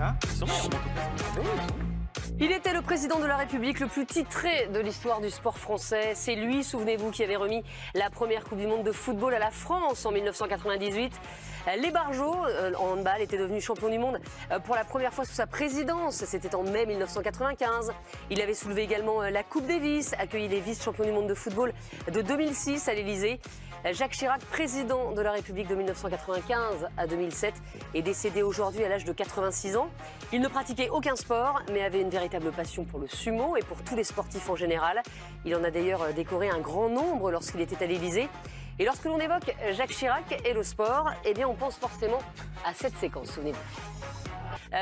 Hein? Il était le président de la République le plus titré de l'histoire du sport français. C'est lui, souvenez-vous, qui avait remis la première Coupe du Monde de football à la France en 1998. Les Barjots, en handball, étaient devenus champions du monde pour la première fois sous sa présidence. C'était en mai 1995. Il avait soulevé également la Coupe Davis, accueilli les vice-champions du monde de football de 2006 à l'Élysée. Jacques Chirac, président de la République de 1995 à 2007, est décédé aujourd'hui à l'âge de 86 ans. Il ne pratiquait aucun sport, mais avait une véritable passion pour le sumo et pour tous les sportifs en général. Il en a d'ailleurs décoré un grand nombre lorsqu'il était à l'Élysée. Et lorsque l'on évoque Jacques Chirac et le sport, eh bien on pense forcément à cette séquence, souvenez-vous.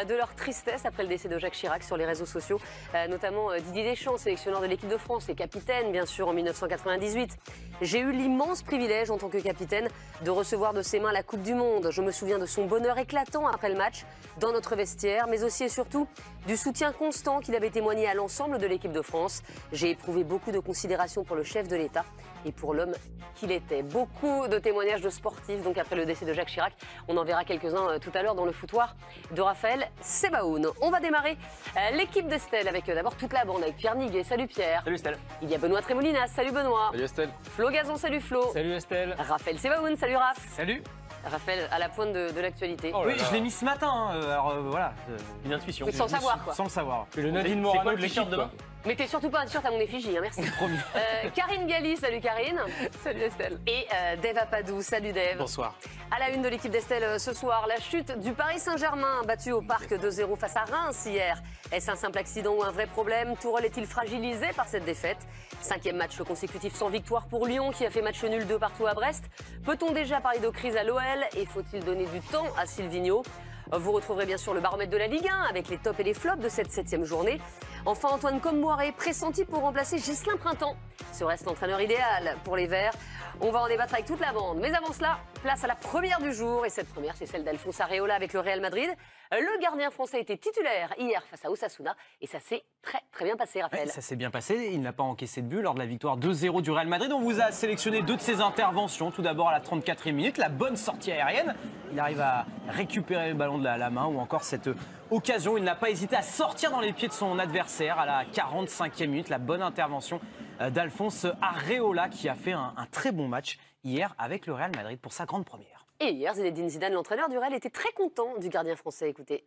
De leur tristesse après le décès de Jacques Chirac sur les réseaux sociaux, notamment Didier Deschamps, sélectionneur de l'équipe de France et capitaine bien sûr en 1998. J'ai eu l'immense privilège en tant que capitaine de recevoir de ses mains la Coupe du Monde. Je me souviens de son bonheur éclatant après le match dans notre vestiaire, mais aussi et surtout du soutien constant qu'il avait témoigné à l'ensemble de l'équipe de France. J'ai éprouvé beaucoup de considération pour le chef de l'État et pour l'homme qu'il était. Beaucoup de témoignages de sportifs donc après le décès de Jacques Chirac. On en verra quelques-uns tout à l'heure dans le foutoir de Raphaël Sebaoun. On va démarrer l'équipe d'Estelle avec d'abord toute la bande avec Pierre Niguet. Salut Pierre. Salut Estelle. Il y a Benoît Trémolinas. Salut Benoît. Salut Estelle. Flo Gazon. Salut Flo. Salut Estelle. Raphaël Sebaoun. Salut Raph. Salut. Raphaël à la pointe de l'actualité. Oh oui, je l'ai mis ce matin, alors voilà, une intuition. Mais sans le savoir quoi. Sans le savoir. Le Nadine Morano de l'équipe l'équipe demain. Mettez surtout pas un t-shirt à mon effigie, hein, merci. Promis. Karine Galli, salut Karine. Salut Estelle. Et Dave Apadou, salut Dave. Bonsoir. À la une de l'équipe d'Estelle ce soir, la chute du Paris Saint-Germain, battu au Parc 2-0 face à Reims hier. Est-ce un simple accident ou un vrai problème? Tourelle est-il fragilisé par cette défaite? 5e match consécutif sans victoire pour Lyon, qui a fait match nul 2 partout à Brest. Peut-on déjà parler de crise à l'OL? Et faut-il donner du temps à Silvino? Vous retrouverez bien sûr le baromètre de la Ligue 1 avec les tops et les flops de cette 7e journée. Enfin, Antoine Comboiré, pressenti pour remplacer Ghislain Printemps. Serait-ce l'entraîneur idéal pour les Verts? On va en débattre avec toute la bande. Mais avant cela, place à la première du jour. Et cette première, c'est celle d'Alphonse Areola avec le Real Madrid. Le gardien français était titulaire hier face à Osasuna. Et ça s'est très bien passé, Raphaël. Ça s'est bien passé. Il n'a pas encaissé de but lors de la victoire 2-0 du Real Madrid. On vous a sélectionné 2 de ses interventions. Tout d'abord à la 34e minute, la bonne sortie aérienne. Il arrive à récupérer le ballon de la main ou encore cette occasion. Il n'a pas hésité à sortir dans les pieds de son adversaire à la 45e minute. La bonne intervention d'Alphonse Areola qui a fait un très bon match hier avec le Real Madrid pour sa grande première. Et hier, Zinedine Zidane, l'entraîneur du Real, était très content du gardien français. Écoutez.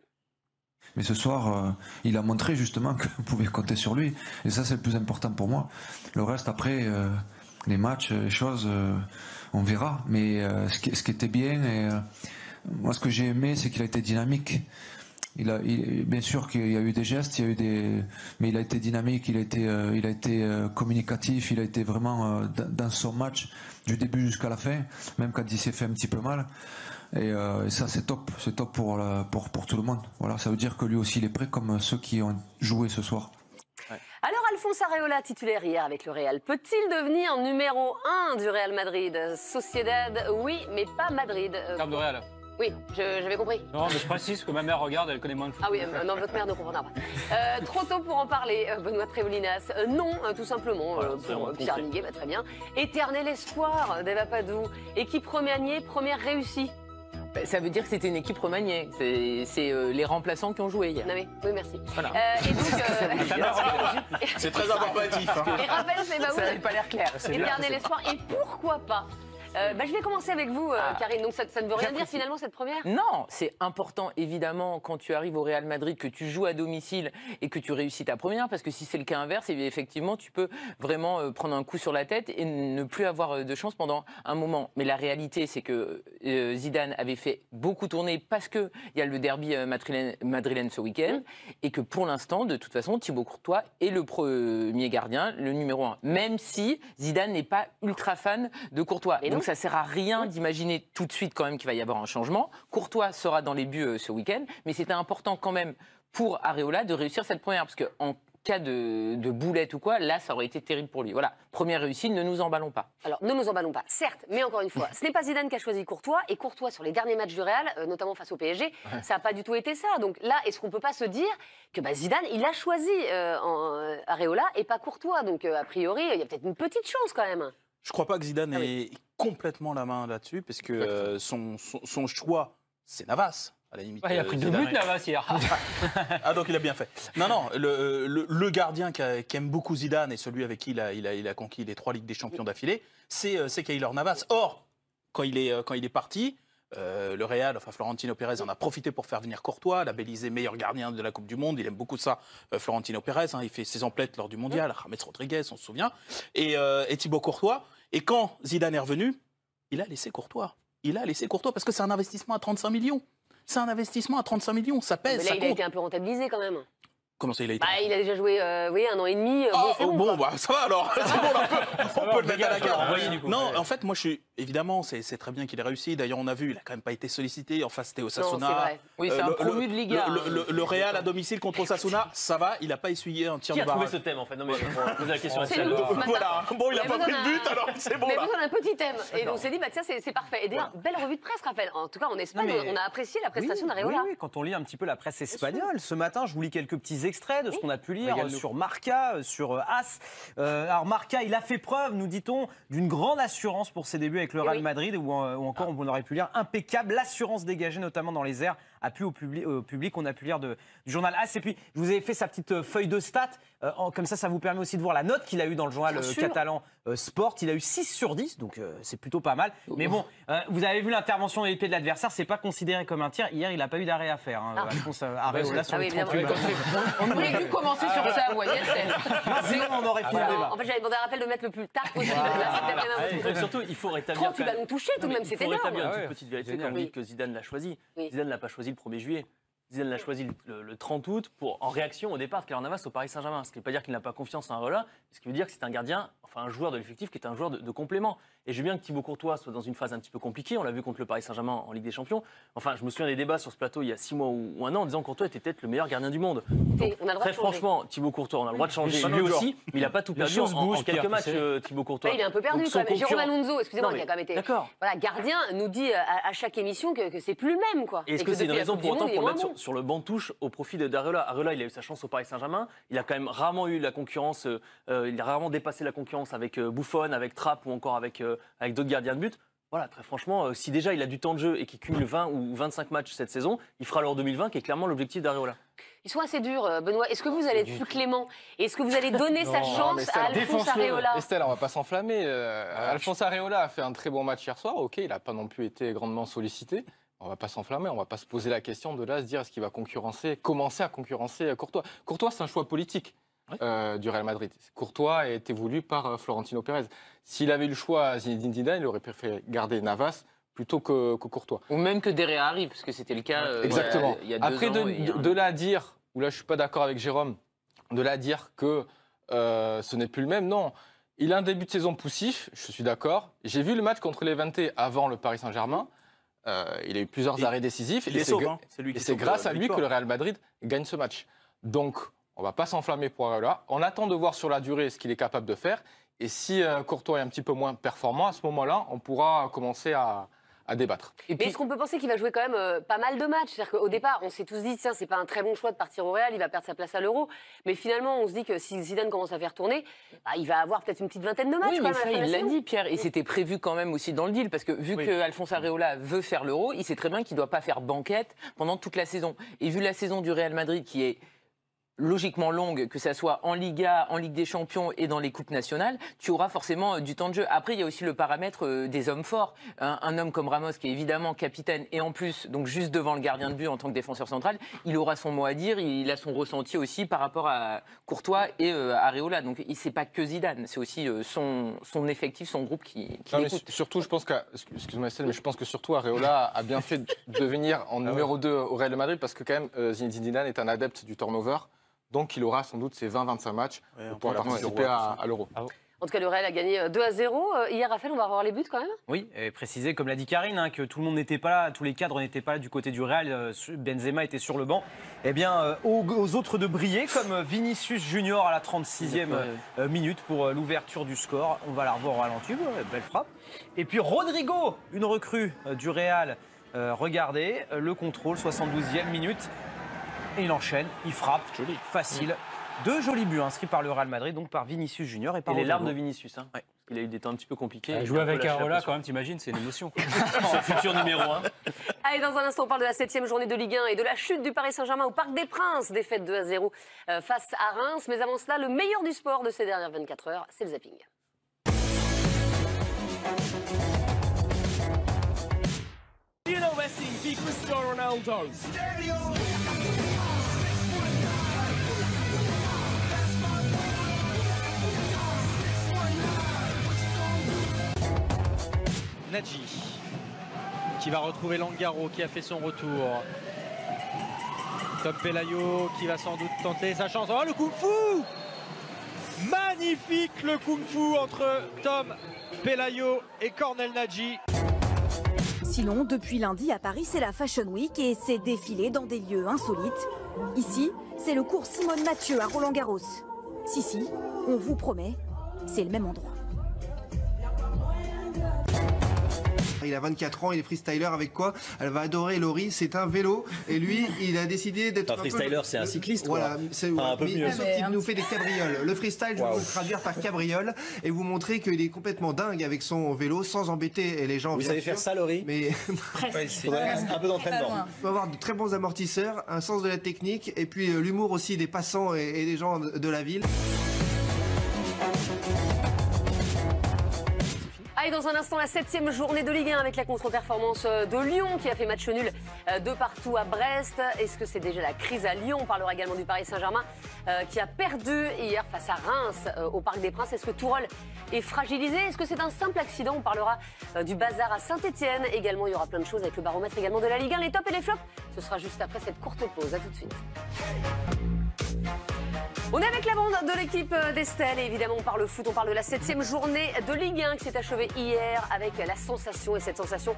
Mais ce soir, il a montré justement que vous pouvez compter sur lui. Et ça, c'est le plus important pour moi. Le reste, après, les matchs, les choses, on verra. Mais ce qui était bien, moi, ce que j'ai aimé, c'est qu'il a été dynamique. Bien sûr qu'il y a eu des gestes, mais il a été dynamique, il a été communicatif, il a été vraiment dans son match du début jusqu'à la fin, même quand il s'est fait un petit peu mal. Et ça c'est top pour tout le monde. Voilà, ça veut dire que lui aussi il est prêt comme ceux qui ont joué ce soir. Alors Alphonse Areola, titulaire hier avec le Real, peut-il devenir numéro 1 du Real Madrid? Sociedad, oui, mais pas Madrid. Carte de Real. Oui, j'avais compris. Non, mais je précise que ma mère regarde, elle connaît moins de foot. Ah oui, non, votre mère ne comprendra pas. Trop tôt pour en parler, Benoît Trémolinas. Non, tout simplement, Voilà, pour Pierre Niguet, très bien. Éternel espoir, Dave Apadou. Équipe remaniée, première réussie. Ça veut dire que c'était une équipe remaniée. C'est les remplaçants qui ont joué hier. Non, oui, merci. Voilà. Et donc, C'est très informatif. et Raphaël Sebaoun, Ça n'avait pas l'air clair. éternel espoir. Et pourquoi pas? Je vais commencer avec vous, Karine. Donc ça ne veut rien dire finalement cette première? Non, c'est important évidemment quand tu arrives au Real Madrid que tu joues à domicile et que tu réussis ta première, parce que si c'est le cas inverse, effectivement tu peux vraiment prendre un coup sur la tête et ne plus avoir de chance pendant un moment. Mais la réalité c'est que Zidane avait fait beaucoup tourner parce qu'il y a le derby madrilène ce week-end et que pour l'instant, de toute façon, Thibaut Courtois est le premier gardien, le numéro 1. Même si Zidane n'est pas ultra fan de Courtois. Donc ça sert à rien d'imaginer tout de suite quand même qu'il va y avoir un changement. Courtois sera dans les buts ce week-end, mais c'était important quand même pour Areola de réussir cette première, parce qu'en cas de boulette ou quoi, là ça aurait été terrible pour lui. Voilà, première réussite, ne nous emballons pas. Alors, ne nous emballons pas, certes, mais encore une fois, ce n'est pas Zidane qui a choisi Courtois, et Courtois, sur les derniers matchs du Real, notamment face au PSG, ça n'a pas du tout été ça. Donc là, est-ce qu'on ne peut pas se dire que Zidane, il a choisi Areola et pas Courtois? Donc, a priori, il y a peut-être une petite chance quand même. Je crois pas que Zidane ait complètement la main là-dessus, parce que son choix, c'est Navas. À la limite, Il a pris 2 buts, Navas, hier. Ah, donc il a bien fait. Non, le gardien qui aime beaucoup Zidane et celui avec qui il a conquis les 3 Ligues des Champions d'affilée, c'est Keylor Navas. Or, quand il est parti, le Real, enfin Florentino Pérez en a profité pour faire venir Courtois, labellisé meilleur gardien de la Coupe du Monde. Il aime beaucoup ça, Florentino Pérez. Il fait ses emplettes lors du Mondial, James Rodriguez, on se souvient, et Thibaut Courtois. Et quand Zidane est revenu, il a laissé Courtois. Parce que c'est un investissement à 35 millions. C'est un investissement à 35 millions, ça pèse, Mais là, ça il compte. a été un peu rentabilisé quand même. Comment ça, il a été Il a déjà joué 1 an et demi. C'est bon, quoi. Ça va alors. C'est bon, on peut le mettre à la carte. envoyer, du coup. Non, en fait, moi, évidemment, c'est très bien qu'il ait réussi. D'ailleurs, on a vu, il a quand même pas été sollicité. En face, c'était Osasuna. Non, c'est vrai. Oui, c'est un promu de Liga. Le Real à domicile contre Osasuna, ça va. Il n'a pas essuyé un tir Qui de a trouvé barrage. ce thème en fait? Non mais je pose la question à C'est celle nous, ce matin. Voilà. Bon, il n'a Mais pas vous pris en de a- but, alors c'est bon Mais là. besoin d'un petit thème. Et donc on s'est dit, tiens, c'est parfait. Et d'ailleurs, belle revue de presse, Raphaël. En tout cas, en Espagne, Non, mais- on a apprécié la prestation d'Areola. Oui, quand on lit un petit peu la presse espagnole, ce matin, je vous lis quelques petits extraits de ce qu'on a pu lire Régale-nous. sur Marca, sur As. Alors Marca, il a fait preuve, nous dit-on, d'une grande assurance pour ses débuts avec le Real oui. Madrid, ou encore, on aurait pu lire, impeccable, l'assurance dégagée notamment dans les airs, a plu au public, on a pu lire du journal As. Et puis, je vous ai fait sa petite feuille de stats, comme ça vous permet aussi de voir la note qu'il a eue dans le journal Bien sûr. catalan Sport. Il a eu 6 sur 10, donc c'est plutôt pas mal. Mais bon, vous avez vu l'intervention des pieds de l'adversaire, c'est pas considéré comme un tir. Hier, il n'a pas eu d'arrêt à faire. Alphonse Areola sur Ah les oui, 38 évidemment. matchs. On aurait dû commencer sur ça, vous voyez. Sinon, on aurait fini le débat. En fait, j'avais demandé à Raphaël de mettre le plus tard possible. Là, c'était bien un peu Et trop. surtout, il faut rétablir. 38 ballons touchés, tout de même, Il c'est faut énorme. rétablir une Ah toute ouais. petite vérité Génial. quand on dit que Zidane l'a choisi. Oui. Zidane l'a pas choisi le 1er juillet. Zidane l'a choisi le 30 août en réaction au départ de Keylor Navas au Paris Saint-Germain. Ce qui ne veut pas dire qu'il n'a pas confiance en Areola, ce qui veut dire que c'est un gardien, enfin un joueur de l'effectif qui est un joueur de complément. Et je veux bien que Thibaut Courtois soit dans une phase un petit peu compliquée. On l'a vu contre le Paris Saint-Germain en Ligue des Champions. Enfin, je me souviens des débats sur ce plateau il y a 6 mois ou 1 an en disant que Courtois était peut-être le meilleur gardien du monde. Donc, On a le droit très de changer. franchement, Thibaut Courtois, on a le droit de changer Oui, lui toujours. aussi, mais il n'a pas tout Les perdu choses en bougent, quelques Pierre, matchs, tu sais. Thibaut Courtois. Il est un peu perdu Donc, quand son même. Jérôme concurrent- Alonso, excusez-moi, Non, qui a quand même été D'accord. gardien, nous dit à chaque émission que c'est plus le même. Quoi. Et est-ce Et que c'est une depuis la raison Coupe pour du autant Monde, il pour le est mettre moins bon. sur le banc de touche au profit d'Areola? Areola, il a eu sa chance au Paris Saint-Germain. Il a quand même rarement eu la concurrence, il a rarement dépassé la concurrence avec Buffon, avec Trapp ou encore avec d'autres gardiens de but. Voilà, très franchement, si déjà il a du temps de jeu et qu'il cumule 20 ou 25 matchs cette saison, il fera l'Euro 2020 qui est clairement l'objectif d'Areola. Ils sont assez durs, Benoît. Est-ce que vous allez être plus clément? Est-ce que vous allez donner sa chance à Alphonse Areola? Estelle, on va pas s'enflammer. Alphonse Areola a fait un très bon match hier soir. Ok, il n'a pas non plus été grandement sollicité. On va pas s'enflammer, on va pas se poser la question de là, se dire est-ce qu'il va commencer à concurrencer Courtois. Courtois, c'est un choix politique du Real Madrid. Courtois a été voulu par Florentino Pérez. S'il avait eu le choix à Zinedine Zidane, il aurait préféré garder Navas plutôt que Courtois. Ou même que Derrea arrive, parce que c'était le cas Exactement. il y a 2 Après, ans. de là à dire, où là je suis pas d'accord avec Jérôme, de là à dire que ce n'est plus le même, non. Il a un début de saison poussif, je suis d'accord. J'ai vu le match contre Levante avant le Paris Saint-Germain. Il a eu plusieurs arrêts décisifs. Il les sauve, hein. C'est lui qui Et c'est sauve grâce la à lui victoire. que le Real Madrid gagne ce match. Donc, on va pas s'enflammer pour Areola. On attend de voir sur la durée ce qu'il est capable de faire. Et si Courtois est un petit peu moins performant, à ce moment-là, on pourra commencer à débattre. Et Mais puis, est-ce qu'on peut penser qu'il va jouer quand même pas mal de matchs? C'est-à-dire qu'au départ, on s'est tous dit, tiens, c'est pas un très bon choix de partir au Real, il va perdre sa place à l'Euro. Mais finalement, on se dit que si Zidane commence à faire tourner, il va avoir peut-être une petite vingtaine de matchs. oui, quand mais même à ça, la fin de il la l'a saison. dit, Pierre. Et c'était prévu quand même aussi dans le deal, parce que vu que Alphonse Areola veut faire l'Euro, il sait très bien qu'il ne doit pas faire banquette pendant toute la saison. Et vu la saison du Real Madrid qui est logiquement longue, que ça soit en Liga, en Ligue des Champions et dans les coupes nationales, tu auras forcément du temps de jeu. Après, il y a aussi le paramètre des hommes forts. Un homme comme Ramos, qui est évidemment capitaine et en plus, donc juste devant le gardien de but en tant que défenseur central, il aura son mot à dire, il a son ressenti aussi par rapport à Courtois et Areola. Donc, c'est pas que Zidane, c'est aussi son effectif, son groupe qui Non, mais l'écoute. surtout, je pense que, excuse-moi Estelle, mais je pense que surtout Areola a bien fait de venir en numéro 2 au Real Madrid parce que quand même Zinedine Zidane est un adepte du turnover. Donc il aura sans doute ses 20-25 matchs pour participer à l'Euro. En tout cas, le Real a gagné 2-0. Hier, Raphaël, on va revoir les buts quand même. Oui, et préciser, comme l'a dit Karine, que tout le monde n'était pas là, tous les cadres n'étaient pas là du côté du Real. Benzema était sur le banc. Eh bien, aux autres de briller, comme Vinicius Junior à la 36e minute pour l'ouverture du score. On va la revoir au ralenti, belle frappe. Et puis Rodrigo, une recrue du Real. Regardez, le contrôle, 72e minute. Et il enchaîne, il frappe, facile. 2 jolis buts inscrits par le Real Madrid, donc par Vinicius Junior et par Et les Rodrigo. larmes de Vinicius. Hein. Il a eu des temps un petit peu compliqués. Ah, Il a jouer un peu avec lâché la Areola, pression. quand même, t'imagines, c'est une émotion. Son futur numéro 1. Allez, dans un instant, on parle de la 7e journée de Ligue 1 et de la chute du Paris Saint-Germain au Parc des Princes. Défaite 2-0 face à Reims. Mais avant cela, le meilleur du sport de ces dernières 24 heures, c'est le zapping. Lionel Messi di Cristiano Ronaldo. Nadji qui va retrouver Langaro qui a fait son retour. Tom Pelayo qui va sans doute tenter sa chance. Oh, le kung-fu! Magnifique le kung-fu entre Tom Pelayo et Cornel Nadji. Sinon, depuis lundi à Paris, c'est la Fashion Week et c'est défilé dans des lieux insolites. Ici, c'est le cours Simone Mathieu à Roland-Garros. Si, on vous promet, c'est le même endroit. Il a 24 ans, il est freestyler avec quoi? Elle va adorer Laurie, c'est un vélo. Et lui, il a décidé d'être. Un freestyler, c'est un cycliste. Voilà, c'est un peu mieux. Sauf qu'il nous fait des cabrioles. Le freestyle, je vais vous le traduire par cabriole et vous montrer qu'il est complètement dingue avec son vélo sans embêter les gens. Vous savez faire ça, Laurie? Mais un peu d'entraînement. Il faut avoir de très bons amortisseurs, un sens de la technique et puis l'humour aussi des passants et des gens de la ville. Allez, dans un instant, la 7e journée de Ligue 1 avec la contre-performance de Lyon qui a fait match nul de partout à Brest. Est-ce que c'est déjà la crise à Lyon? On parlera également du Paris Saint-Germain qui a perdu hier face à Reims au Parc des Princes. Est-ce que Tourelle est fragilisé? Est-ce que c'est un simple accident? On parlera du bazar à Saint-Etienne. Également, il y aura plein de choses avec le baromètre également de la Ligue 1. Les tops et les flops, ce sera juste après cette courte pause. À tout de suite. On est avec la bande de l'équipe d'Estelle et évidemment on parle foot, on parle de la 7e journée de Ligue 1 qui s'est achevée hier avec la sensation. Et cette sensation,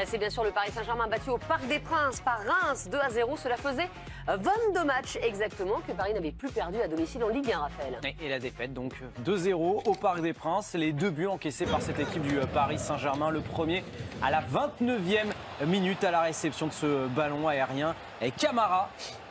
c'est bien sûr le Paris Saint-Germain battu au Parc des Princes par Reims 2-0. Cela faisait 22 matchs exactement que Paris n'avait plus perdu à domicile en Ligue 1, Raphaël. Et la défaite donc 2-0 au Parc des Princes. Les 2 buts encaissés par cette équipe du Paris Saint-Germain. Le premier à la 29e minute à la réception de ce ballon aérien. Et Camara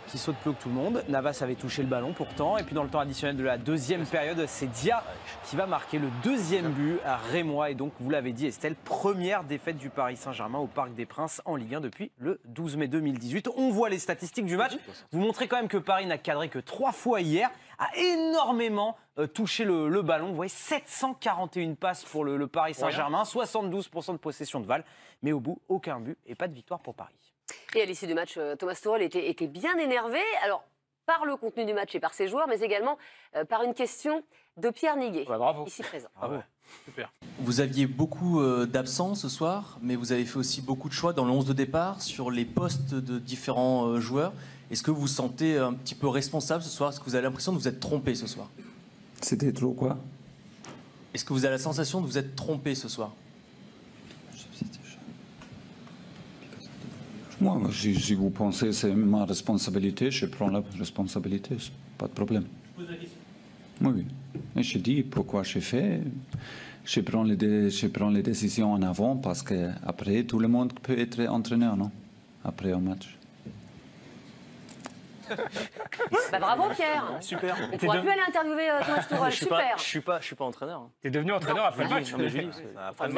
qui saute plus haut que tout le monde. Navas avait touché le ballon pourtant. Et puis dans le temps additionnel de la deuxième période, c'est Dia qui va marquer le deuxième but à Rémois. Et donc, vous l'avez dit Estelle, première défaite du Paris Saint-Germain au Parc des Princes en Ligue 1 depuis le 12 mai 2018. On voit les statistiques du match. Vous montrez quand même que Paris n'a cadré que 3 fois hier, a énormément touché le ballon. Vous voyez, 741 passes pour le Paris Saint-Germain, 72% de possession de balle. Mais au bout, aucun but et pas de victoire pour Paris. Et à l'issue du match, Thomas Tuchel était bien énervé, alors par le contenu du match et par ses joueurs, mais également par une question de Pierre Niguet, ici présent. Bravo. Super. Vous aviez beaucoup d'absents ce soir, mais vous avez fait aussi beaucoup de choix dans le 11 de départ sur les postes de différents joueurs. Est-ce que vous vous sentez un petit peu responsable ce soir? Est-ce que vous avez l'impression de vous être trompé ce soir? C'était trop quoi? Est-ce que vous avez la sensation de vous être trompé ce soir? Moi, si vous pensez que c'est ma responsabilité, je prends la responsabilité, pas de problème. Je pose la question. Oui, et je dis pourquoi je fais. Je prends les décisions en avant parce qu'après, tout le monde peut être entraîneur, non? Après un match. Bah, bravo Pierre. Super. On ne pourra plus aller interviewer Thomas Tuchel. Super. Je suis pas entraîneur. T'es devenu entraîneur après le match. Vous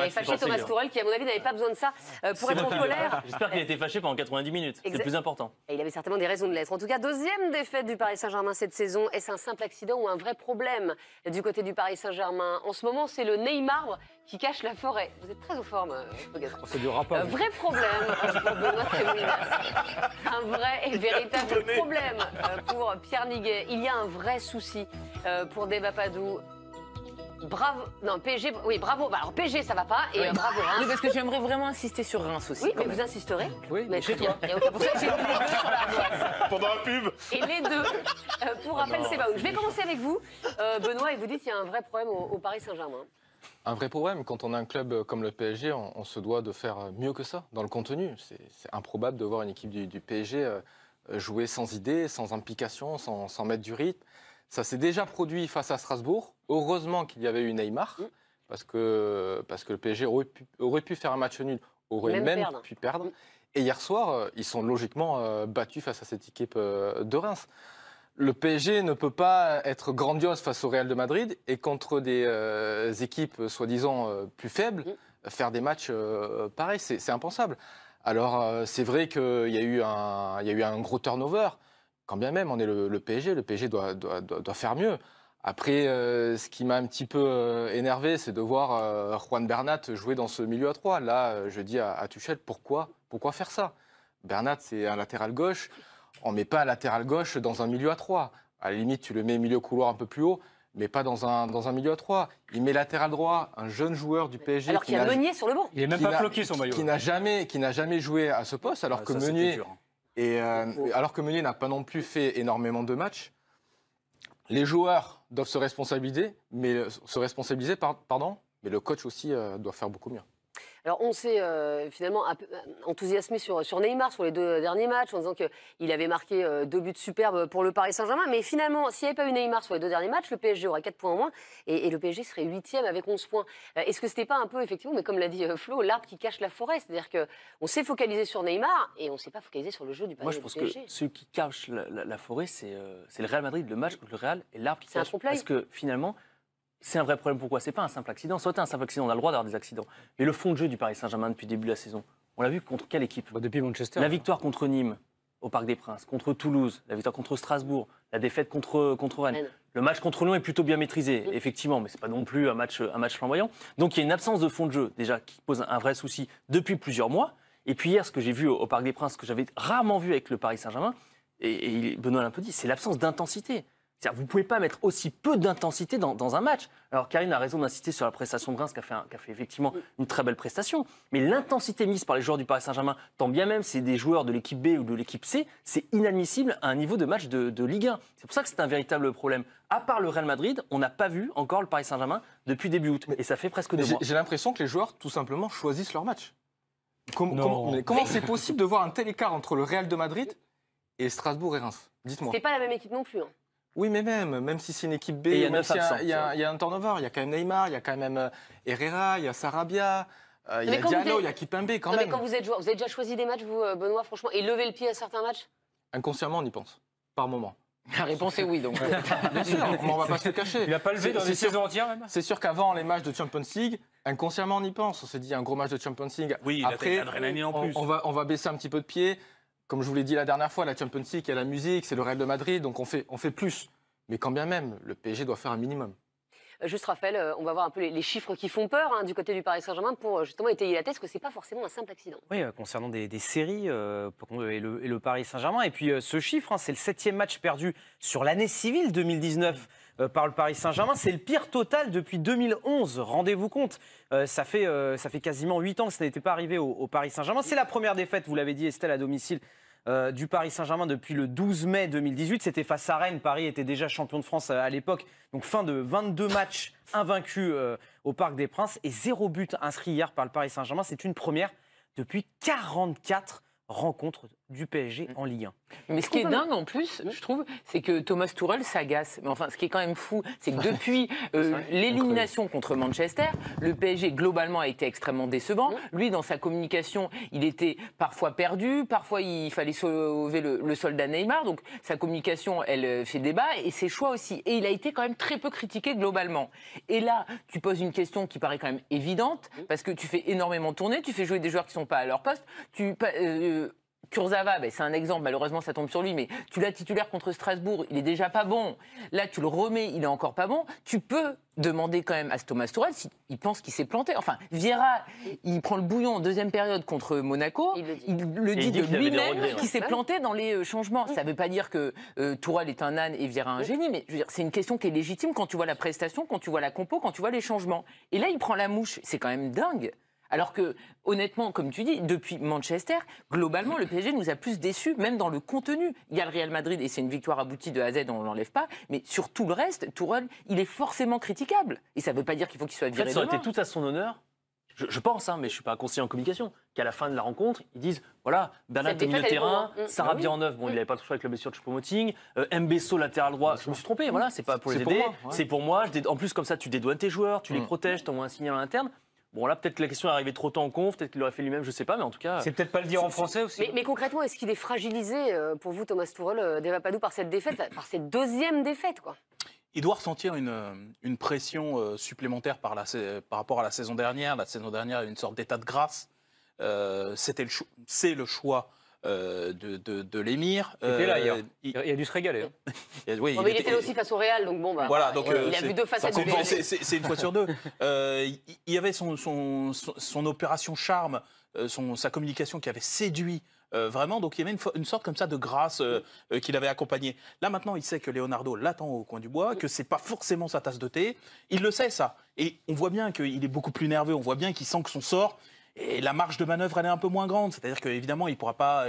avez fâché Thomas Tuchel qui, à mon avis, n'avait pas besoin de ça pour être en colère. J'espère qu'il a été fâché pendant 90 minutes. C'est le plus important. Et il avait certainement des raisons de l'être. En tout cas, deuxième défaite du Paris Saint-Germain cette saison. Est-ce un simple accident ou un vrai problème du côté du Paris Saint-Germain? En ce moment, c'est le Neymar qui cache la forêt. Vous êtes très aux formes, Pogazan. C'est du rapport. Vrai problème pour Benoît Trémoulinas. Un vrai et véritable problème pour Pierre Niguet. Il y a un vrai souci pour Demba Padou. Bravo. Non, PSG, oui, bravo. Bah, alors, PSG, ça va pas. Et bravo, Reims. Oui, parce que j'aimerais vraiment insister sur Reims aussi. Oui, mais vous insisterez. Oui, mais chez très bien. Il y a aucun problème. J'ai mis les deux sur la Pendant la pub. Et les deux, pour rappel, c'est Baoun. Je vais commencer avec vous, Benoît, et vous dites qu'il y a un vrai problème au Paris Saint-Germain. Un vrai problème. Quand on a un club comme le PSG, on se doit de faire mieux que ça dans le contenu. C'est improbable de voir une équipe du PSG jouer sans idée, sans implication, sans mettre du rythme. Ça s'est déjà produit face à Strasbourg. Heureusement qu'il y avait eu Neymar, parce que le PSG aurait pu faire un match nul, aurait même pu perdre. Et hier soir, ils sont logiquement battus face à cette équipe de Reims. Le PSG ne peut pas être grandiose face au Real de Madrid et contre des équipes soi-disant plus faibles, faire des matchs pareils. C'est impensable. Alors, c'est vrai qu'il y a eu un gros turnover. Quand bien même on est le PSG doit faire mieux. Après, ce qui m'a un petit peu énervé, c'est de voir Juan Bernat jouer dans ce milieu à 3. Là, je dis à Tuchel, pourquoi faire ça? Bernat, c'est un latéral gauche. On ne met pas un latéral gauche dans un milieu à 3. À la limite, tu le mets milieu couloir un peu plus haut, mais pas dans un milieu à 3. Il met latéral droit, un jeune joueur du PSG. Alors qu'il y a Meunier sur le banc. Il n'est même pas floqué son maillot. Qui n'a jamais joué à ce poste, alors que Meunier... alors que Meunier n'a pas non plus fait énormément de matchs. Les joueurs doivent se responsabiliser, mais le coach aussi doit faire beaucoup mieux. Alors on s'est finalement enthousiasmé sur Neymar sur les 2 derniers matchs en disant qu'il avait marqué 2 buts superbes pour le Paris Saint-Germain. Mais finalement, s'il n'y avait pas eu Neymar sur les 2 derniers matchs, le PSG aurait 4 points en moins et le PSG serait 8e avec 11 points. Est-ce que ce n'était pas un peu, effectivement, mais comme l'a dit Flo, l'arbre qui cache la forêt? C'est-à-dire qu'on s'est focalisé sur Neymar et on ne s'est pas focalisé sur le jeu du PSG. Moi, je pense que celui qui cache la forêt, c'est le Real Madrid, le match contre le Real et l'arbre qui cache. C'est un trompe-l'œil. Parce que finalement... C'est un vrai problème. Pourquoi? C'est pas un simple accident. Soit un simple accident, on a le droit d'avoir des accidents. Mais le fond de jeu du Paris Saint-Germain depuis le début de la saison, on l'a vu contre quelle équipe? Depuis Manchester. La victoire contre Nîmes au Parc des Princes, contre Toulouse, la victoire contre Strasbourg, la défaite contre Rennes. Le match contre Lyon est plutôt bien maîtrisé, effectivement, mais c'est pas non plus un match flamboyant. Donc il y a une absence de fond de jeu déjà qui pose un vrai souci depuis plusieurs mois. Et puis hier, ce que j'ai vu au Parc des Princes, que j'avais rarement vu avec le Paris Saint-Germain, et Benoît l'a un peu dit, c'est l'absence d'intensité. Vous ne pouvez pas mettre aussi peu d'intensité dans un match. Alors Karine a raison d'insister sur la prestation de Reims qui a fait effectivement une très belle prestation. Mais l'intensité mise par les joueurs du Paris Saint-Germain, tant bien même c'est des joueurs de l'équipe B ou de l'équipe C, c'est inadmissible à un niveau de match de Ligue 1. C'est pour ça que c'est un véritable problème. À part le Real Madrid, on n'a pas vu encore le Paris Saint-Germain depuis début août. Et ça fait presque 2 mois. J'ai l'impression que les joueurs, tout simplement, choisissent leur match. Comment c'est possible de voir un tel écart entre le Real de Madrid et Strasbourg et Reims? Dites-moi. C'était pas la même équipe non plus. Oui, mais même si c'est une équipe B, il y a un turnover, il y a quand même Neymar, il y a quand même Herrera, il y a Sarabia, il y a Diallo, il y a Kipembe quand même. Mais quand vous êtes joueur, vous avez déjà choisi des matchs, vous, Benoît, franchement, et lever le pied à certains matchs? Inconsciemment, on y pense, par moment. La réponse est oui, donc. Bien sûr, on ne va pas se le cacher. Il n'a pas levé dans les saisons entières même. C'est sûr qu'avant les matchs de Champions League, inconsciemment, on y pense. On s'est dit un gros match de Champions League. Oui, après, en plus. On va baisser un petit peu de pied. Comme je vous l'ai dit la dernière fois, la Champions League, il y a la musique, c'est le Real de Madrid, donc on fait plus. Mais quand bien même, le PSG doit faire un minimum. Juste Raphaël, on va voir un peu les chiffres qui font peur du côté du Paris Saint-Germain pour justement étayer la thèse que ce n'est pas forcément un simple accident. Oui, concernant des séries et le Paris Saint-Germain. Et puis ce chiffre, c'est le 7e match perdu sur l'année civile 2019 par le Paris Saint-Germain. C'est le pire total depuis 2011, rendez-vous compte. Ça fait quasiment 8 ans que ça n'était pas arrivé au Paris Saint-Germain. C'est la première défaite, vous l'avez dit Estelle, à domicile du Paris Saint-Germain depuis le 12 mai 2018. C'était face à Rennes. Paris était déjà champion de France à l'époque. Donc fin de 22 matchs invaincus au Parc des Princes et 0 but inscrit hier par le Paris Saint-Germain. C'est une première depuis 44 rencontres du PSG en Ligue 1. Mais ce qui est dingue en plus, je trouve, c'est que Thomas Tuchel s'agace. Mais enfin, ce qui est quand même fou, c'est que depuis l'élimination contre Manchester, le PSG globalement a été extrêmement décevant. Lui, dans sa communication, il était parfois perdu, parfois il fallait sauver le soldat Neymar. Donc sa communication, elle fait débat et ses choix aussi. Et il a été quand même très peu critiqué globalement. Et là, tu poses une question qui paraît quand même évidente parce que tu fais énormément tourner, tu fais jouer des joueurs qui ne sont pas à leur poste. Kurzawa, c'est un exemple, malheureusement ça tombe sur lui, mais tu l'as titulaire contre Strasbourg, il est déjà pas bon. Là, tu le remets, il est encore pas bon. Tu peux demander quand même à Thomas Tuchel s'il pense qu'il s'est planté. Enfin, Vieira, il prend le bouillon en deuxième période contre Monaco. Il le dit de lui-même qu'il s'est planté dans les changements. Ça ne veut pas dire que Tuchel est un âne et Vieira un génie, mais je veux dire, c'est une question qui est légitime quand tu vois la prestation, quand tu vois la compo, quand tu vois les changements. Et là, il prend la mouche. C'est quand même dingue. Alors que, honnêtement, comme tu dis, depuis Manchester, globalement, le PSG nous a plus déçus, même dans le contenu. Il y a le Real Madrid et c'est une victoire aboutie de A à Z, on ne l'enlève pas. Mais sur tout le reste, Tuchel, il est forcément critiquable. Et ça ne veut pas dire qu'il faut qu'il soit viré demain. Ça aurait été tout à son honneur. Je pense, mais je ne suis pas conseiller en communication, qu'à la fin de la rencontre, ils disent voilà, Bernat au milieu de terrain, Sarabia en neuf, bon, il n'avait pas le choix avec la blessure de Choupo-Moting, Mbesso latéral droit, je me suis trompé, voilà, c'est pas pour les aider, c'est pour moi. En plus, comme ça, tu dédouanes tes joueurs, tu les protèges, tu envoies un signal à l'interne. Bon, là, peut-être que la question est arrivée trop tôt en conf, peut-être qu'il l'aurait fait lui-même, je ne sais pas, mais en tout cas... C'est peut-être pas le dire en français aussi. Mais concrètement, est-ce qu'il est fragilisé pour vous, Thomas Tuchel, Devapadou, par cette défaite, par cette deuxième défaite, quoi? Il doit ressentir une pression supplémentaire par rapport à la saison dernière. La saison dernière, il y a une sorte d'état de grâce. c'est le choix de l'émir. Il était là hier. Il a dû se régaler. Hein. Oui, mais il était là aussi face au Real, donc bon, voilà, donc, il a vu deux facettes du PSG. C'est une fois sur deux. Il y avait son opération charme, sa communication qui avait séduit vraiment, donc il y avait une sorte comme ça de grâce qu'il avait accompagnée. Là maintenant, il sait que Leonardo l'attend au coin du bois, que c'est pas forcément sa tasse de thé. Il le sait ça, et on voit bien qu'il est beaucoup plus nerveux. On voit bien qu'il sent que son sort et la marge de manœuvre elle est un peu moins grande. C'est-à-dire qu'évidemment, il pourra pas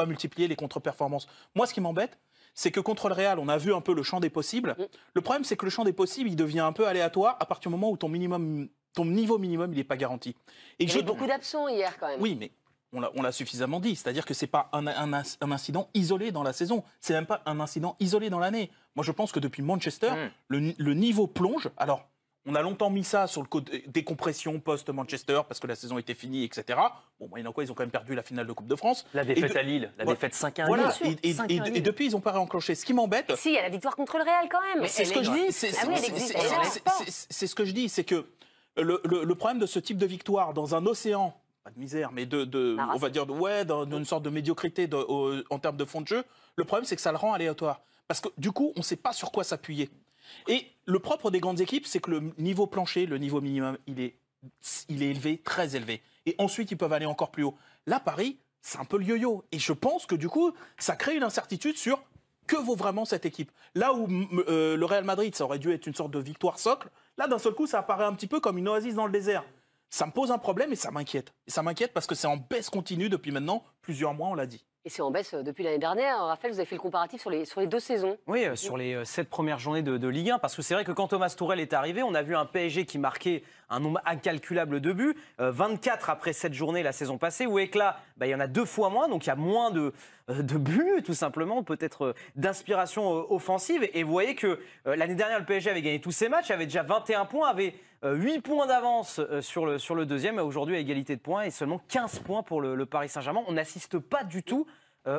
multiplier les contre-performances. Moi, ce qui m'embête, c'est que contre le Real, on a vu un peu le champ des possibles. Le problème, c'est que le champ des possibles, il devient un peu aléatoire à partir du moment où ton niveau minimum, il n'est pas garanti. Et il y a eu beaucoup d'absents hier quand même. Oui, mais on l'a suffisamment dit. C'est-à-dire que ce n'est pas un incident isolé dans la saison. C'est même pas un incident isolé dans l'année. Moi, je pense que depuis Manchester, le niveau plonge. Alors, on a longtemps mis ça sur le côté décompression post-Manchester parce que la saison était finie, etc. Bon, moyennant quoi, ils ont quand même perdu la finale de Coupe de France. La défaite à Lille, la défaite 5-1 à Lille. Voilà, et depuis, ils n'ont pas réenclenché. Ce qui m'embête... Si, il y a la victoire contre le Real quand même. C'est ce que je dis. C'est ce que je dis, c'est que le problème de ce type de victoire dans un océan, pas de misère, mais on va dire, d'une sorte de médiocrité en termes de fond de jeu, le problème, c'est que ça le rend aléatoire. Parce que du coup, on ne sait pas sur quoi s'appuyer. Et le propre des grandes équipes, c'est que le niveau plancher, le niveau minimum, il est élevé, très élevé. Et ensuite, ils peuvent aller encore plus haut. Là, Paris, c'est un peu le yo-yo. Et je pense que du coup, ça crée une incertitude sur que vaut vraiment cette équipe. Là où le Real Madrid, ça aurait dû être une sorte de victoire socle, là, d'un seul coup, ça apparaît un petit peu comme une oasis dans le désert. Ça me pose un problème et ça m'inquiète. Et ça m'inquiète parce que c'est en baisse continue depuis maintenant plusieurs mois, on l'a dit. Et c'est en baisse depuis l'année dernière. Raphaël, vous avez fait le comparatif sur les 2 saisons. Oui, sur les 7 premières journées de Ligue 1. Parce que c'est vrai que quand Thomas Tuchel est arrivé, on a vu un PSG qui marquait un nombre incalculable de buts. 24 après 7 journées la saison passée. Où Ekla, il y en a 2 fois moins. Donc il y a moins de buts, tout simplement. Peut-être d'inspiration offensive. Et vous voyez que l'année dernière, le PSG avait gagné tous ses matchs. Avait déjà 21 points. Avait 8 points d'avance sur le deuxième. Aujourd'hui, à égalité de points. Et seulement 15 points pour le Paris Saint-Germain. On n'assiste pas du tout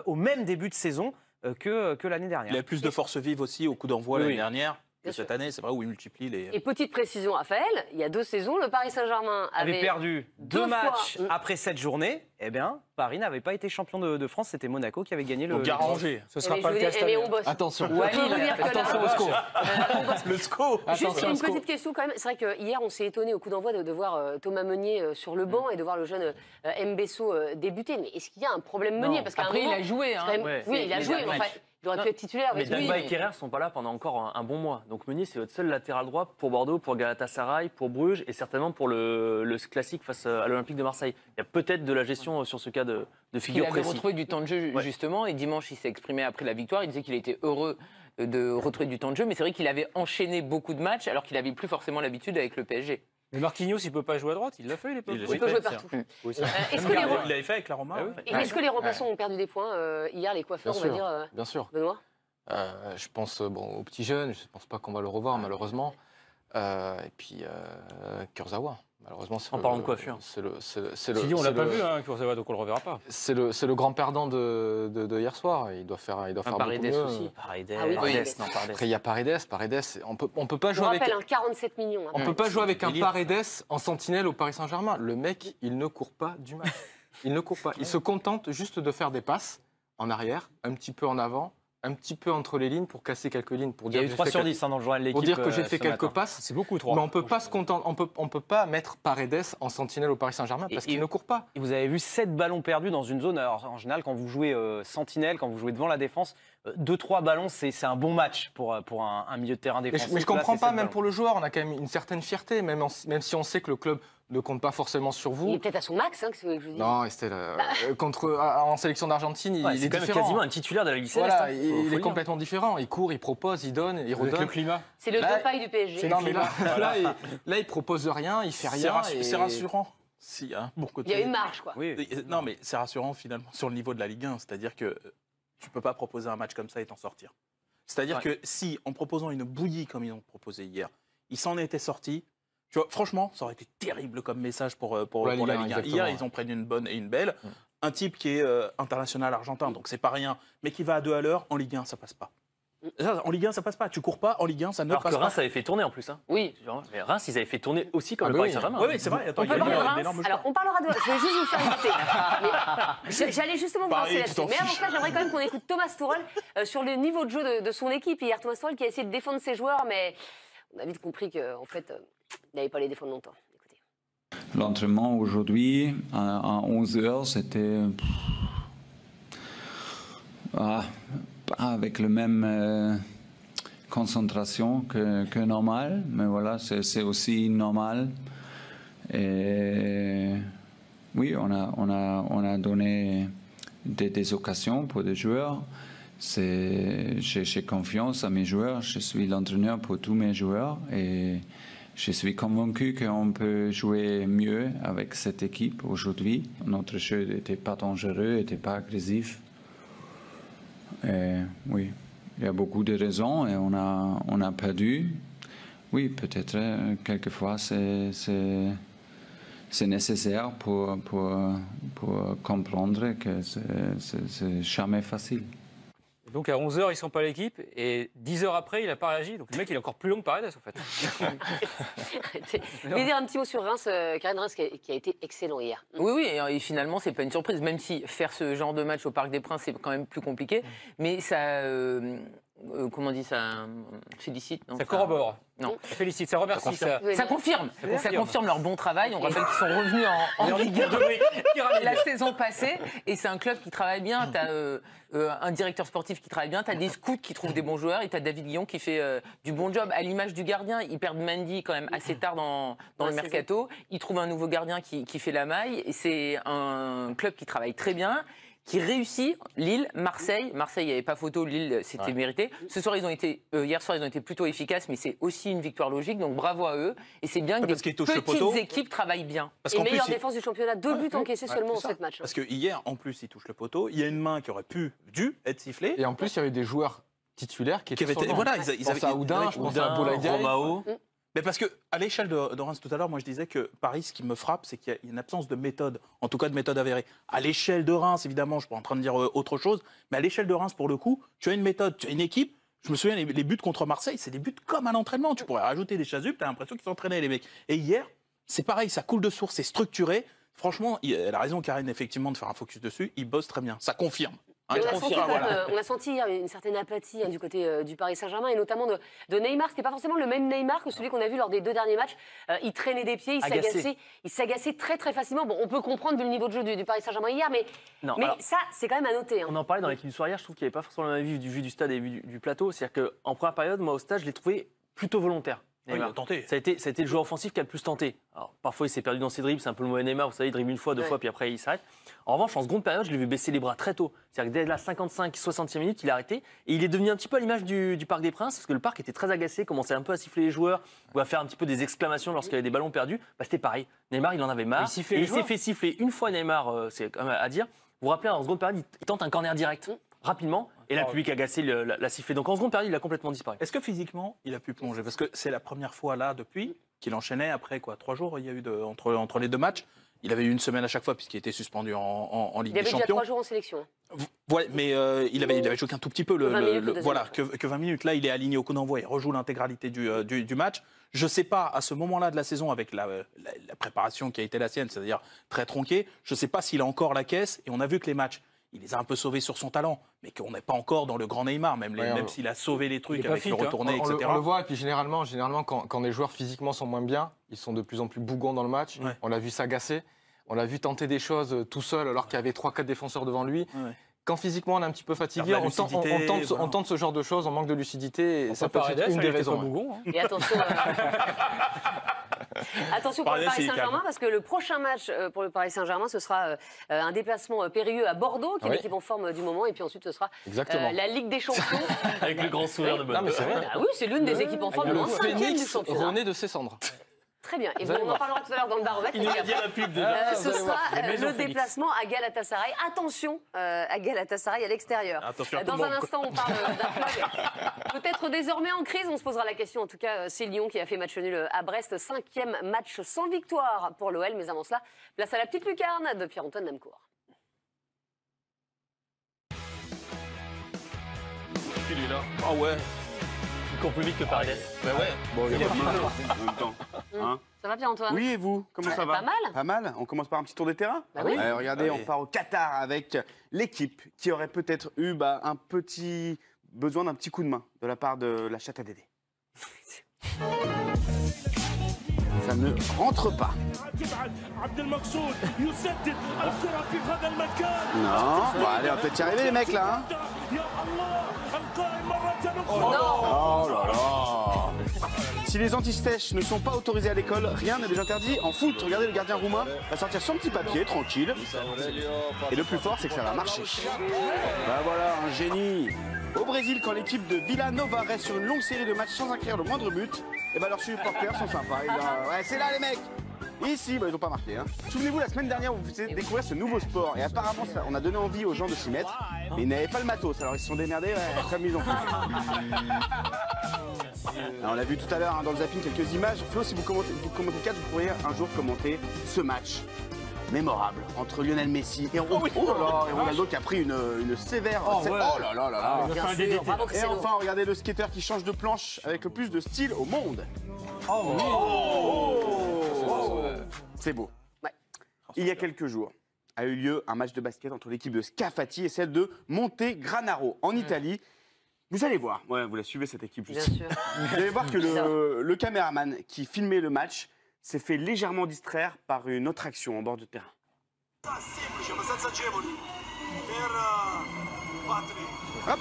au même début de saison que l'année dernière. Il a plus de force vive aussi au coup d'envoi l'année dernière. Que cette année, c'est vrai où il multiplie les... Et petite précision, Raphaël, il y a 2 saisons, le Paris Saint-Germain avait perdu 2 matchs après 7 journées. Eh bien, Paris n'avait pas été champion de France, c'était Monaco qui avait gagné le... Donc arrangé. Ce sera pas le cas cette année. Attention. Attention au score. Le score. Juste une petite question quand même. C'est vrai qu'hier, on s'est étonné au coup d'envoi de voir Thomas Meunier sur le banc et de voir le jeune Mbesso débuter. Mais est-ce qu'il y a un problème Meunier? Parce qu'après, il a joué. Oui, il a joué. Il aurait pu être titulaire. Mais Dagba et Kerrer ne sont pas là pendant encore un bon mois. Donc Meunier, c'est votre seul latéral droit pour Bordeaux, pour Galatasaray, pour Bruges et certainement pour le classique face à l'Olympique de Marseille. Il y a peut-être de la gestion sur ce cas de figure précis. Il avait retrouvé du temps de jeu, justement, et dimanche, il s'est exprimé après la victoire. Il disait qu'il était heureux de retrouver du temps de jeu, mais c'est vrai qu'il avait enchaîné beaucoup de matchs alors qu'il n'avait plus forcément l'habitude avec le PSG. Mais Marquinhos, il ne peut pas jouer à droite, il l'a fait, il peut jouer partout. Il l'avait fait avec la Roma. Est-ce que les remplaçants ont perdu des points hier, les coiffeurs, on va dire Bien sûr. Benoît? Je pense aux petits jeunes, je ne pense pas qu'on va le revoir malheureusement. Et puis Kurzawa, malheureusement. En parlant de coiffure. On l'a pas vu, Kurzawa, donc on le reverra pas. C'est le grand perdant de hier soir. Il doit faire beaucoup Paredes mieux. aussi. Après il y a Paredes. On peut pas jouer avec. 47 millions. On peut pas jouer avec un Paredes en sentinelle au Paris Saint-Germain. Le mec, il ne court pas du match. Il ne court pas. Il se contente juste de faire des passes en arrière, un petit peu en avant, un petit peu entre les lignes pour casser quelques lignes. Il y a eu 3 sur 10 dans le journal de l'équipe. Pour dire que j'ai fait quelques passes. C'est beaucoup, 3. Mais on peut pas se contenter, on peut pas mettre Paredes en sentinelle au Paris Saint-Germain parce qu'il ne court pas. Et vous avez vu 7 ballons perdus dans une zone. Alors, en général, quand vous jouez sentinelle, quand vous jouez devant la défense, 2-3 ballons, c'est un bon match pour un milieu de terrain défensif. Mais je comprends pas, même pour le joueur, on a quand même une certaine fierté, même si on sait que le club ne compte pas forcément sur vous. Il est peut-être à son max, que je dis. Non, c'était en sélection d'Argentine, il est quand même quasiment un titulaire de la Ligue Céleste. Voilà, il est complètement différent. Il court, il propose, il donne, il redonne. Le climat. C'est le Depay du PSG. Non, mais là, il propose rien, il fait rien. C'est rassurant. Si, hein, bon côté. Il y a une marge, quoi. Oui. Non, mais c'est rassurant finalement sur le niveau de la Ligue 1. C'est-à-dire que tu peux pas proposer un match comme ça et t'en sortir. C'est-à-dire que si, en proposant une bouillie comme ils ont proposé hier, ils s'en étaient sortis. Tu vois, franchement, ça aurait été terrible comme message pour la Ligue 1. Hier, ils ont pris une bonne et une belle. Un type qui est international argentin, donc c'est pas rien, mais qui va à 2 à l'heure, en Ligue 1, ça passe pas. Ça, en Ligue 1, ça passe pas. Tu cours pas, en Ligue 1, ça ne Alors passe que pas. Reims avait fait tourner en plus. Hein. Oui. Mais Reims, ils avaient fait tourner aussi comme Ah le bah Paris oui. Saint-Germain. Oui, c'est vrai. Attends, On il y a peut parler de eu un Reims. énorme Alors, on parlera de. Je vais juste vous faire écouter. Mais j'allais justement vous Pareil, lancer tu là-dessus. t'en Mais avant fiches. ça, j'aimerais quand même qu'on écoute Thomas Tuchel sur le niveau de jeu de son équipe. Hier, Thomas Tuchel qui a essayé de défendre ses joueurs, mais on a vite compris qu'en fait, il n'allait pas les défendre longtemps. Écoutez. L'entraînement aujourd'hui, à 11h, c'était pas avec le même concentration que normal, mais voilà, c'est aussi normal. Et oui, on a donné des occasions pour des joueurs. J'ai confiance à mes joueurs, je suis l'entraîneur pour tous mes joueurs et je suis convaincu qu'on peut jouer mieux avec cette équipe aujourd'hui. Notre jeu n'était pas dangereux, n'était pas agressif. Et oui, il y a beaucoup de raisons et on a perdu. Oui, peut-être quelquefois c'est nécessaire pour comprendre que c'est jamais facile. Donc à 11h, ils ne sont pas l'équipe et 10 heures après, il n'a pas réagi. Donc le mec, il est encore plus long que Paredes en fait. Je vais dire un petit mot sur Reims, Karine Reims qui a été excellent hier. Oui, et finalement, c'est pas une surprise, même si faire ce genre de match au Parc des Princes, c'est quand même plus compliqué. Mais ça, comment on dit ça, félicite, non? Ça corrobore. Non. Ça félicite, ça remercie. Ça confirme. Ça confirme leur bon travail. On rappelle qu'ils sont revenus en Ligue 1 la saison passée. Et c'est un club qui travaille bien. Tu as un directeur sportif qui travaille bien. Tu as des scouts qui trouvent des bons joueurs. Et tu as David Guillon qui fait du bon job. À l'image du gardien, ils perdent Mendy quand même assez tard dans le mercato. Ils trouvent un nouveau gardien qui fait la maille. Et c'est un club qui travaille très bien, qui réussit. Lille, Marseille. Marseille, il n'y avait pas photo. Lille, c'était mérité. Ce soir, hier soir, ils ont été plutôt efficaces, mais c'est aussi une victoire logique. Donc bravo à eux. Et c'est bien que des petites équipes travaillent bien. Et meilleure défense du championnat. 2 buts encaissés seulement en 7 matchs. Parce que hier, en plus, il touche le poteau. Il y a une main qui aurait dû être sifflée. Et en plus, il y avait des joueurs titulaires qui étaient sur le banc. Voilà, je pense à Oudin, je pense à Boulaïdia. Romao. Mais parce qu'à l'échelle de Reims tout à l'heure, moi je disais que Paris, ce qui me frappe, c'est qu'il y a une absence de méthode, en tout cas de méthode avérée. À l'échelle de Reims, évidemment, je suis pas en train de dire autre chose, mais à l'échelle de Reims, pour le coup, tu as une méthode, tu as une équipe. Je me souviens, les buts contre Marseille, c'est des buts comme à l'entraînement. Tu pourrais rajouter des chasupes, tu as l'impression qu'ils s'entraînaient, les mecs. Et hier, c'est pareil, ça coule de source, c'est structuré. Franchement, elle a raison, Karine, effectivement, de faire un focus dessus. Ils bossent très bien, ça confirme. On a senti hier une certaine apathie du côté du Paris Saint-Germain et notamment de Neymar. Ce n'était pas forcément le même Neymar que celui qu'on a vu lors des 2 derniers matchs. Il traînait des pieds, il s'agaçait très très facilement. Bon, on peut comprendre vu le niveau de jeu du Paris Saint-Germain hier, mais ça, c'est quand même à noter. On en parlait dans l'équipe du soir hier, je trouve qu'il n'y avait pas forcément la même vue du stade et du plateau. C'est-à-dire qu'en première période, moi au stade, je l'ai trouvé plutôt volontaire. Oui, il a tenté. Ça a été le joueur offensif qui a le plus tenté. Alors, parfois, il s'est perdu dans ses dribbles, c'est un peu le mauvais Neymar, vous savez, il dribble une fois, 2 fois, puis après, il s'arrête. En revanche, en seconde période, je l'ai vu baisser les bras très tôt. C'est-à-dire que dès la 55-60e minute, il a arrêté. Et il est devenu un petit peu à l'image du Parc des Princes, parce que le Parc était très agacé, commençait un peu à siffler les joueurs, ou à faire un petit peu des exclamations lorsqu'il y avait des ballons perdus. Bah, c'était pareil. Neymar, il en avait marre. Il s'est fait siffler une fois, Neymar, c'est quand même à dire. Vous vous rappelez, en seconde période, il tente un corner direct, rapidement. Et là, le public agacé l'a sifflé. Donc en seconde période, il a complètement disparu. Est-ce que physiquement, il a pu plonger? Parce que c'est la première fois là, depuis, qu'il enchaînait après 3 jours, il y a eu entre les 2 matchs. Il avait eu une semaine à chaque fois puisqu'il était suspendu en Ligue des Champions. Il avait déjà 3 jours en sélection. Ouais, mais il avait joué qu'un tout petit peu. Que 20 minutes. Là, il est aligné au coup d'envoi. Il rejoue l'intégralité du match. Je ne sais pas, à ce moment-là de la saison, avec la préparation qui a été la sienne, c'est-à-dire très tronquée, je ne sais pas s'il a encore la caisse. Et on a vu que les matchs, il les a un peu sauvés sur son talent, mais qu'on n'est pas encore dans le grand Neymar, même s'il a sauvé les trucs avec le retourné, etc. On le voit, et puis généralement quand les joueurs physiquement sont moins bien, ils sont de plus en plus bougons dans le match. Ouais. On l'a vu s'agacer, on l'a vu tenter des choses tout seul alors qu'il y avait 3-4 défenseurs devant lui. Ouais. Quand physiquement on est un petit peu fatigué, on tente ce genre de choses, on manque de lucidité, et ça peut être une des raisons. Et attention... Attention pour le Paris Saint-Germain, parce que le prochain match pour le Paris Saint-Germain, ce sera un déplacement périlleux à Bordeaux, qui est l'équipe en forme du moment, et puis ensuite ce sera la Ligue des Champions. Avec le grand sourire de Benoît. Oui, c'est l'une des équipes en forme du moment, 5e du championnat. René de ses cendres. Très bien, et on en parlera tout à l'heure dans le baromètre. Ce sera le déplacement à Galatasaray. Attention à Galatasaray à l'extérieur. Dans un instant, on parle d'un club peut-être désormais en crise. On se posera la question. En tout cas, c'est Lyon qui a fait match nul à Brest. 5e match sans victoire pour l'OL. Mais avant cela, place à la petite lucarne de Pierre-Antoine Lamcourt. il est là. Ah ouais. Il court plus vite que Paredes. Bah ouais. Bon, il y a pas mal en même temps. Hein. Ça va bien, Antoine? Oui, et vous? Comment ça va? Pas mal. Pas mal. On commence par un petit tour des terrains. Bah oui. Regardez, Allez. on part au Qatar avec l'équipe qui aurait peut-être eu un petit besoin d'un petit coup de main de la part de la chatte à Dédé. Ça ne rentre pas. Non, bon, allez, on va peut-être y arriver les mecs là. Hein. Oh là là. Si les antistèches ne sont pas autorisés à l'école, rien n'est interdit en foot. Regardez, le gardien roumain va sortir son petit papier, tranquille. Et le plus fort, c'est que ça va marcher. Bah voilà, un génie. Au Brésil, quand l'équipe de Vila Nova reste sur une longue série de matchs sans inscrire le moindre but, et leurs supporters sont sympas. Ouais, c'est là les mecs. Ici, ils n'ont pas marqué. Hein. Souvenez-vous, la semaine dernière, vous faisiez découvrir ce nouveau sport. Et apparemment, on a donné envie aux gens de s'y mettre. Mais ils n'avaient pas le matos, alors ils se sont démerdés comme ils ont pu. On l'a vu tout à l'heure dans le zapping, quelques images. Flo, si vous commentez le catch, vous pourriez un jour commenter ce match mémorable entre Lionel Messi et Ronaldo qui a pris une sévère... Oh là là là là. Et enfin, regardez le skater qui change de planche avec le plus de style au monde. C'est beau. Ouais. Il y a quelques jours a eu lieu un match de basket entre l'équipe de Scafati et celle de Montegranaro en Italie. Vous allez voir, vous la suivez cette équipe. Bien sûr. Vous allez voir que le caméraman qui filmait le match s'est fait légèrement distraire par une autre action en bord de terrain. Hop.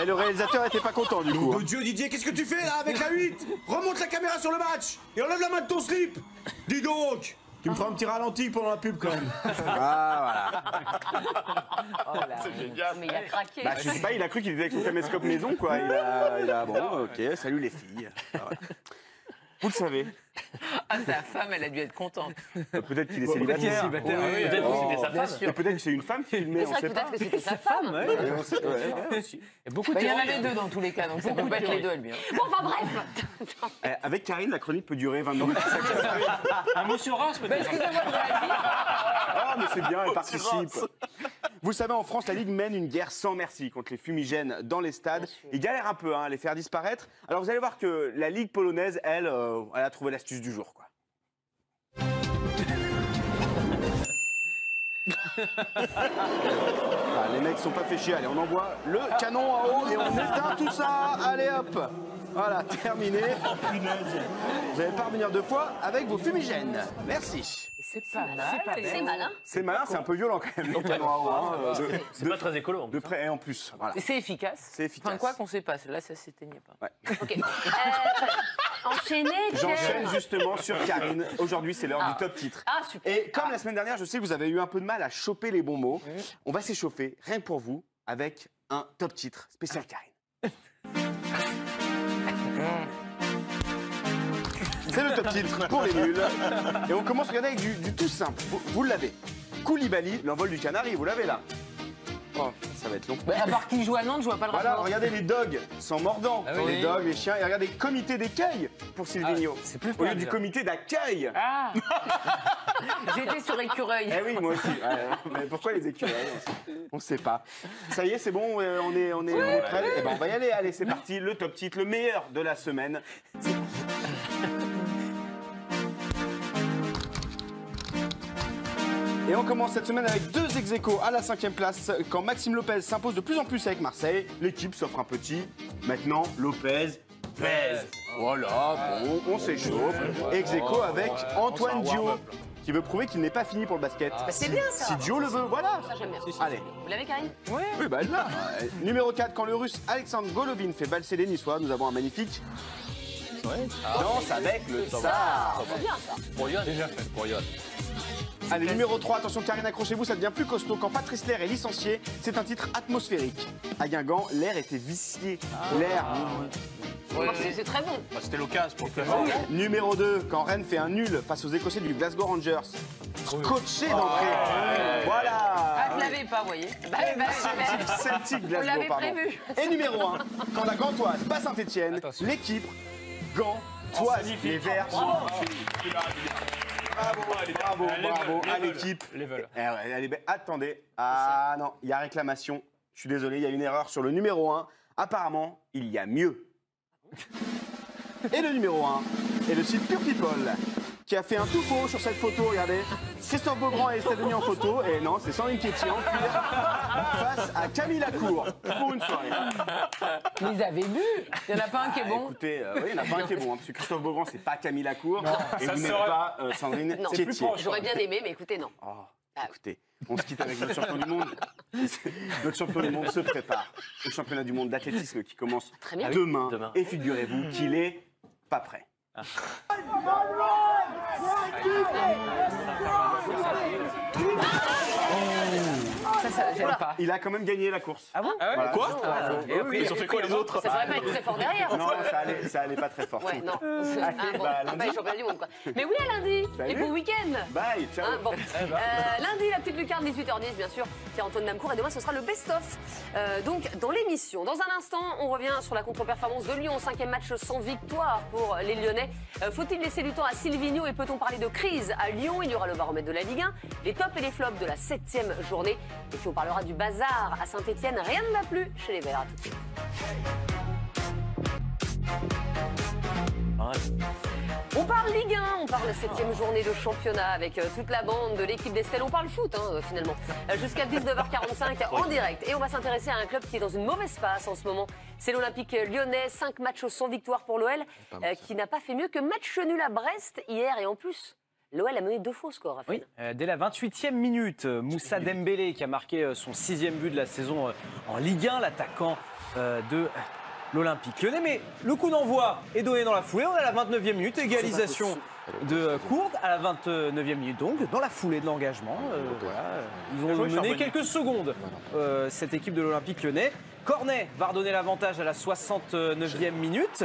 Et le réalisateur n'était pas content du coup. Mon Dieu, Didier, qu'est-ce que tu fais là avec la 8? Remonte la caméra sur le match et enlève la main de ton slip. Dis donc, tu me feras un petit ralenti pendant la pub quand même. Ah voilà. C'est génial. Mais il a craqué. Bah, je sais pas, il a cru qu'il était avec son caméscope maison quoi. Il a bon, ok, salut les filles. Vous le savez. Ah, sa femme, elle a dû être contente. Peut-être qu'il est célibataire. Peut-être que c'était sa femme. Peut-être que c'est une femme qui filmait, on sait pas. Peut-être que c'était sa femme. Il y en avait deux dans tous les cas, donc ça peut pas être les deux, Albion. Bon, enfin bref. Avec Karine, la chronique peut durer 20 minutes. Un mot sur Reims, peut-être. Excusez-moi de réagir. Ah, mais c'est bien, elle participe. Vous le savez, en France, la Ligue mène une guerre sans merci contre les fumigènes dans les stades. Ils galèrent un peu à les faire disparaître. Alors vous allez voir que la Ligue polonaise, elle a trouvé l'astuce du jour, quoi. Les mecs sont pas fait chier. Allez, on envoie le canon en haut et on éteint tout ça. Allez hop. Voilà, terminé. Vous n'allez pas revenir deux fois avec vos fumigènes. Merci. C'est pas mal. C'est malin. C'est malin, c'est un peu violent quand même. Le canon à eau. Hein, C'est pas très écolo. de près et en plus. Voilà. C'est efficace. C'est efficace. Enfin, quoi qu'on sait pas, là, ça s'éteignait pas. Ouais. Ok. Enchaînez. J'enchaîne justement sur Karine. Aujourd'hui, c'est l'heure du top titre. Ah, super. Et comme la semaine dernière, je sais que vous avez eu un peu de mal à choper les bons mots. On va s'échauffer, rien que pour vous, avec un top titre spécial Karine. C'est le top titre pour les nuls. Et on commence, regardez, avec du tout simple. Vous l'avez. Koulibaly, l'envol du Canari, vous l'avez là. Oh, ça va être long. À part qu'il joue à Nantes, je vois pas le Voilà, rapport. regardez les dogs sans mordant. Les dogs, les chiens. Et regardez, comité d'écueil pour Silvino. c'est plus Au lieu du comité d'accueil. Ah. J'étais sur écureuil. Eh oui, moi aussi. Mais pourquoi les écureuils? On ne sait pas. Ça y est, c'est bon, on est prêts. Eh ben, on va y aller. Allez, c'est parti. Le top titre, le meilleur de la semaine. Et on commence cette semaine avec deux ex-aequo à la 5e place. Quand Maxime Lopez s'impose de plus en plus avec Marseille, l'équipe s'offre un petit. Maintenant, Lopez pèse. Voilà, bon, on s'échauffe. Ex-aequo avec Antoine Dio, qui veut prouver qu'il n'est pas fini pour le basket. Bah, c'est bien ça. Si Dio le veut, voilà. Ça, j'aime bien. Allez. Vous l'avez, Karine? Oui, bah elle l'a. Numéro 4, quand le russe Alexandre Golovin fait valser les Niçois, nous avons un magnifique danse avec le tsar. C'est bien ça. Pour Yann, déjà fait. Pour Yann. Allez, numéro 3, attention Karine, accrochez-vous, ça devient plus costaud. Quand Patrice Lair est licencié, c'est un titre atmosphérique. À Guingamp, l'air était vicié. L'air. C'est très bon. Bah, c'était l'occasion pour que Numéro 2, quand Rennes fait un nul face aux Écossais du Glasgow Rangers. Scotché d'entrée. Voilà. Ah, je l'avais pas, vous voyez. Celtic On Glasgow, l'avait pardon. prévu. Et numéro 1, quand la Gantoise bat Saint-Etienne, l'équipe Gantoise. Les Verts. Bravo à l'équipe. Attendez. Ah non, il y a réclamation. Je suis désolé, il y a une erreur sur le numéro 1. Apparemment, il y a mieux. Et le numéro 1 est le site Pure People, qui a fait un tout faux sur cette photo, regardez. Christophe Beaugrand et Estelle Denis en photo, et non, c'est Sandrine Quétier en cuir, face à Camille Lacour, pour une soirée. Mais ils avaient bu. Il n'y en a pas un qui est bon. Écoutez, oui, il n'y en a pas un qui est bon, hein, parce que Christophe Beaugrand, c'est pas Camille Lacour, et vous n'êtes serait- pas Sandrine Non, Quétier. j'aurais bien aimé, mais écoutez, non. Écoutez, on se quitte avec notre champion du monde. Notre champion du monde se prépare au championnat du monde d'athlétisme qui commence bien. demain. Et figurez-vous qu'il est pas prêt. Ça, j'aime pas. Il a quand même gagné la course. Ah bon Voilà. Quoi Et après, ils ont fait quoi les autres? Ça serait pas être très fort derrière. Non, ça allait pas très fort. Ouais, non. Allez, Ah, bon, bah, pas lundi. les championnats du monde, quoi. Mais oui, à lundi. Salut. Et bon week-end. Bye, ciao. Hein, bon. Lundi, la petite lucarne, 18h10, bien sûr. Pierre-Antoine Namcourt. Et demain, ce sera le best-of. Donc, dans l'émission. Dans un instant, on revient sur la contre-performance de Lyon. 5e match sans victoire pour les Lyonnais. Faut-il laisser du temps à Silvino et peut-on parler de crise à Lyon? Il y aura le baromètre de la Ligue 1, les tops et les flops de la 7e journée. Et puis, on parlera du bazar à Saint-Etienne. Rien ne va plus chez les Verts. À tout de suite. On parle Ligue 1, on parle 7e journée de championnat avec toute la bande de l'équipe d'Estelle. On parle foot, finalement. Jusqu'à 19h45 en direct. Et on va s'intéresser à un club qui est dans une mauvaise passe en ce moment. C'est l'Olympique lyonnais. 5 matchs sans victoire pour l'OL, qui n'a pas fait mieux que match nul à Brest hier. Et en plus, l'OL a mené 2 faux scores. Raphaël. Dès la 28e minute, Moussa Dembélé qui a marqué son 6e but de la saison en Ligue 1, l'attaquant de l'Olympique Lyonnais. Mais le coup d'envoi est donné dans la foulée. On est à la 29e minute, égalisation de Courte à la 29e minute. Donc, dans la foulée de l'engagement, ils ont mené quelques secondes, cette équipe de l'Olympique Lyonnais. Cornet va redonner l'avantage à la 69e minute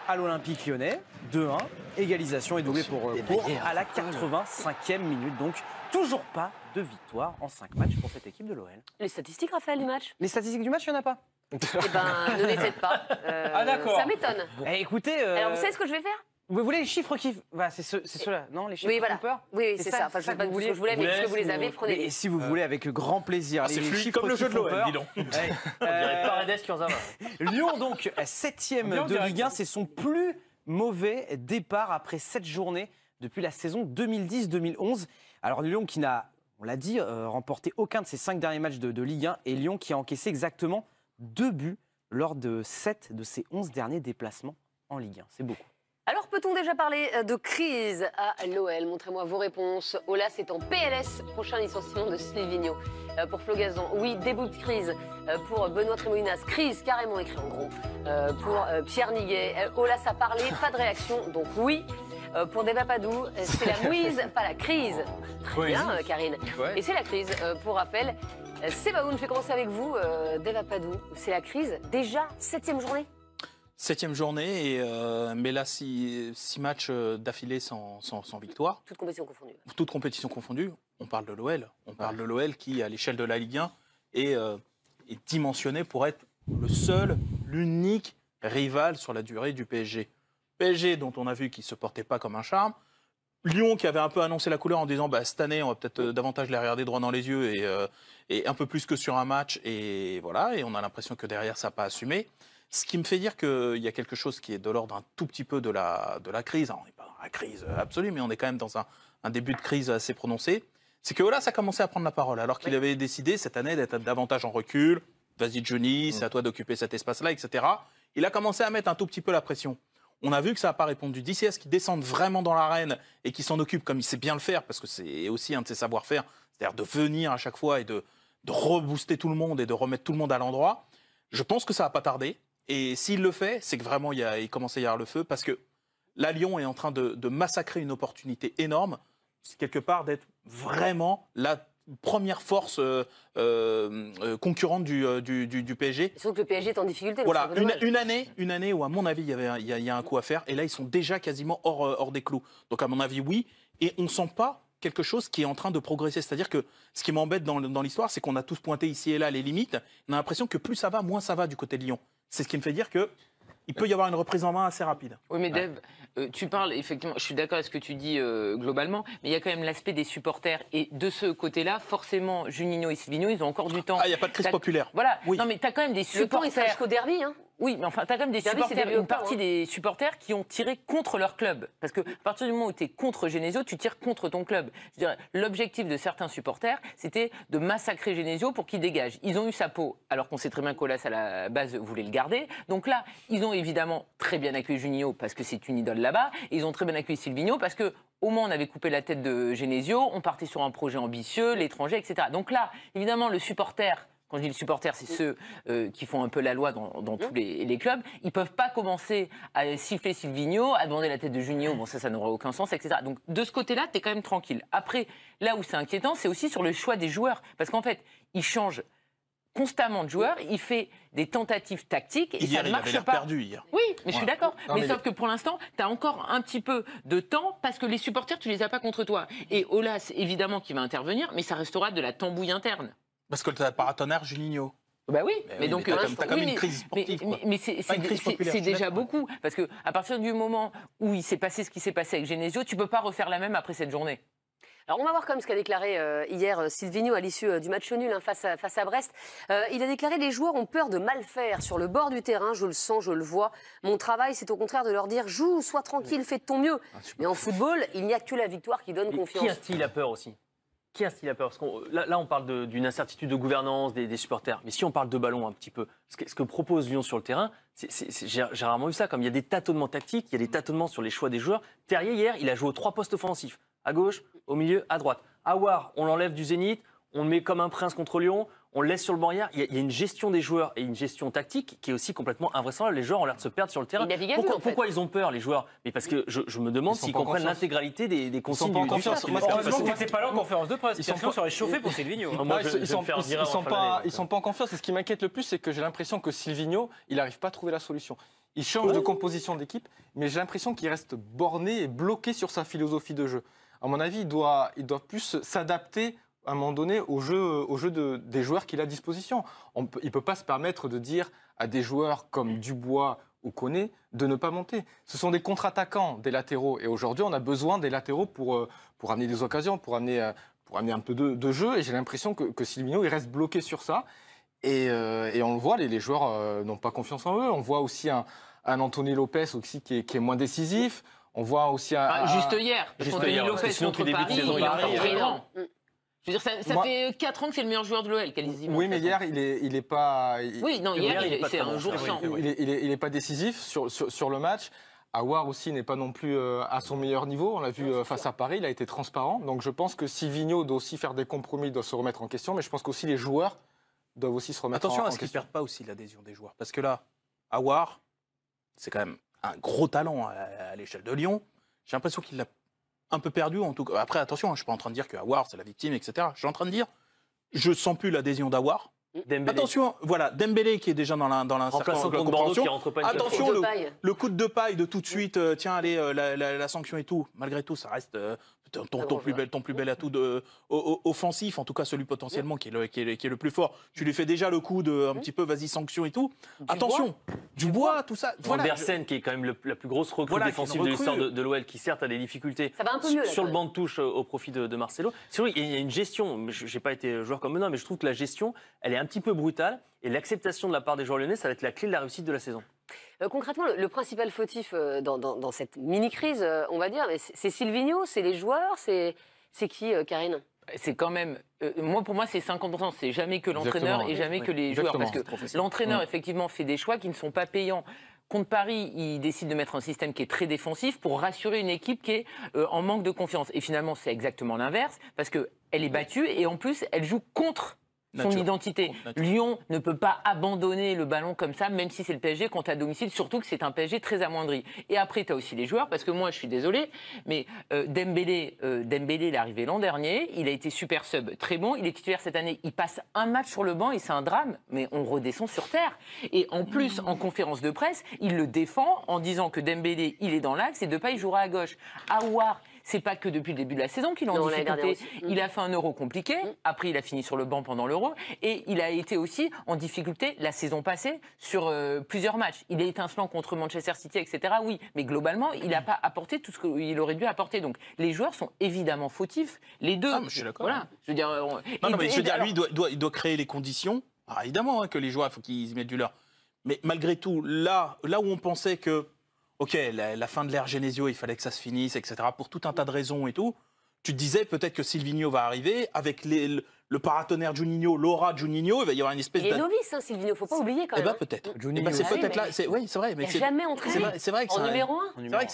à l'Olympique Lyonnais. 2-1, égalisation et doublé pour Courte à la 85e minute. Donc, toujours pas de victoire en 5 matchs pour cette équipe de l'OL. Les statistiques, Raphaël, du match? Les statistiques du match, il n'y en a pas. Eh ben, ne les faites pas. Ah d'accord. Ça m'étonne. Écoutez... Alors, vous savez ce que je vais faire? Vous voulez les chiffres qui... Bah, c'est ceux-là, non? Les chiffres Oui, qui voilà. font peur? Oui, c'est ça. Enfin, je ne sais pas ce que je voulais, mais puisque vous les avez, prenez-les. Et si vous voulez, avec grand plaisir. C'est les fluide chiffres comme le qui jeu de font l'OL, peur. dis donc. On dirait Paredes qui en a. Lyon, donc, 7e de Ligue 1, c'est son plus mauvais départ après 7 journées depuis la saison 2010-2011. Alors Lyon qui n'a, on l'a dit, remporté aucun de ses 5 derniers matchs de Ligue 1, et Lyon qui a encaissé exactement 2 buts lors de 7 de ses 11 derniers déplacements en Ligue 1. C'est beaucoup. Alors, peut-on déjà parler de crise à l'OL? Montrez-moi vos réponses. Olas est en PLS, prochain licenciement de Silvino. Pour Flo Gazan, oui, début de crise. Pour Benoît Trémolinas, crise carrément écrit en gros. Pour Pierre Niguet, Olas a parlé, pas de réaction, donc oui. Pour Deva Padou, c'est la mouise, pas la crise. Très bien, Karine. Ouais. Et c'est la crise pour Raphaël. Sebaoun, je vais commencer avec vous. Deva Padou, c'est la crise. Déjà, 7e journée? 7e journée, mais là, 6 matchs d'affilée sans victoire. Toutes compétitions confondues. Toutes compétitions confondues. On parle de l'OL. On parle de l'OL qui, à l'échelle de la Ligue 1, est dimensionné pour être le seul, l'unique rival sur la durée du PSG. PSG, dont on a vu qu'il ne se portait pas comme un charme. Lyon, qui avait un peu annoncé la couleur en disant cette année, on va peut-être davantage les regarder droit dans les yeux et un peu plus que sur un match. Et voilà, et on a l'impression que derrière, ça n'a pas assumé. Ce qui me fait dire qu'il y a quelque chose qui est de l'ordre un tout petit peu de la crise. Alors, on n'est pas dans la crise absolue, mais on est quand même dans un début de crise assez prononcé. C'est que Olas a commencé à prendre la parole, alors qu'il avait décidé cette année d'être davantage en recul. Vas-y, Johnny, c'est à toi d'occuper cet espace-là, etc. Il a commencé à mettre un tout petit peu la pression. On a vu que ça n'a pas répondu. D'ici à ce qu'il descende vraiment dans l'arène et qu'il s'en occupe comme il sait bien le faire, parce que c'est aussi un de ses savoir-faire, c'est-à-dire de venir à chaque fois et de rebooster tout le monde et de remettre tout le monde à l'endroit, je pense que ça va pas tarder. Et s'il le fait, c'est que vraiment il commence à y avoir le feu, parce que là, Lyon est en train de massacrer une opportunité énorme, c'est quelque part d'être vraiment la première force concurrente du PSG. Sauf que le PSG est en difficulté. Voilà, une année où, à mon avis, il y a un coup à faire. Et là, ils sont déjà quasiment hors des clous. Donc, à mon avis, oui. Et on ne sent pas quelque chose qui est en train de progresser. C'est-à-dire que ce qui m'embête dans l'histoire, c'est qu'on a tous pointé ici et là les limites. On a l'impression que plus ça va, moins ça va du côté de Lyon. C'est ce qui me fait dire que il peut y avoir une reprise en main assez rapide. Oui, mais Dave, tu parles, effectivement, je suis d'accord avec ce que tu dis globalement, mais il y a quand même l'aspect des supporters. Et de ce côté-là, forcément, Juninho et Silvinho, ils ont encore du temps. Ah, il n'y a pas de crise populaire. Voilà. Non, mais tu as quand même des supporters. Le temps, il jusqu'au derby, hein. Oui, mais enfin, tu as quand même des supporters, une partie des supporters qui ont tiré contre leur club. Parce que à partir du moment où tu es contre Genesio, tu tires contre ton club. Je dirais, l'objectif de certains supporters, c'était de massacrer Genesio pour qu'il dégage. Ils ont eu sa peau, alors qu'on sait très bien qu'Aulas, à la base, voulait le garder. Donc là, ils ont évidemment très bien accueilli Juninho parce que c'est une idole là-bas. Et ils ont très bien accueilli Silvinho parce que au moins, on avait coupé la tête de Genesio, on partait sur un projet ambitieux, l'étranger, etc. Donc là, évidemment, le supporter... Quand je dis le supporter, c'est ceux qui font un peu la loi dans tous les clubs. Ils ne peuvent pas commencer à siffler Silvinho, à demander la tête de Juninho. Bon, ça n'aurait aucun sens, etc. Donc, de ce côté-là, tu es quand même tranquille. Après, là où c'est inquiétant, c'est aussi sur le choix des joueurs. Parce qu'en fait, il change constamment de joueurs, il fait des tentatives tactiques et hier, ça ne marche il avait pas. Perdu hier. Oui, mais je suis d'accord. Non, Mais sauf que pour l'instant, tu as encore un petit peu de temps parce que les supporters, tu les as pas contre toi. Et Aulas, évidemment, qui va intervenir, mais ça restera de la tambouille interne. Parce que tu as le paratonnerre Juninho. Bah oui, mais donc t'as quand même une crise sportive. Mais c'est déjà beaucoup parce que à partir du moment où il s'est passé ce qui s'est passé avec Genesio, tu peux pas refaire la même après cette journée. Alors on va voir comme ce qu'a déclaré hier Silvinho à l'issue du match nul face à Brest. Il a déclaré: les joueurs ont peur de mal faire sur le bord du terrain, je le sens, je le vois. Mon travail, c'est au contraire de leur dire: joue, sois tranquille, fais de ton mieux. Mais en football, il n'y a que la victoire qui donne confiance. Qui a-t-il peur aussi? Qui a-t-il peur? Parce là, on parle d'une incertitude de gouvernance des supporters. Mais si on parle de ballon un petit peu, ce que propose Lyon sur le terrain, j'ai rarement vu ça. Comme il y a des tâtonnements tactiques, il y a des tâtonnements sur les choix des joueurs. Terrier, hier, il a joué aux 3 postes offensifs. À gauche, au milieu, à droite. Aouar, on l'enlève du Zénith, on le met comme un prince contre Lyon, on le laisse sur le banc hier. Il y a une gestion des joueurs et une gestion tactique qui est aussi complètement invraisemblable. Les joueurs ont l'air de se perdre sur le terrain. Pourquoi ils ont peur, les joueurs? Mais parce que je me demande s'ils comprennent l'intégralité des consignes du staff. Heureusement que tu n'étais pas là en conférence de presse. Ils sont réchauffés pour Silvinho. Ils sont pas en confiance. Et ce qui m'inquiète le plus, c'est que j'ai l'impression que Silvinho, il n'arrive pas à trouver la solution. Il change de composition d'équipe, mais j'ai l'impression qu'il reste borné et bloqué sur sa philosophie de jeu. À mon avis, il doit plus s'adapter à un moment donné au jeu des joueurs qu'il a à disposition. Il ne peut pas se permettre de dire à des joueurs comme Dubois ou Koné de ne pas monter. Ce sont des contre-attaquants, des latéraux. Et aujourd'hui, on a besoin des latéraux pour amener des occasions, pour amener un peu de jeu. Et j'ai l'impression que Silvinho, il reste bloqué sur ça. Et on le voit, les joueurs n'ont pas confiance en eux. On voit aussi un Anthony Lopez aussi qui est moins décisif. On voit aussi juste hier, Anthony Lopez contre Paris, il est encore brillant. Je veux dire, ça fait 4 ans que c'est le meilleur joueur de l'OL, quasiment. Oui, mais hier, il est pas... Oui, non, hier, c'est un jour sans. Il n'est pas décisif sur le match. Aouar aussi n'est pas non plus à son meilleur niveau. On l'a vu face à Paris, il a été transparent. Donc je pense que Silvinho doit aussi faire des compromis, doit se remettre en question. Mais je pense qu'aussi les joueurs doivent aussi se remettre en question. Attention à ce qu'ils ne perdent pas aussi l'adhésion des joueurs. Parce que là, Aouar, c'est quand même un gros talent à l'échelle de Lyon. J'ai l'impression qu'il l'a un peu perdu, en tout cas. Après, attention, je ne suis pas en train de dire que Aouar, c'est la victime, etc. Je suis en train de dire, je ne sens plus l'adhésion d'Aouar. Attention, voilà, Dembélé qui est déjà dans la compréhension. Attention, le coup de paille de tout de suite, tiens, allez, la sanction et tout. Malgré tout, ça reste ton plus bel atout offensif, en tout cas celui potentiellement qui est le plus fort. Tu lui fais déjà le coup de un petit peu, vas-y, sanction et tout. Attention, Dubois, tout ça. Voilà. Andersen, qui est quand même la plus grosse recrue défensive de l'histoire de l'OL, qui certes a des difficultés ça va un peu mieux, sur le banc de touche au profit de Marcelo. C'est vrai, il y a une gestion, je n'ai pas été joueur comme Benoît, mais je trouve que la gestion, elle est un petit peu brutale, et l'acceptation de la part des joueurs lyonnais, ça va être la clé de la réussite de la saison. Concrètement, le principal fautif dans cette mini-crise, on va dire, c'est Silvinho, c'est les joueurs, c'est qui, Karine? C'est quand même, pour moi, c'est 50%. C'est jamais que l'entraîneur et jamais que les joueurs. Parce que l'entraîneur, effectivement, fait des choix qui ne sont pas payants. Contre Paris, il décide de mettre un système qui est très défensif pour rassurer une équipe qui est en manque de confiance. Et finalement, c'est exactement l'inverse, parce qu'elle est battue et en plus, elle joue contre son identité. Lyon ne peut pas abandonner le ballon comme ça, même si c'est le PSG contre à domicile, surtout que c'est un PSG très amoindri. Et après, tu as aussi les joueurs, parce que moi, je suis désolé, mais Dembélé, il est arrivé l'an dernier, il a été super sub, très bon, il est titulaire cette année, il passe un match sur le banc et c'est un drame, mais on redescend sur terre. Et en plus, en conférence de presse, il le défend en disant que Dembélé, il est dans l'axe et Depay jouera à gauche. Aouar, c'est pas que depuis le début de la saison qu'il est en Non, l'année difficulté. dernière aussi. Il a fait un Euro compliqué, après il a fini sur le banc pendant l'Euro, et il a été aussi en difficulté la saison passée sur plusieurs matchs. Il est étincelant contre Manchester City, etc. Oui, mais globalement, il n'a pas apporté tout ce qu'il aurait dû apporter. Donc les joueurs sont évidemment fautifs, les deux. Je suis d'accord. Voilà. Je veux dire, Non, mais je veux dire, lui, il doit créer les conditions. Alors, évidemment que les joueurs, il faut qu'ils y mettent du leur. Mais malgré tout, là où on pensait que, OK, la fin de l'ère Genesio, il fallait que ça se finisse, etc., pour tout un tas de raisons et tout, tu te disais peut-être que Silvinho va arriver, avec le paratonnerre Juninho, l'aura de Juninho, il va y avoir une espèce Il est novice, hein, Silvinho, faut pas oublier quand Eh même. ben hein. peut-être. Juninho. C'est Ah oui, peut-être mais- là. Oui, c'est vrai. Mais Il n'a c'est jamais entraîné c'est vrai que en c'est un- numéro 1. C'est vrai que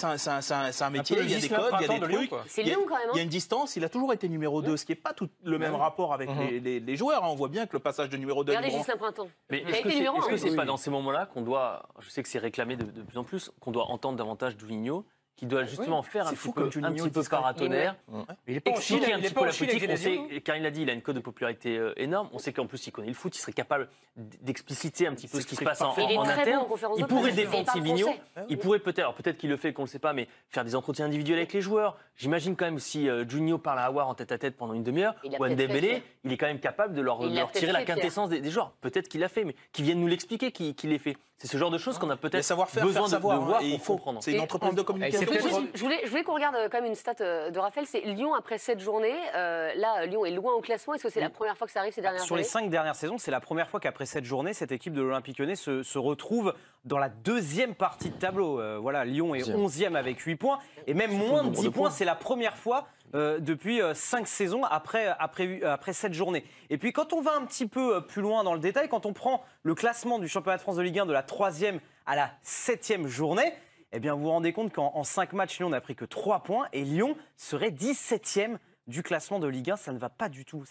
c'est un métier, peu il y a le des Gislain codes, il y a Printemps des de Lyon, trucs. quoi. C'est Il y a- Lyon, quand même, hein. Il y a une distance, il a toujours été numéro 2, ce qui n'est pas tout le même rapport avec les joueurs. hein. On voit bien que le passage de numéro 2 à Regardez numéro Gislain Printemps. Mais Il a est-ce été que numéro est-ce 1. que c'est pas dans ces moments-là qu'on doit, je sais que c'est réclamé de plus en plus, qu'on doit entendre davantage Juninho, qui doit justement faire un petit peu paratonnerre, Il est pas en Chine, expliquer un il est petit pas peu en la Chine politique. avec On Genesio. sait, car il l'a dit, il a une cote de popularité énorme. On sait qu'en plus il connaît le foot, il serait capable d'expliciter un petit peu ce qui se passe en Il est très interne. bon en conférence Il de presse, pourrait il défendre parle Silvinho. français. Il pourrait peut-être, alors peut-être qu'il le fait, qu'on le sait pas, mais faire des entretiens individuels avec les joueurs. J'imagine quand même si Juninho parle à Aouar en tête-à-tête pendant une demi-heure, Il a ou à peut-être fait, Dembélé, Pierre. il est quand même capable de leur Il l'a tirer peut-être la fait, Pierre. quintessence des joueurs. Peut-être qu'il l'a fait, mais qu'il vienne nous l'expliquer qu'il l'ait fait. C'est ce genre de choses qu'on a Le peut-être savoir-faire, besoin faire savoir. de voir hein, et pour il faut comprendre. C'est une Et entreprise de communication. Je voulais qu'on regarde quand même une stat de Raphaël. C'est Lyon après 7 journées. Là, Lyon est loin au classement. Est-ce que c'est la première fois que ça arrive ces dernières Sur les années 5 dernières saisons, c'est la première fois qu'après cette journée, cette équipe de l'Olympique Lyonnais se retrouve dans la deuxième partie de tableau. Voilà, Lyon est 11e avec 8 points. Et même moins de 10 points, c'est la première fois depuis 5 saisons après 7 journées. Et puis quand on va un petit peu plus loin dans le détail, quand on prend le classement du championnat de France de Ligue 1 de la 3e à la 7e journée, eh bien vous vous rendez compte qu'en 5 matchs, Lyon n'a pris que 3 points et Lyon serait 17e du classement de Ligue 1. Ça ne va pas du tout,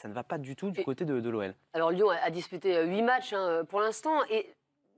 du côté de l'OL. Alors Lyon a disputé 8 matchs pour l'instant. Et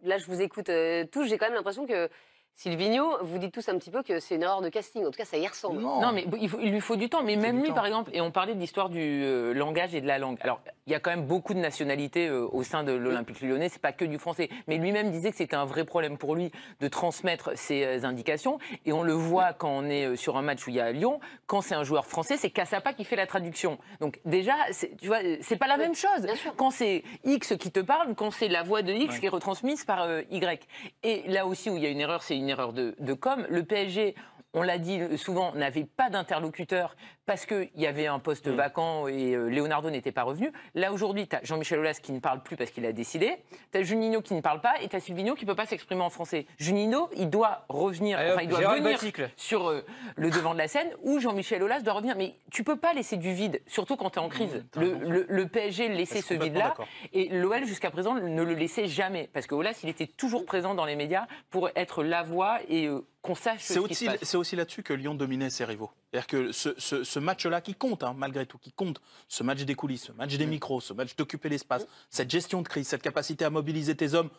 là, je vous écoute tous. J'ai quand même l'impression que Silvinho, vous dites tous un petit peu que c'est une erreur de casting. En tout cas, ça y ressemble. Non, mais il lui faut du temps. Mais même lui, par exemple, et on parlait de l'histoire du langage et de la langue. Alors, il y a quand même beaucoup de nationalités au sein de l'Olympique Lyonnais. C'est pas que du français. Mais lui-même disait que c'était un vrai problème pour lui de transmettre ses indications. Et on le voit quand on est sur un match où il y a Lyon. Quand c'est un joueur français, c'est Cassapa qui fait la traduction. Donc déjà, tu vois, c'est pas la même chose. Quand c'est X qui te parle ou quand c'est la voix de X qui est retransmise par Y. Et là aussi où il y a une erreur, c'est une erreur de com. Le PSG, on l'a dit souvent, n'avait pas d'interlocuteur parce qu'il y avait un poste vacant et Leonardo n'était pas revenu. Là, aujourd'hui, tu as Jean-Michel Aulas qui ne parle plus parce qu'il a décidé. Tu as Juninho qui ne parle pas et tu as Silvinho qui ne peut pas s'exprimer en français. Juninho, il doit revenir, enfin, il doit venir sur le devant de la scène ou Jean-Michel Aulas doit revenir. Mais tu ne peux pas laisser du vide, surtout quand tu es en crise. Le PSG laissait ce vide-là et l'OL, jusqu'à présent, ne le laissait jamais. Parce que Aulas, il était toujours présent dans les médias pour être la voix et qu'on sache ce qui se passe. C'est aussi là-dessus que Lyon dominait ses rivaux. C'est-à-dire que ce match-là qui compte, hein, malgré tout, qui compte, ce match des coulisses, ce match des micros, ce match d'occuper l'espace, cette gestion de crise, cette capacité à mobiliser tes hommes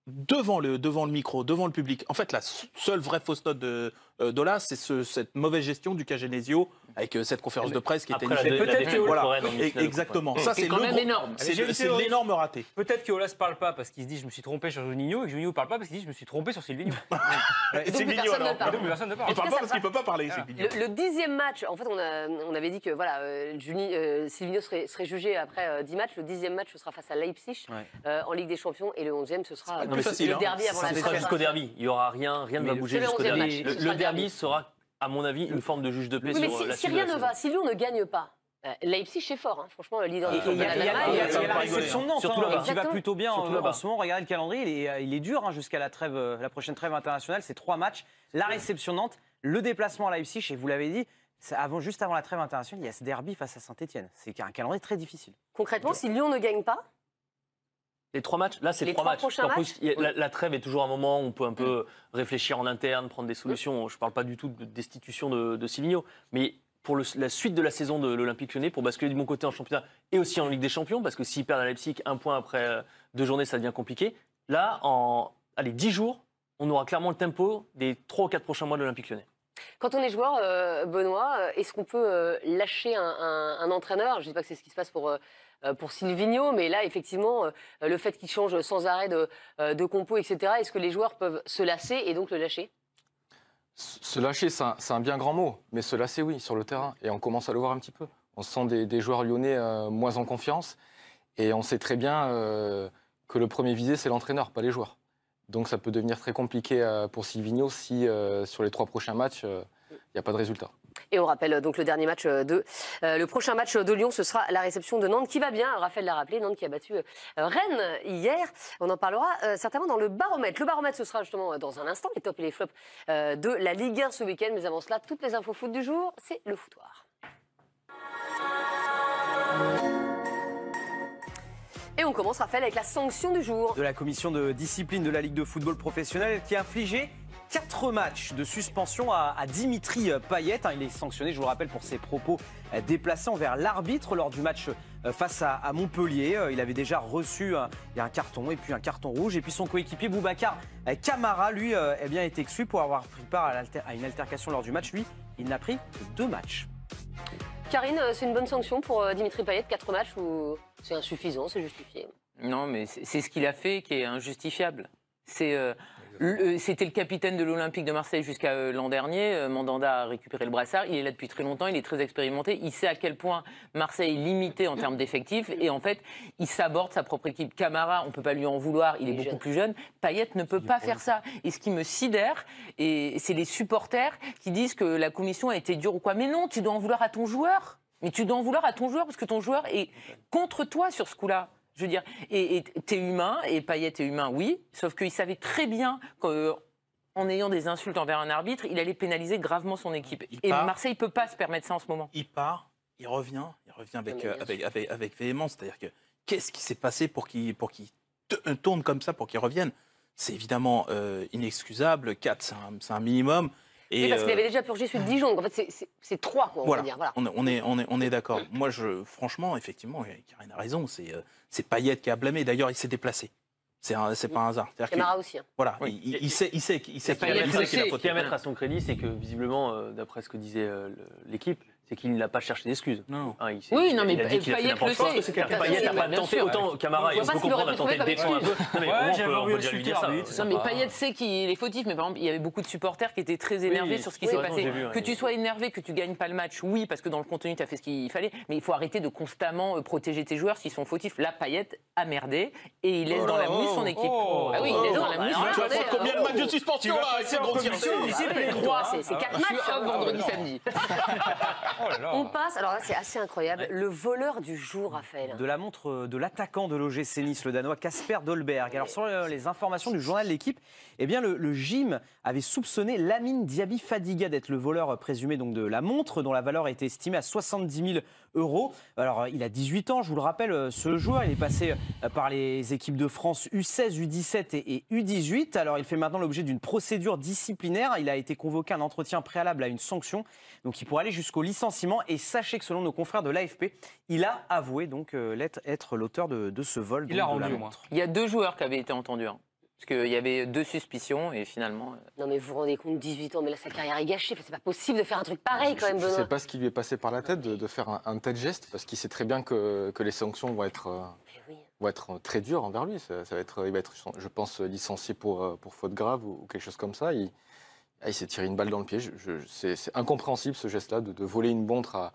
devant le micro, devant le public. En fait, la seule vraie fausse note d'Olas, c'est cette mauvaise gestion du cas Genesio avec cette conférence de presse qui était exactement. Ça, c'est quand même énorme. C'est l'énorme raté. Peut-être que Aulas ne parle pas parce qu'il se dit je me suis trompé sur Juninho et que Juninho ne parle pas parce qu'il dit je me suis trompé sur Silvinho. Silvinho, alors. Personne ne parle. Il parle pas parce qu'il ne peut pas parler, Silvinho. Le 10e match, en fait, on avait dit que voilà, Silvinho serait jugé après 10 matchs. Le 10e match, ce sera face à Leipzig en Ligue des Champions et le 11e, ce sera le derby avant la fin. Ce sera jusqu'au derby. Il n'y aura rien ne va bouger jusqu'au derby. Le derby sera, à mon avis, une forme de juge de paix sur la si rien ne va, si Lyon ne gagne pas, Leipzig, c'est fort, hein. Franchement, le leader du Il y a la réception de Nantes qui va plutôt bien en ce moment. Regardez le calendrier, il est dur jusqu'à la prochaine trêve internationale. C'est 3 matchs, la réception Nantes, le déplacement à Leipzig, et vous l'avez dit, juste avant la trêve internationale, il y a ce derby face à Saint-Etienne. C'est un calendrier très difficile. Concrètement, si Lyon ne gagne pas, les 3 matchs, là c'est 3 matchs. En plus, la trêve est toujours un moment où on peut un peu réfléchir en interne, prendre des solutions. Je ne parle pas du tout de destitution de Silvinho, mais pour la suite de la saison de l'Olympique Lyonnais, pour basculer du bon côté en championnat et aussi en Ligue des Champions, parce que s'ils perdent à Leipzig, 1 point après 2 journées, ça devient compliqué. Là, en 10 jours, on aura clairement le tempo des 3 ou 4 prochains mois de l'Olympique Lyonnais. Quand on est joueur, Benoît, est-ce qu'on peut lâcher un entraîneur? Je ne dis pas que c'est ce qui se passe pour Silvinho, mais là, effectivement, le fait qu'il change sans arrêt de compo, etc., est-ce que les joueurs peuvent se lasser et donc le lâcher? Se lâcher, c'est un bien grand mot, mais se lasser, oui, sur le terrain. Et on commence à le voir un petit peu. On sent des joueurs lyonnais moins en confiance. Et on sait très bien que le premier visé, c'est l'entraîneur, pas les joueurs. Donc ça peut devenir très compliqué pour Silvino si sur les 3 prochains matchs, il n'y a pas de résultat. Et on rappelle donc le dernier match le prochain match de Lyon, ce sera la réception de Nantes qui va bien. Raphaël l'a rappelé, Nantes qui a battu Rennes hier. On en parlera certainement dans le baromètre. Le baromètre, ce sera justement dans un instant, les tops et les flops de la Ligue 1 ce week-end. Mais avant cela, toutes les infos foot du jour, c'est le foutoir. Et on commence, Raphaël, avec la sanction du jour. De la commission de discipline de la Ligue de football professionnel qui a infligé 4 matchs de suspension à Dimitri Payet. Il est sanctionné, je vous le rappelle, pour ses propos déplacés envers l'arbitre lors du match face à Montpellier. Il avait déjà reçu un carton et puis un carton rouge. Et puis son coéquipier Boubacar Camara, lui, est exclu pour avoir pris part à une altercation lors du match. Lui, il n'a pris que 2 matchs. Karine, c'est une bonne sanction pour Dimitri Payet, 4 matchs, ou c'est insuffisant, c'est justifié? Non, mais c'est ce qu'il a fait qui est injustifiable. C'était le capitaine de l'Olympique de Marseille jusqu'à l'an dernier. Mandanda a récupéré le brassard. Il est là depuis très longtemps. Il est très expérimenté. Il sait à quel point Marseille est limité en termes d'effectifs. Et en fait, il saborde sa propre équipe. Camara, on ne peut pas lui en vouloir. Il est beaucoup plus jeune. Payet ne peut pas faire ça. Et ce qui me sidère, c'est les supporters qui disent que la commission a été dure ou quoi. Mais non, tu dois en vouloir à ton joueur. Mais tu dois en vouloir à ton joueur parce que ton joueur est contre toi sur ce coup-là. Je veux dire, et t'es humain, et Payet est humain, oui, sauf qu'il savait très bien qu'en ayant des insultes envers un arbitre, il allait pénaliser gravement son équipe. Et Marseille ne peut pas se permettre ça en ce moment. Il part, il revient avec véhémence. C'est-à-dire que qu'est-ce qui s'est passé pour qu'il tourne comme ça, pour qu'il revienne? C'est évidemment inexcusable. 4, c'est un minimum. Et parce qu'il avait déjà purgé celui de Dijon, donc en fait c'est 3, quoi, on va dire. Voilà. On est d'accord. Moi, franchement, effectivement, Karine a raison, c'est Payet qui a blâmé. D'ailleurs, il s'est déplacé. C'est pas un hasard. Camara aussi. Hein. Voilà, oui. il sait qu'il a Ce qui est à mettre à son crédit, c'est que visiblement, d'après ce que disait l'équipe, c'est qu'il n'a pas cherché d'excuses. Non. Oui, non, mais Payet le sait. Payet n'a pas tenté, autant Camara, on peut comprendre, a tenté de défendre un peu. Non, mais on peut déjà lui dire ça. Non, mais Payet sait qu'il est fautif, mais par exemple, il y avait beaucoup de supporters qui étaient très énervés sur ce qui s'est passé. Que tu sois énervé, que tu gagnes pas le match, oui, parce que dans le contenu, tu as fait ce qu'il fallait, mais il faut arrêter de constamment protéger tes joueurs s'ils sont fautifs. Là, Payet a merdé et il laisse dans la mouise son équipe. Ah oui, il laisse dans la mouise. Tu vas faire combien de matchs de suspension là? C'est grossier. C'est 4 matchs. Vendredi, samedi. On passe, alors là c'est assez incroyable, le voleur du jour, Raphaël. De la montre de l'attaquant de l'OGC Nice, le Danois Kasper Dolberg. Alors sur les informations du journal de l'équipe, eh bien le gym avait soupçonné Lamine Diaby Fadiga d'être le voleur présumé donc de la montre, dont la valeur a été estimée à 70 000 €. Alors il a 18 ans, je vous le rappelle, ce joueur, il est passé par les équipes de France U16, U17 et U18. Alors il fait maintenant l'objet d'une procédure disciplinaire. Il a été convoqué à un entretien préalable à une sanction, donc il pourrait aller jusqu'au licenciement. Et sachez que selon nos confrères de l'AFP, il a avoué donc être l'auteur de ce vol. Il a rendu au moins. Il y a 2 joueurs qui avaient été entendus. Parce qu'il y avait 2 suspicions et finalement... Non mais vous vous rendez compte, 18 ans, mais là sa carrière est gâchée. Enfin, c'est pas possible de faire un truc pareil quand même, Benoît. Je ne sais pas ce qui lui est passé par la tête de faire un tel geste, parce qu'il sait très bien que les sanctions vont être très dures envers lui. Il va être, je pense, licencié pour faute grave ou quelque chose comme ça. Il s'est tiré une balle dans le pied. C'est incompréhensible ce geste-là, de voler une montre à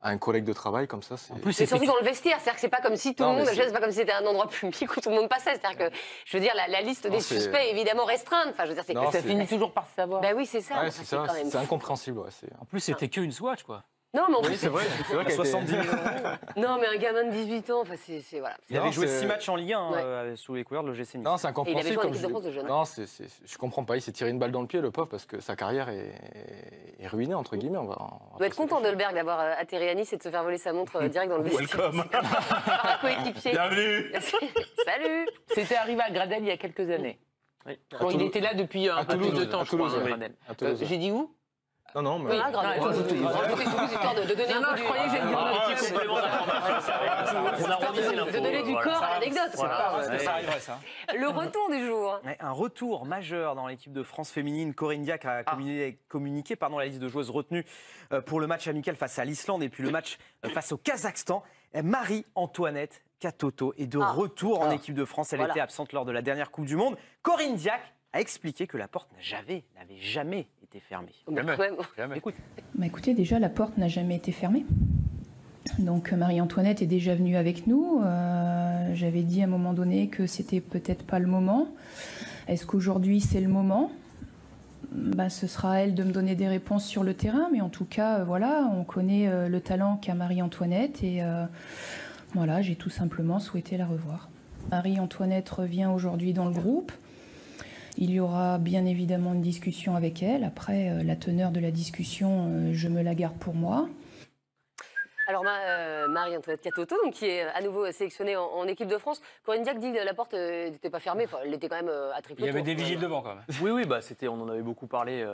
un collègue de travail comme ça. En plus, c'est surtout dans le vestiaire, c'est-à-dire que c'est pas comme si tout le monde, c'est pas comme si c'était un endroit public où tout le monde passait. C'est-à-dire que, je veux dire, la liste des suspects est évidemment restreinte. Enfin, je veux dire, ça finit toujours par se savoir. Ben oui, c'est ça. Ouais, c'est incompréhensible. Ouais, en plus, c'était qu'une Swatch, quoi. Non, mais en plus, oui, c'est vrai 70 000 €. Non, mais un gamin de 18 ans, enfin, c'est voilà. Il avait joué 6 matchs en Ligue 1 sous les couleurs de l'OGC Nice. Non, c'est incompréhensible. Et il avait joué en équipe de France de jeunes. Non, je comprends pas. Il s'est tiré une balle dans le pied, le pauvre, parce que sa carrière est ruinée, entre guillemets. On doit être content Dolberg d'avoir atterri à Nice et de se faire voler sa montre direct dans le vestiaire. Welcome. Par un coéquipier. Bienvenue. Salut. C'était arrivé à Gradel il y a quelques années. Oui. Bon, il était là depuis un peu plus de temps, je crois, Gradel. J'ai dit où? Non, mais... Voilà, histoire de donner un peu je croyais que j'allais dire un petit de donner du corps à l'anecdote. Ça arriverait, ça. Le retour du jour. Un retour majeur dans l'équipe de France féminine. Corinne Diacre a communiqué la liste de joueuses retenues pour le match amical face à l'Islande et puis le match face au Kazakhstan. Marie-Antoinette Katoto est de retour en équipe de France. Elle était absente lors de la dernière Coupe du Monde. Corinne Diacre a expliqué que la porte n'avait jamais été fermée. Écoute. Bah écoutez, déjà, la porte n'a jamais été fermée. Donc Marie-Antoinette est déjà venue avec nous. J'avais dit à un moment donné que c'était peut-être pas le moment. Est-ce qu'aujourd'hui c'est le moment ? Bah, ce sera à elle de me donner des réponses sur le terrain, mais en tout cas, voilà, on connaît le talent qu'a Marie-Antoinette et voilà, j'ai tout simplement souhaité la revoir. Marie-Antoinette revient aujourd'hui dans le groupe. Il y aura bien évidemment une discussion avec elle. Après, la teneur de la discussion, je me la garde pour moi. Alors Marie-Antoinette Katoto, donc, qui est à nouveau sélectionnée en équipe de France. Corinne Diacre dit que la porte n'était pas fermée, enfin, elle était quand même à triple tour. Il y avait des vigiles devant quand même. Oui, bah, on en avait beaucoup parlé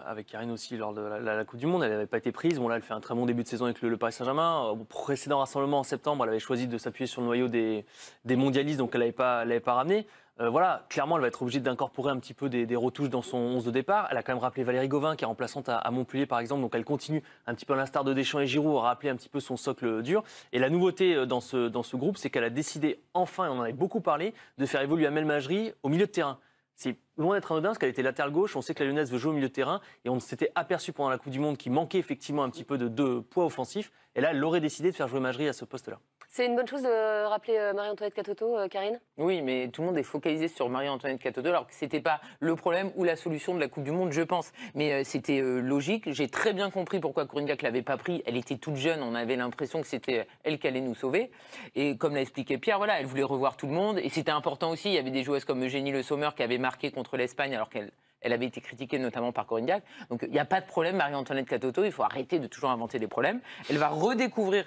avec Karine aussi lors de la Coupe du Monde. Elle n'avait pas été prise. Bon, là, elle fait un très bon début de saison avec le Paris Saint-Germain. Au précédent rassemblement en septembre, elle avait choisi de s'appuyer sur le noyau des mondialistes, donc elle l'avait pas ramené. Voilà, clairement, elle va être obligée d'incorporer un petit peu des retouches dans son 11 de départ. Elle a quand même rappelé Valérie Gauvin, qui est remplaçante à Montpellier, par exemple. Donc, elle continue un petit peu à l'instar de Deschamps et Giroud, à rappeler un petit peu son socle dur. Et la nouveauté dans ce groupe, c'est qu'elle a décidé, enfin, et on en avait beaucoup parlé, de faire évoluer Amel Majri au milieu de terrain. C'est loin d'être anodin, parce qu'elle était latéral gauche. On sait que la Lyonnaise veut jouer au milieu de terrain. Et on s'était aperçu pendant la Coupe du Monde qu'il manquait effectivement un petit peu de poids offensif. Et là, elle aurait décidé de faire jouer Majri à ce poste-là. C'est une bonne chose de rappeler Marie-Antoinette Katoto, Karine ? Oui, mais tout le monde est focalisé sur Marie-Antoinette Katoto, alors que ce n'était pas le problème ou la solution de la Coupe du Monde, je pense. Mais c'était logique. J'ai très bien compris pourquoi Corinne Diacre ne l'avait pas pris. Elle était toute jeune, on avait l'impression que c'était elle qui allait nous sauver. Et comme l'a expliqué Pierre, voilà, elle voulait revoir tout le monde. Et c'était important aussi, il y avait des joueuses comme Eugénie Le Sommer qui avait marqué contre l'Espagne, alors qu'elle avait été critiquée notamment par Corinne Diacre. Donc il n'y a pas de problème, Marie-Antoinette Katoto, il faut arrêter de toujours inventer des problèmes. Elle va redécouvrir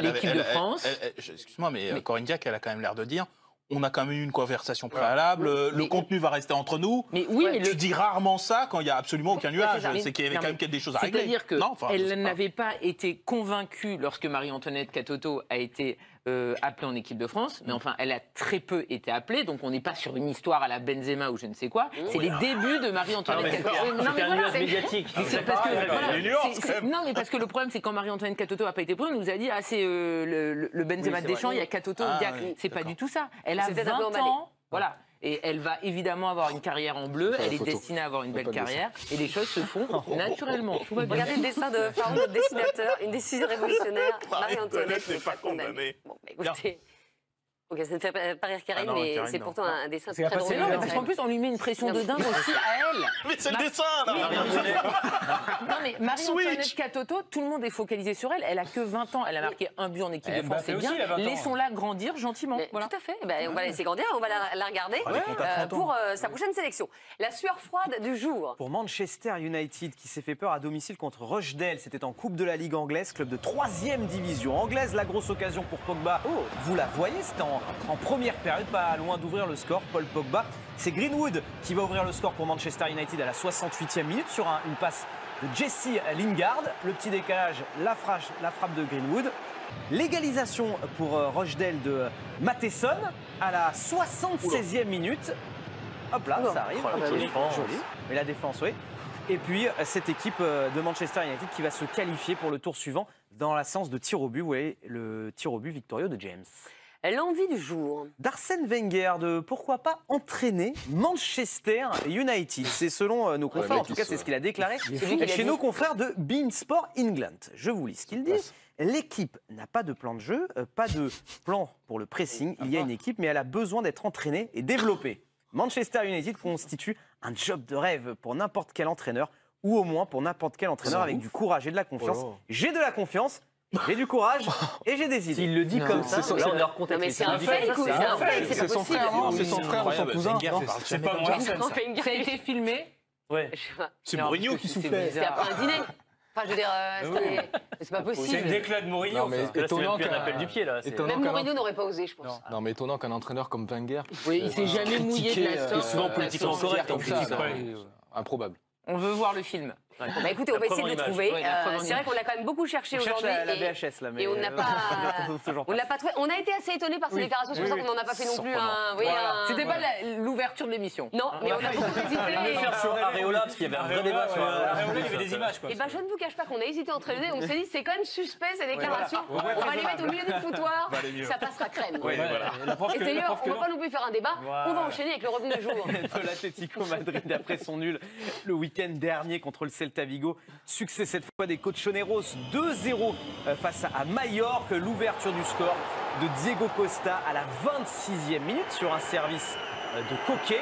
l'équipe de France. Excuse-moi, mais Corinne Diacre, elle a quand même l'air de dire... On a quand même eu une conversation préalable, le contenu va rester entre nous. Mais oui, mais tu dis rarement ça quand il n'y a absolument aucun nuage. C'est qu'il y avait quand même des choses à régler. C'est-à-dire qu'elle n'avait pas été convaincue lorsque Marie-Antoinette Katoto a été appelée en équipe de France, mais enfin, elle a très peu été appelée, donc on n'est pas sur une histoire à la Benzema ou je ne sais quoi. C'est les débuts de Marie-Antoinette Katoto. Non, mais voilà, c'est médiatique. Non, mais parce que le problème, c'est quand Marie-Antoinette Katoto n'a pas été prise, on nous a dit ah c'est le Benzema Deschamps, il y a Katoto. C'est pas du tout ça. Elle a 20 ans, voilà. Et elle va évidemment avoir une carrière en bleu. Elle est destinée à avoir une belle carrière. Et les choses se font naturellement. Tout va bien. Regardez le dessin de Farouk, notre dessinateur. Une décision révolutionnaire. Marie-Antoinette n'est pas condamnée. Bon, écoutez. Ok, ça ne fait pas rire Karine, mais c'est pourtant un dessin très drôle. Non, parce qu'en plus, on lui met une pression de dingue aussi à elle. Mais c'est le dessin, là. Non, mais Marie-Antoinette Katoto, tout le monde est focalisé sur elle. Elle a que 20 ans. Elle a marqué un but en équipe de France. C'est bien. Laissons-la grandir gentiment. Voilà. Tout à fait. On va la laisser grandir. On va la regarder pour sa prochaine sélection. La sueur froide du jour. Pour Manchester United, qui s'est fait peur à domicile contre Rochdale. C'était en Coupe de la Ligue anglaise, club de 3e division anglaise. La grosse occasion pour Pogba. Vous la voyez, c'était en première période, pas loin d'ouvrir le score. Paul Pogba, c'est Greenwood qui va ouvrir le score pour Manchester United à la 68e minute sur une passe de Jesse Lingard. Le petit décalage, la frappe de Greenwood. L'égalisation pour Rochdale de Matheson à la 76e minute. Hop là, ça arrive. Joli. Mais la défense, oui. Et puis cette équipe de Manchester United qui va se qualifier pour le tour suivant dans la séance de tir au but. Vous voyez le tir au but victorieux de James. L'envie du jour. D'Arsène Wenger de pourquoi pas entraîner Manchester United. C'est selon nos confrères, en tout cas c'est ce qu'il a déclaré chez nos confrères de beIN Sport England. Je vous lis ce qu'il dit. L'équipe n'a pas de plan de jeu, pas de plan pour le pressing. Il y a une équipe, mais elle a besoin d'être entraînée et développée. Manchester United constitue un job de rêve pour n'importe quel entraîneur, ou au moins pour n'importe quel entraîneur avec du courage et de la confiance. J'ai de la confiance. J'ai du courage et j'ai des idées. S'il le dit comme ça, là on leur contexte. C'est un fake ou c'est un fake? C'est son frère, c'est son frère ou son cousin. C'est pas moi. Ça a été filmé. Ouais. C'est Mourinho qui soufflait. C'était après un dîner. Enfin, je veux dire, c'est pas possible. C'est le déclat de Mourinho. Non, mais étonnant qu'un appel du pied là. Même Mourinho n'aurait pas osé, je pense. Non, mais étonnant qu'un entraîneur comme Wenger. Oui, il s'est jamais mouillé de la sorte. Souvent politiquement correct en critique. Improbable. On veut voir le film. Bah écoutez, on va essayer de le trouver. C'est vrai qu'on l'a quand même beaucoup cherché aujourd'hui. La VHS là, mais et on n'a pas, on l'a pas trouvé. On a été assez étonnés par ces déclarations, c'est pour ça qu'on n'en a pas fait non plus un. C'était pas l'ouverture de l'émission. Non, mais on a beaucoup hésité. Le faire sur Areola, parce qu'il y avait un vrai débat sur Areola, il y avait des images. Et ben je ne vous cache pas qu'on a hésité entre les deux. On s'est dit c'est quand même suspect ces déclarations. On va les mettre au milieu du foutoir. Ça passera crème. Et d'ailleurs, on ne va pas non plus faire un débat. On va enchaîner avec le revenu du jour. De l'Atlético Madrid après son nul le week-end dernier contre le Celta Vigo. Succès cette fois des Colchoneros 2-0 face à Majorque. L'ouverture du score de Diego Costa à la 26e minute sur un service de Coquet.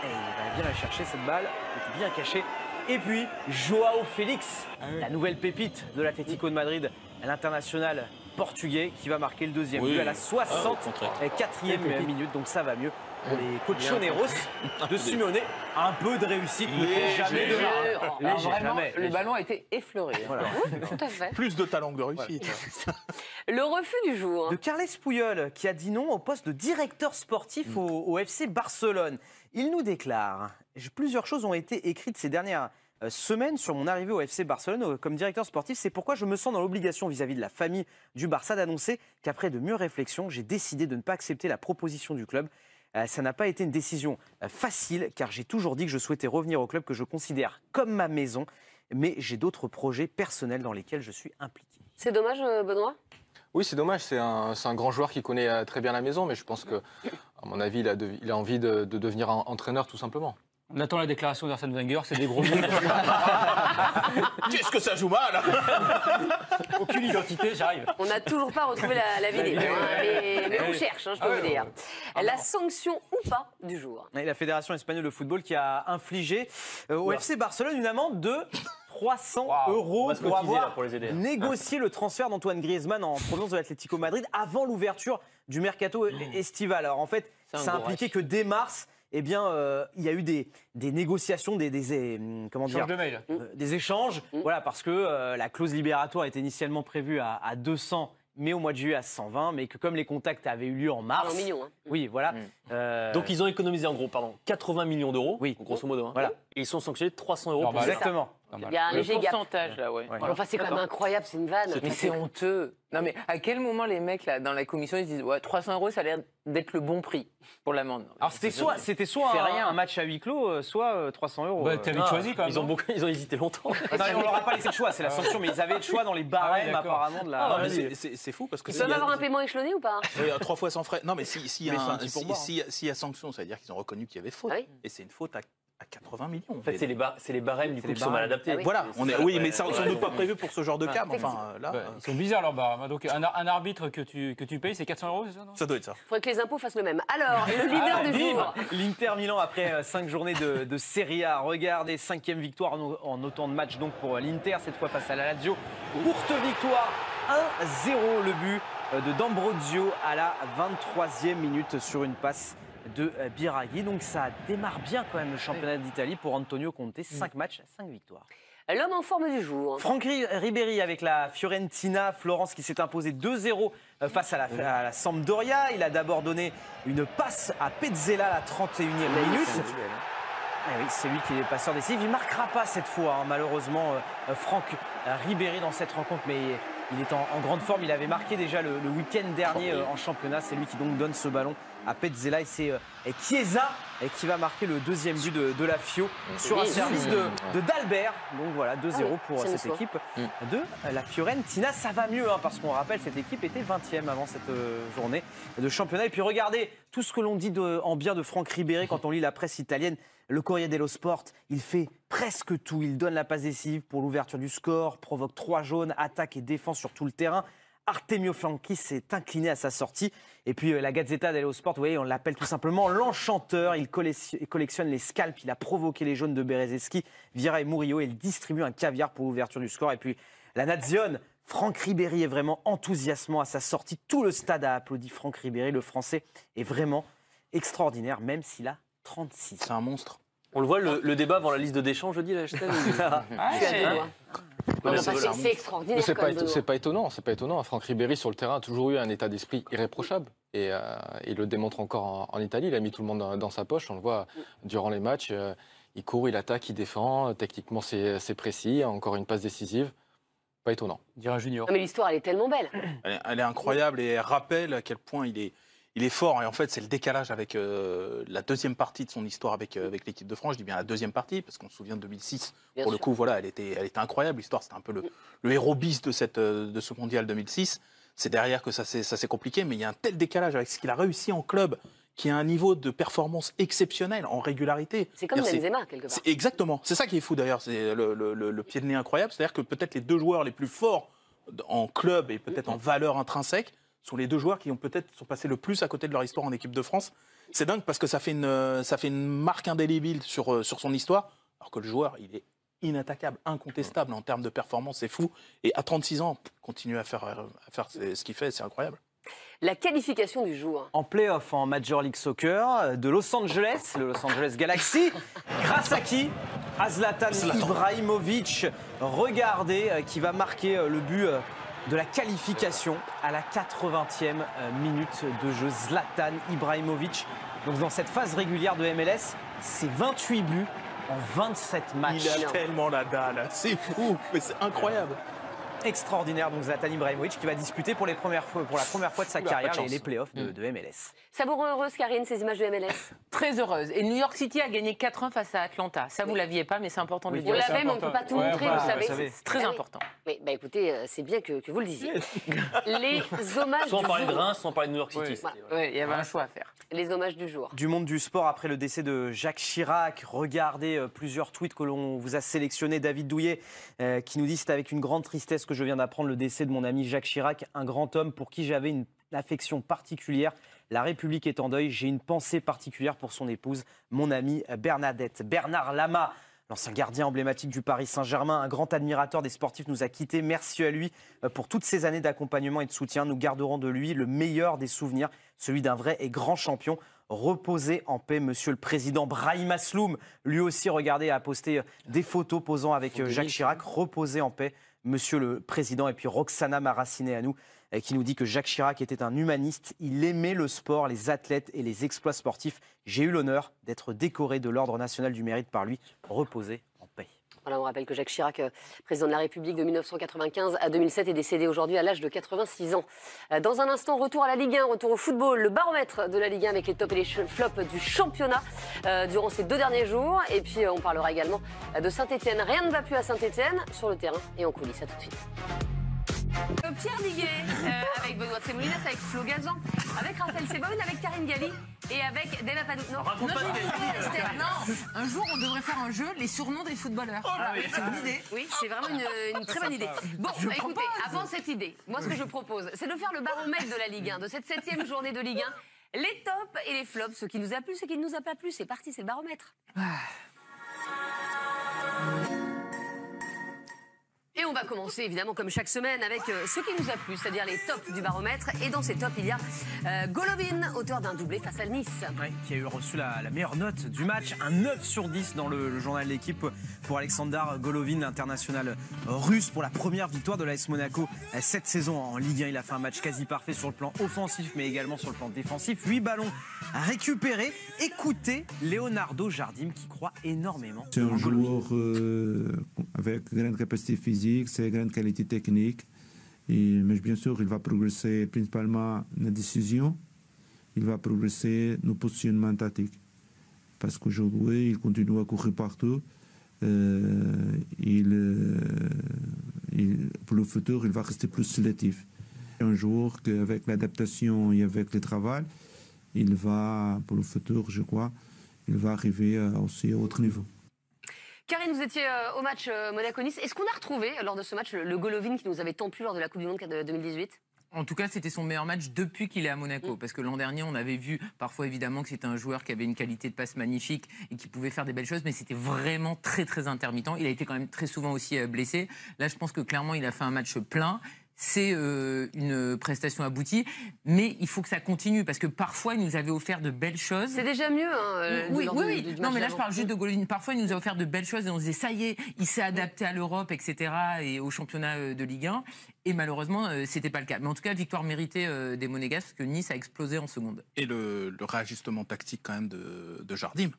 Et il va bien la chercher cette balle, elle était bien cachée. Et puis Joao Félix, la nouvelle pépite de l'Atlético de Madrid, l'international portugais qui va marquer le deuxième but à la 64e minute. Donc ça va mieux pour les Colchoneros de Simeone. Un peu de réussite ne fait jamais de mal. Vraiment, le ballon a été effleuré. Voilà. Tout à fait. Plus de talent que de réussite. Le refus du jour. De Carles Puyol, qui a dit non au poste de directeur sportif au FC Barcelone. Il nous déclare « Plusieurs choses ont été écrites ces dernières semaines sur mon arrivée au FC Barcelone comme directeur sportif. C'est pourquoi je me sens dans l'obligation vis-à-vis de la famille du Barça d'annoncer qu'après de mûres réflexions, j'ai décidé de ne pas accepter la proposition du club. Ça n'a pas été une décision facile, car j'ai toujours dit que je souhaitais revenir au club que je considère comme ma maison, mais j'ai d'autres projets personnels dans lesquels je suis impliqué. » C'est dommage, Benoît? Oui, c'est dommage. C'est un grand joueur qui connaît très bien la maison, mais je pense que, à mon avis, il a envie de devenir entraîneur, tout simplement. On attend la déclaration d'Arsène Wenger, c'est des gros mots. Qu'est-ce que ça joue mal? Aucune identité, j'arrive. On n'a toujours pas retrouvé la vidéo, mais on cherche, je peux vous dire. La sanction ou pas du jour. Et la Fédération espagnole de football qui a infligé au FC Barcelone une amende de 300 € pour avoir négocié le transfert d'Antoine Griezmann en provenance de l'Atlético Madrid avant l'ouverture du mercato estival. Alors en fait, ça a impliqué que dès mars, eh bien, il y a eu des négociations, des échanges, voilà, parce que la clause libératoire était initialement prévue à 200, mais au mois de juillet à 120, mais que comme les contacts avaient eu lieu en mars, oui, voilà. Donc ils ont économisé en gros, 80 millions d'euros, grosso modo. Voilà. Et ils sont sanctionnés de 300 € pour exactement. Il y a un léger pourcentage là, ouais. Enfin, c'est quand même incroyable, c'est une vanne. Mais c'est honteux. Non, mais à quel moment les mecs là dans la commission ils disent 300 € ça a l'air d'être le bon prix pour l'amende? Alors c'était soit un match à huis clos, soit 300 €. Bah, t'as vite choisi quand même. Ils ont hésité longtemps. Non, on leur a pas laissé le choix, c'est la sanction, mais ils avaient le choix dans les barèmes apparemment de la. C'est fou parce que. Ils peuvent avoir un paiement échelonné ou pas? 3 fois sans frais. Non, mais s'il y a sanction, ça veut dire qu'ils ont reconnu qu'il y avait faute. Et c'est une faute à 80 millions. En fait, c'est les barèmes du coup qui sont mal adaptés. Voilà, oui, mais ça sans doute pas prévu pour ce genre de cas. Enfin, là, ils sont bizarres leurs barèmes. Donc un arbitre que tu payes, c'est 400 €, c'est ça? Ça doit être ça. Il faudrait que les impôts fassent le même. Alors, le leader du jour. L'Inter Milan après 5 journées de Serie A. Regardez, 5e victoire en autant de matchs donc pour l'Inter, cette fois face à la Lazio. Courte victoire, 1-0 le but de D'Ambrosio à la 23e minute sur une passe de Biraghi. Donc ça démarre bien quand même le championnat d'Italie pour Antonio Conte. 5 matchs, 5 victoires. L'homme en forme du jour. Franck Ribéry avec la Fiorentina. Florence qui s'est imposé 2-0 face à la Sampdoria. Il a d'abord donné une passe à Pezzella à la 31e minute. Eh oui, c'est lui qui est passeur décisif. Il ne marquera pas cette fois, malheureusement, Franck Ribéry dans cette rencontre. Mais il est en grande forme. Il avait marqué déjà le week-end dernier en championnat. C'est lui qui donc donne ce ballon à Pezzella. Et c'est Chiesa qui va marquer le deuxième but de la Fio sur un service de d'Albert. Donc voilà, 2-0 pour cette équipe de la Fiorentina. Ça va mieux, parce qu'on rappelle, cette équipe était 20e avant cette journée de championnat. Et puis regardez tout ce que l'on dit en bien de Franck Ribéry quand on lit la presse italienne. Le Corriere dello Sport, il fait presque tout. Il donne la passe décisive pour l'ouverture du score, provoque 3 jaunes, attaque et défense sur tout le terrain. Artemio Franchi s'est incliné à sa sortie. Et puis la Gazzetta dello Sport, vous voyez, on l'appelle tout simplement l'enchanteur. Il collectionne les scalps, il a provoqué les jaunes de Berezzeschi, Vieira et Murillo, et il distribue un caviar pour l'ouverture du score. Et puis la Nazione, Franck Ribéry est vraiment enthousiasmant à sa sortie. Tout le stade a applaudi Franck Ribéry. Le Français est vraiment extraordinaire, même s'il a 36. C'est un monstre. On le voit, le débat avant la liste de Deschamps, jeudi, là, c'est extraordinaire. C'est pas étonnant. Franck Ribéry, sur le terrain, a toujours eu un état d'esprit irréprochable. Et il le démontre encore en Italie. Il a mis tout le monde dans sa poche. On le voit durant les matchs. Il court, il attaque, il défend. Techniquement, c'est précis. Encore une passe décisive. Pas étonnant. Dire un junior. Non, mais l'histoire, elle est tellement belle. Elle est incroyable et elle rappelle à quel point il est fort. Et en fait, c'est le décalage avec la deuxième partie de son histoire avec l'équipe de France. Je dis bien la deuxième partie, parce qu'on se souvient de 2006. Bien Pour le sûr. coup, voilà, elle était incroyable. L'histoire, c'était un peu le héros bis de ce mondial 2006. C'est derrière que ça s'est compliqué, mais il y a un tel décalage avec ce qu'il a réussi en club, qui a un niveau de performance exceptionnel en régularité. C'est comme Benzema, quelque part. Exactement. C'est ça qui est fou, d'ailleurs. C'est le pied de nez incroyable. C'est-à-dire que peut-être les deux joueurs les plus forts en club et peut-être en valeur intrinsèque sont les deux joueurs qui sont passés le plus à côté de leur histoire en équipe de France. C'est dingue parce que ça fait une marque indélébile sur son histoire, alors que le joueur, il est inattaquable, incontestable en termes de performance, c'est fou. Et à 36 ans, continuer à faire ce qu'il fait, c'est incroyable. La qualification du jour. En play-off en Major League Soccer de Los Angeles, le Los Angeles Galaxy, grâce à qui? À Zlatan Ibrahimovic. Regardez, qui va marquer le but de la qualification à la 80e minute de jeu. Zlatan Ibrahimovic. Donc dans cette phase régulière de MLS, c'est 28 buts en 27 matchs. Il a tellement la dalle, c'est fou, mais c'est incroyable. Extraordinaire, donc Zlatan Ibrahimovic qui va disputer pour la première fois de sa carrière les playoffs de MLS. Ça vous rend heureuse, Karine, ces images de MLS? Très heureuse. Et New York City a gagné 4-1 face à Atlanta. Ça, vous ne l'aviez pas, mais c'est important de le dire. On l'avait, mais on ne peut pas tout montrer, vous savez. C'est très important. Mais écoutez, c'est bien que vous le disiez. Les hommages Sans du parler de jour. Reims, sans parler de New York City. Oui, il y avait un choix à faire. Les hommages du jour. Du monde du sport après le décès de Jacques Chirac. Regardez plusieurs tweets que l'on vous a sélectionnés. David Douillet qui nous dit: c'est avec une grande tristesse que je viens d'apprendre le décès de mon ami Jacques Chirac, un grand homme pour qui j'avais une affection particulière. La République est en deuil. J'ai une pensée particulière pour son épouse, mon amie Bernadette. Bernard Lama, l'ancien gardien emblématique du Paris Saint-Germain, un grand admirateur des sportifs, nous a quittés. Merci à lui pour toutes ces années d'accompagnement et de soutien. Nous garderons de lui le meilleur des souvenirs, celui d'un vrai et grand champion. Reposez en paix, Monsieur le Président. Brahim Asloum, lui aussi, regardez, a posté des photos posant avec Jacques Chirac. Reposez en paix, Monsieur le Président. Et puis Roxana Maracineanu qui nous dit que Jacques Chirac était un humaniste. Il aimait le sport, les athlètes et les exploits sportifs. J'ai eu l'honneur d'être décoré de l'Ordre national du mérite par lui. Reposez en paix. Voilà, on rappelle que Jacques Chirac, président de la République de 1995 à 2007, est décédé aujourd'hui à l'âge de 86 ans. Dans un instant, retour à la Ligue 1, retour au football, le baromètre de la Ligue 1 avec les tops et les flops du championnat durant ces 2 derniers jours. Et puis, on parlera également de Saint-Etienne. Rien ne va plus à Saint-Etienne, sur le terrain et en coulisses. À tout de suite. Pierre Diguet, avec Benoît Trémoulinas, avec Flo Gazan, avec Raphaël Sebonne, avec Karine Galli et avec Della Padou. Non, Un jour, on devrait faire un jeu, les surnoms des footballeurs. C'est une idée. Oui, c'est vraiment une très bonne idée. Bon, écoutez, avant cette idée, moi ce que je propose, c'est de faire le baromètre de la Ligue 1, de cette 7e journée de Ligue 1. Les tops et les flops, ce qui nous a plu, ce qui ne nous a pas plu. C'est parti, c'est le baromètre. Et on va commencer évidemment comme chaque semaine avec ce qui nous a plu, c'est-à-dire les tops du baromètre. Et dans ces tops, il y a Golovin, auteur d'un doublé face à Nice. Ouais, qui a eu reçu la meilleure note du match, un 9 sur 10 dans le journal de l'équipe pour Alexander Golovin, l'international russe, pour la première victoire de l'AS Monaco cette saison en Ligue 1. Il a fait un match quasi parfait sur le plan offensif, mais également sur le plan défensif. 8 ballons récupérés. Écoutez Leonardo Jardim qui croit énormément. C'est un joueur avec grande capacité physique, c'est grande qualité technique. Mais bien sûr, il va progresser principalement dans la décision. Il va progresser dans le positionnement tactique. Parce qu'aujourd'hui, il continue à courir partout. Pour le futur, il va rester plus sélectif. Un jour qu'avec l'adaptation et avec le travail, il va, pour le futur, je crois, il va arriver aussi à autre niveau. Karine, vous étiez au match Monaco-Nice. Est-ce qu'on a retrouvé, lors de ce match, le Golovin qui nous avait tant plu lors de la Coupe du Monde de 2018 ? En tout cas, c'était son meilleur match depuis qu'il est à Monaco. Parce que l'an dernier, on avait vu parfois évidemment que c'était un joueur qui avait une qualité de passe magnifique et qui pouvait faire des belles choses, mais c'était vraiment très très intermittent. Il a été quand même très souvent aussi blessé. Là, je pense que clairement, il a fait un match plein. C'est une prestation aboutie, mais il faut que ça continue parce que parfois il nous avait offert de belles choses. C'est déjà mieux, hein, oui. Non, mais là je parle juste de Golovin. Parfois il nous a offert de belles choses et on se disait ça y est, il s'est adapté à l'Europe, etc. et au championnat de Ligue 1. Et malheureusement, c'était pas le cas. Mais en tout cas, victoire méritée des Monégasques parce que Nice a explosé en seconde. Et le réajustement tactique quand même de Jardim,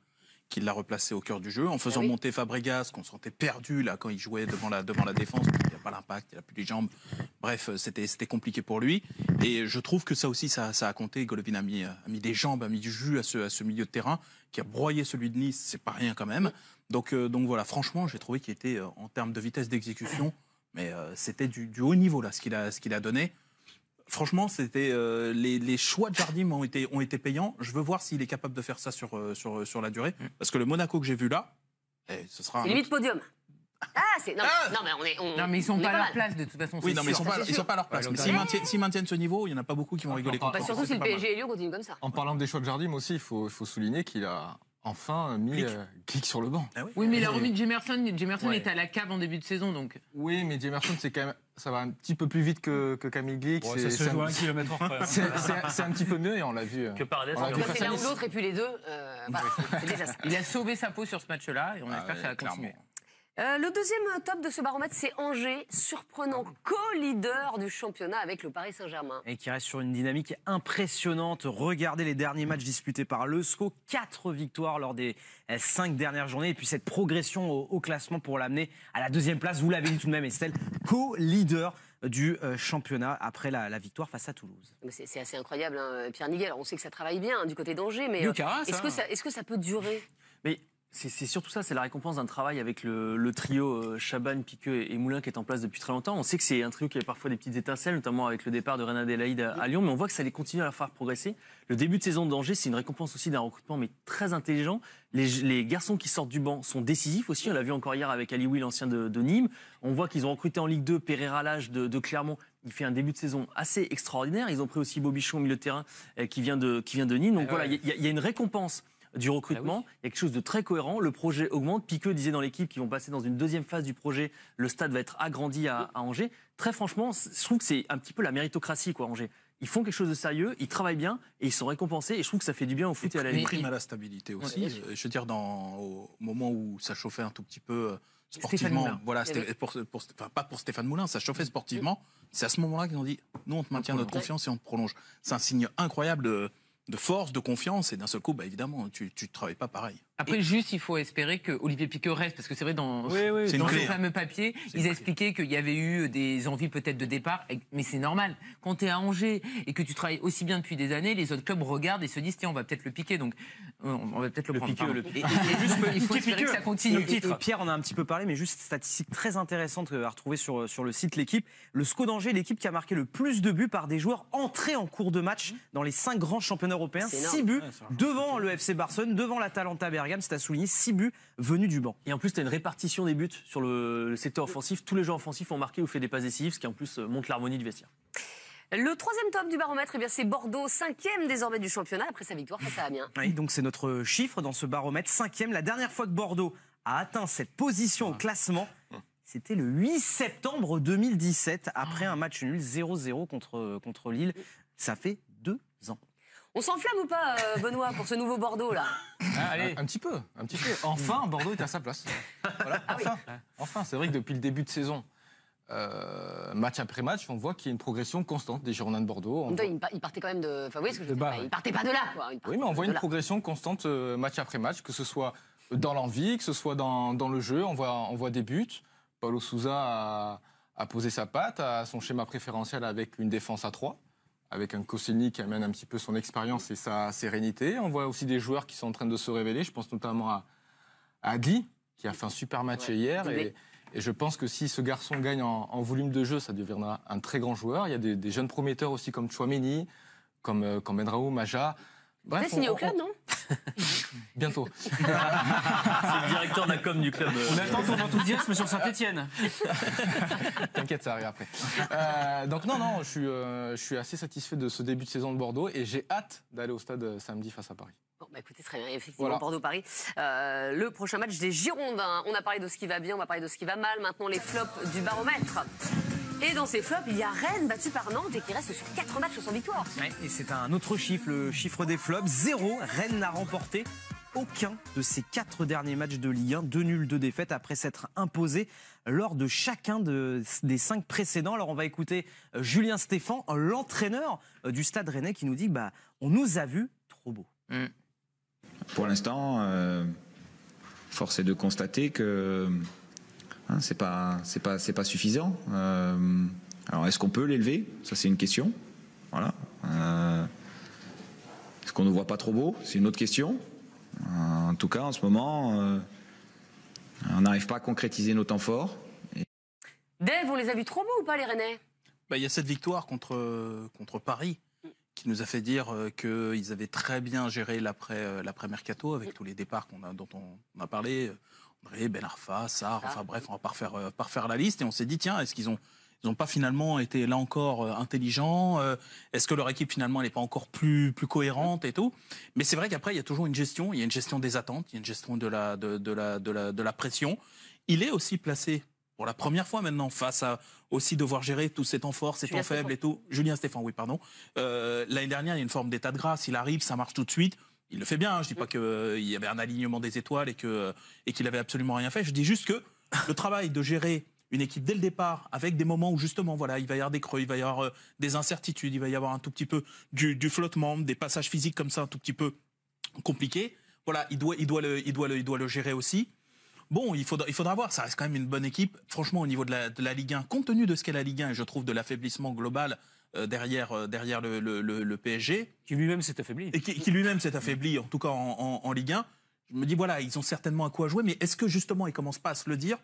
qui l'a replacé au cœur du jeu, en faisant monter Fabregas, qu'on sentait perdu là quand il jouait devant la défense. Il n'a pas l'impact, il n'a plus les jambes. Bref, c'était compliqué pour lui. Et je trouve que ça aussi, ça a compté. Golovin a mis des jambes, a mis du jus à ce milieu de terrain qui a broyé celui de Nice. C'est pas rien quand même. Donc voilà, franchement, j'ai trouvé qu'il était en termes de vitesse d'exécution, mais c'était du haut niveau là, ce qu'il a donné. Franchement, c'était les choix de Jardim ont été payants. Je veux voir s'il est capable de faire ça sur la durée. Parce que le Monaco que j'ai vu là, ce sera. C'est limite podium. Non, mais ils sont pas à leur place de toute façon. Oui, non, mais ils sont pas à leur place. Mais s'ils maintiennent ce niveau, il n'y en a pas beaucoup qui vont rigoler contre. Surtout si le PSG et Lyon continuent comme ça. En parlant des choix de Jardim aussi, il faut souligner qu'il a enfin mis Kik sur le banc. Oui, mais il a remis Jemerson. Jemerson était à la cave en début de saison, donc. Oui, mais Jemerson, c'est quand même, ça va un petit peu plus vite que Camille Glick. Ça se joue 1 kilomètre heure. C'est un petit peu mieux et on l'a vu. Que Paredes. C'est l'un ou l'autre et puis les deux. C'est déjà ça. Il a sauvé sa peau sur ce match-là et on espère que ça va continuer. Le deuxième top de ce baromètre, c'est Angers, surprenant co-leader du championnat avec le Paris Saint-Germain. Et qui reste sur une dynamique impressionnante. Regardez les derniers matchs disputés par le SCO. 4 victoires lors des 5 dernières journées. Et puis cette progression au classement pour l'amener à la 2e place. Vous l'avez dit tout de même, Estelle, co-leader du championnat après la victoire face à Toulouse. C'est assez incroyable, hein, Pierre Niguel. On sait que ça travaille bien du côté d'Angers, mais est-ce que ça peut durer? Mais c'est surtout ça, c'est la récompense d'un travail avec le trio Chaban, Piqueux et Moulin qui est en place depuis très longtemps. On sait que c'est un trio qui avait parfois des petites étincelles, notamment avec le départ de Reine Adélaïde à Lyon, mais on voit que ça les continue à la faire progresser. Le début de saison d'Angers, c'est une récompense aussi d'un recrutement mais très intelligent. Les garçons qui sortent du banc sont décisifs aussi. On l'a vu encore hier avec Ali, l'ancien de Nîmes. On voit qu'ils ont recruté en Ligue 2 Pereira Lage de Clermont. Il fait un début de saison assez extraordinaire. Ils ont pris aussi Bobichon au milieu de terrain qui vient de Nîmes. Donc voilà, il y a une récompense du recrutement, il y a quelque chose de très cohérent, le projet augmente. Piqueux disait dans l'équipe qu'ils vont passer dans une 2e phase du projet, le stade va être agrandi à Angers. Très franchement, je trouve que c'est un petit peu la méritocratie, quoi, Angers. Ils font quelque chose de sérieux, ils travaillent bien et ils sont récompensés et je trouve que ça fait du bien au foot et à la Ligue. Une prime à la stabilité aussi. Je veux dire, au moment où ça chauffait un tout petit peu sportivement, voilà, pas pour Stéphane Moulin, ça chauffait sportivement. C'est à ce moment-là qu'ils ont dit, nous on te maintient notre confiance et on te prolonge. C'est un signe incroyable de force, de confiance, et d'un seul coup, évidemment, tu ne travailles pas pareil. Après, juste, il faut espérer que Olivier Piqueux reste, parce que c'est vrai, dans ce fameux papier, ils expliquaient qu'il y avait eu des envies peut-être de départ, mais c'est normal. Quand tu es à Angers et que tu travailles aussi bien depuis des années, les autres clubs regardent et se disent, tiens, on va peut-être le piquer, donc on va peut-être le prendre. Il faut espérer que ça continue. Et Pierre en a un petit peu parlé, mais juste statistique très intéressante à retrouver sur le site L'Équipe. Le SCO d'Angers, l'équipe qui a marqué le plus de buts par des joueurs entrés en cours de match dans les 5 grands championnats européens. 6 buts devant le FC Barcelone, devant l'Atalanta Bergame. C'est à souligner, 6 buts venus du banc. Et en plus, tu as une répartition des buts sur le secteur offensif. Tous les joueurs offensifs ont marqué ou fait des passes décisives, ce qui en plus montre l'harmonie du vestiaire. Le 3e top du baromètre, c'est Bordeaux, 5e désormais du championnat après sa victoire face à Amiens. Oui, donc c'est notre chiffre dans ce baromètre, 5e. La dernière fois que Bordeaux a atteint cette position au classement, c'était le 8 septembre 2017, après un match nul 0-0 contre Lille. Ça fait 2 ans. On s'enflamme ou pas, Benoît, pour ce nouveau Bordeaux, là? Allez. Un petit peu. Enfin, Bordeaux est à sa place. Voilà, enfin, c'est vrai que depuis le début de saison, match après match, on voit qu'il y a une progression constante des Girondins de Bordeaux. Il partait quand même de... Enfin, oui, ce que je veux dire, il partait pas de là, quoi. Oui, mais on voit une progression constante match après match, que ce soit dans l'envie, que ce soit dans le jeu. On voit des buts. Paulo Sousa a posé sa patte à son schéma préférentiel avec une défense à 3. Avec un Koscielny qui amène un petit peu son expérience et sa sérénité. On voit aussi des joueurs qui sont en train de se révéler. Je pense notamment à Agli, qui a fait un super match hier. Et je pense que si ce garçon gagne en volume de jeu, ça deviendra un très grand joueur. Il y a des jeunes prometteurs aussi comme Chouameni, comme Benraou, Maja. Bref, vous signé au club, non? Bientôt. C'est le directeur de la com du club. On attend ton enthousiasme sur Saint-Etienne. T'inquiète, ça arrive après. Donc non, je suis assez satisfait de ce début de saison de Bordeaux et j'ai hâte d'aller au stade samedi face à Paris. Bon, écoutez, très bien, effectivement, Bordeaux-Paris. Le prochain match des Girondins. On a parlé de ce qui va bien, on va parler de ce qui va mal. Maintenant, les flops du baromètre. Et dans ces flops, il y a Rennes battu par Nantes et qui reste sur 4 matchs sans victoire. Ouais, et c'est un autre chiffre, le chiffre des flops. 0. Rennes n'a remporté aucun de ses 4 derniers matchs de Ligue 1. 2 nuls, 2 défaites après s'être imposé lors de chacun des 5 précédents. Alors on va écouter Julien Stéphan, l'entraîneur du Stade Rennais, qui nous dit on nous a vu trop beau. Pour l'instant, force est de constater que c'est pas suffisant. Alors est-ce qu'on peut l'élever? Ça c'est une question. Voilà. Est-ce qu'on ne voit pas trop beau? C'est une autre question. En tout cas, en ce moment, on n'arrive pas à concrétiser nos temps forts. Dave, on les a vus trop beaux ou pas, les Rennais? Il y a cette victoire contre Paris qui nous a fait dire qu'ils avaient très bien géré l'après-mercato avec tous les départs dont on a parlé. André, Ben Arfa, Sarr, enfin bref, on va pas refaire la liste. Et on s'est dit, tiens, est-ce qu'ils n'ont pas finalement été là encore intelligents? Est-ce que leur équipe finalement n'est pas encore plus cohérente et tout? Mais c'est vrai qu'après il y a toujours une gestion. Il y a une gestion des attentes, il y a une gestion de la pression. Il est aussi placé pour la première fois maintenant face à aussi devoir gérer tous ces temps forts, ces temps faibles et tout. Julien Stéphan, oui, pardon. L'année dernière, il y a une forme d'état de grâce. Il arrive, ça marche tout de suite. Il le fait bien. Je dis pas qu'il y avait un alignement des étoiles et qu'il avait absolument rien fait. Je dis juste que le travail de gérer une équipe dès le départ, avec des moments où justement, voilà, il va y avoir des creux, il va y avoir des incertitudes, il va y avoir un tout petit peu du flottement, des passages physiques comme ça, un tout petit peu compliqués. Voilà, il doit le gérer aussi. Bon, il faudra voir. Ça reste quand même une bonne équipe. Franchement, au niveau de la Ligue 1, compte tenu de ce qu'est la Ligue 1, et je trouve de l'affaiblissement global derrière le PSG, qui lui-même s'est affaibli, et qui lui-même s'est affaibli, en tout cas en Ligue 1. Je me dis voilà, ils ont certainement à quoi jouer, mais est-ce que justement ils commencent pas à se le dire?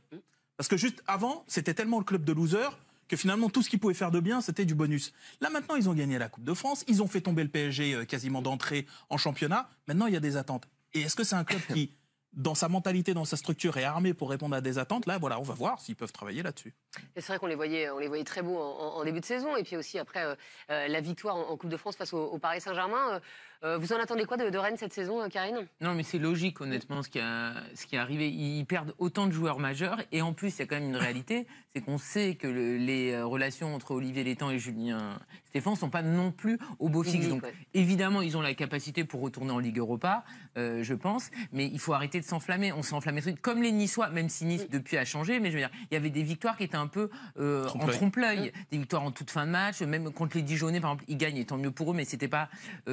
Parce que juste avant, c'était tellement le club de losers que finalement tout ce qu'ils pouvaient faire de bien, c'était du bonus. Là maintenant, ils ont gagné la Coupe de France, ils ont fait tomber le PSG quasiment d'entrée en championnat. Maintenant, il y a des attentes. Et est-ce que c'est un club qui, dans sa mentalité, dans sa structure, est armé pour répondre à des attentes? Là, voilà, on va voir s'ils peuvent travailler là-dessus. Et c'est vrai qu'on les voyait très beaux en début de saison. Et puis aussi après la victoire en Coupe de France face au Paris Saint-Germain. Vous en attendez quoi de Rennes cette saison, Karine? Non, mais c'est logique, honnêtement, ce qui est arrivé. Ils perdent autant de joueurs majeurs. Et en plus, il y a quand même une réalité, c'est qu'on sait que les relations entre Olivier Létang et Julien Stéphan ne sont pas non plus au beau fixe. Donc, évidemment, ils ont la capacité pour retourner en Ligue Europa, je pense. Mais il faut arrêter de s'enflammer. On s'est enflammé comme les Niçois, même si Nice, depuis, a changé. Mais je veux dire, il y avait des victoires qui étaient un peu en trompe-l'œil. Des victoires en toute fin de match. Même contre les Dijonais, par exemple, ils gagnent, et tant mieux pour eux. Mais ce n'était pas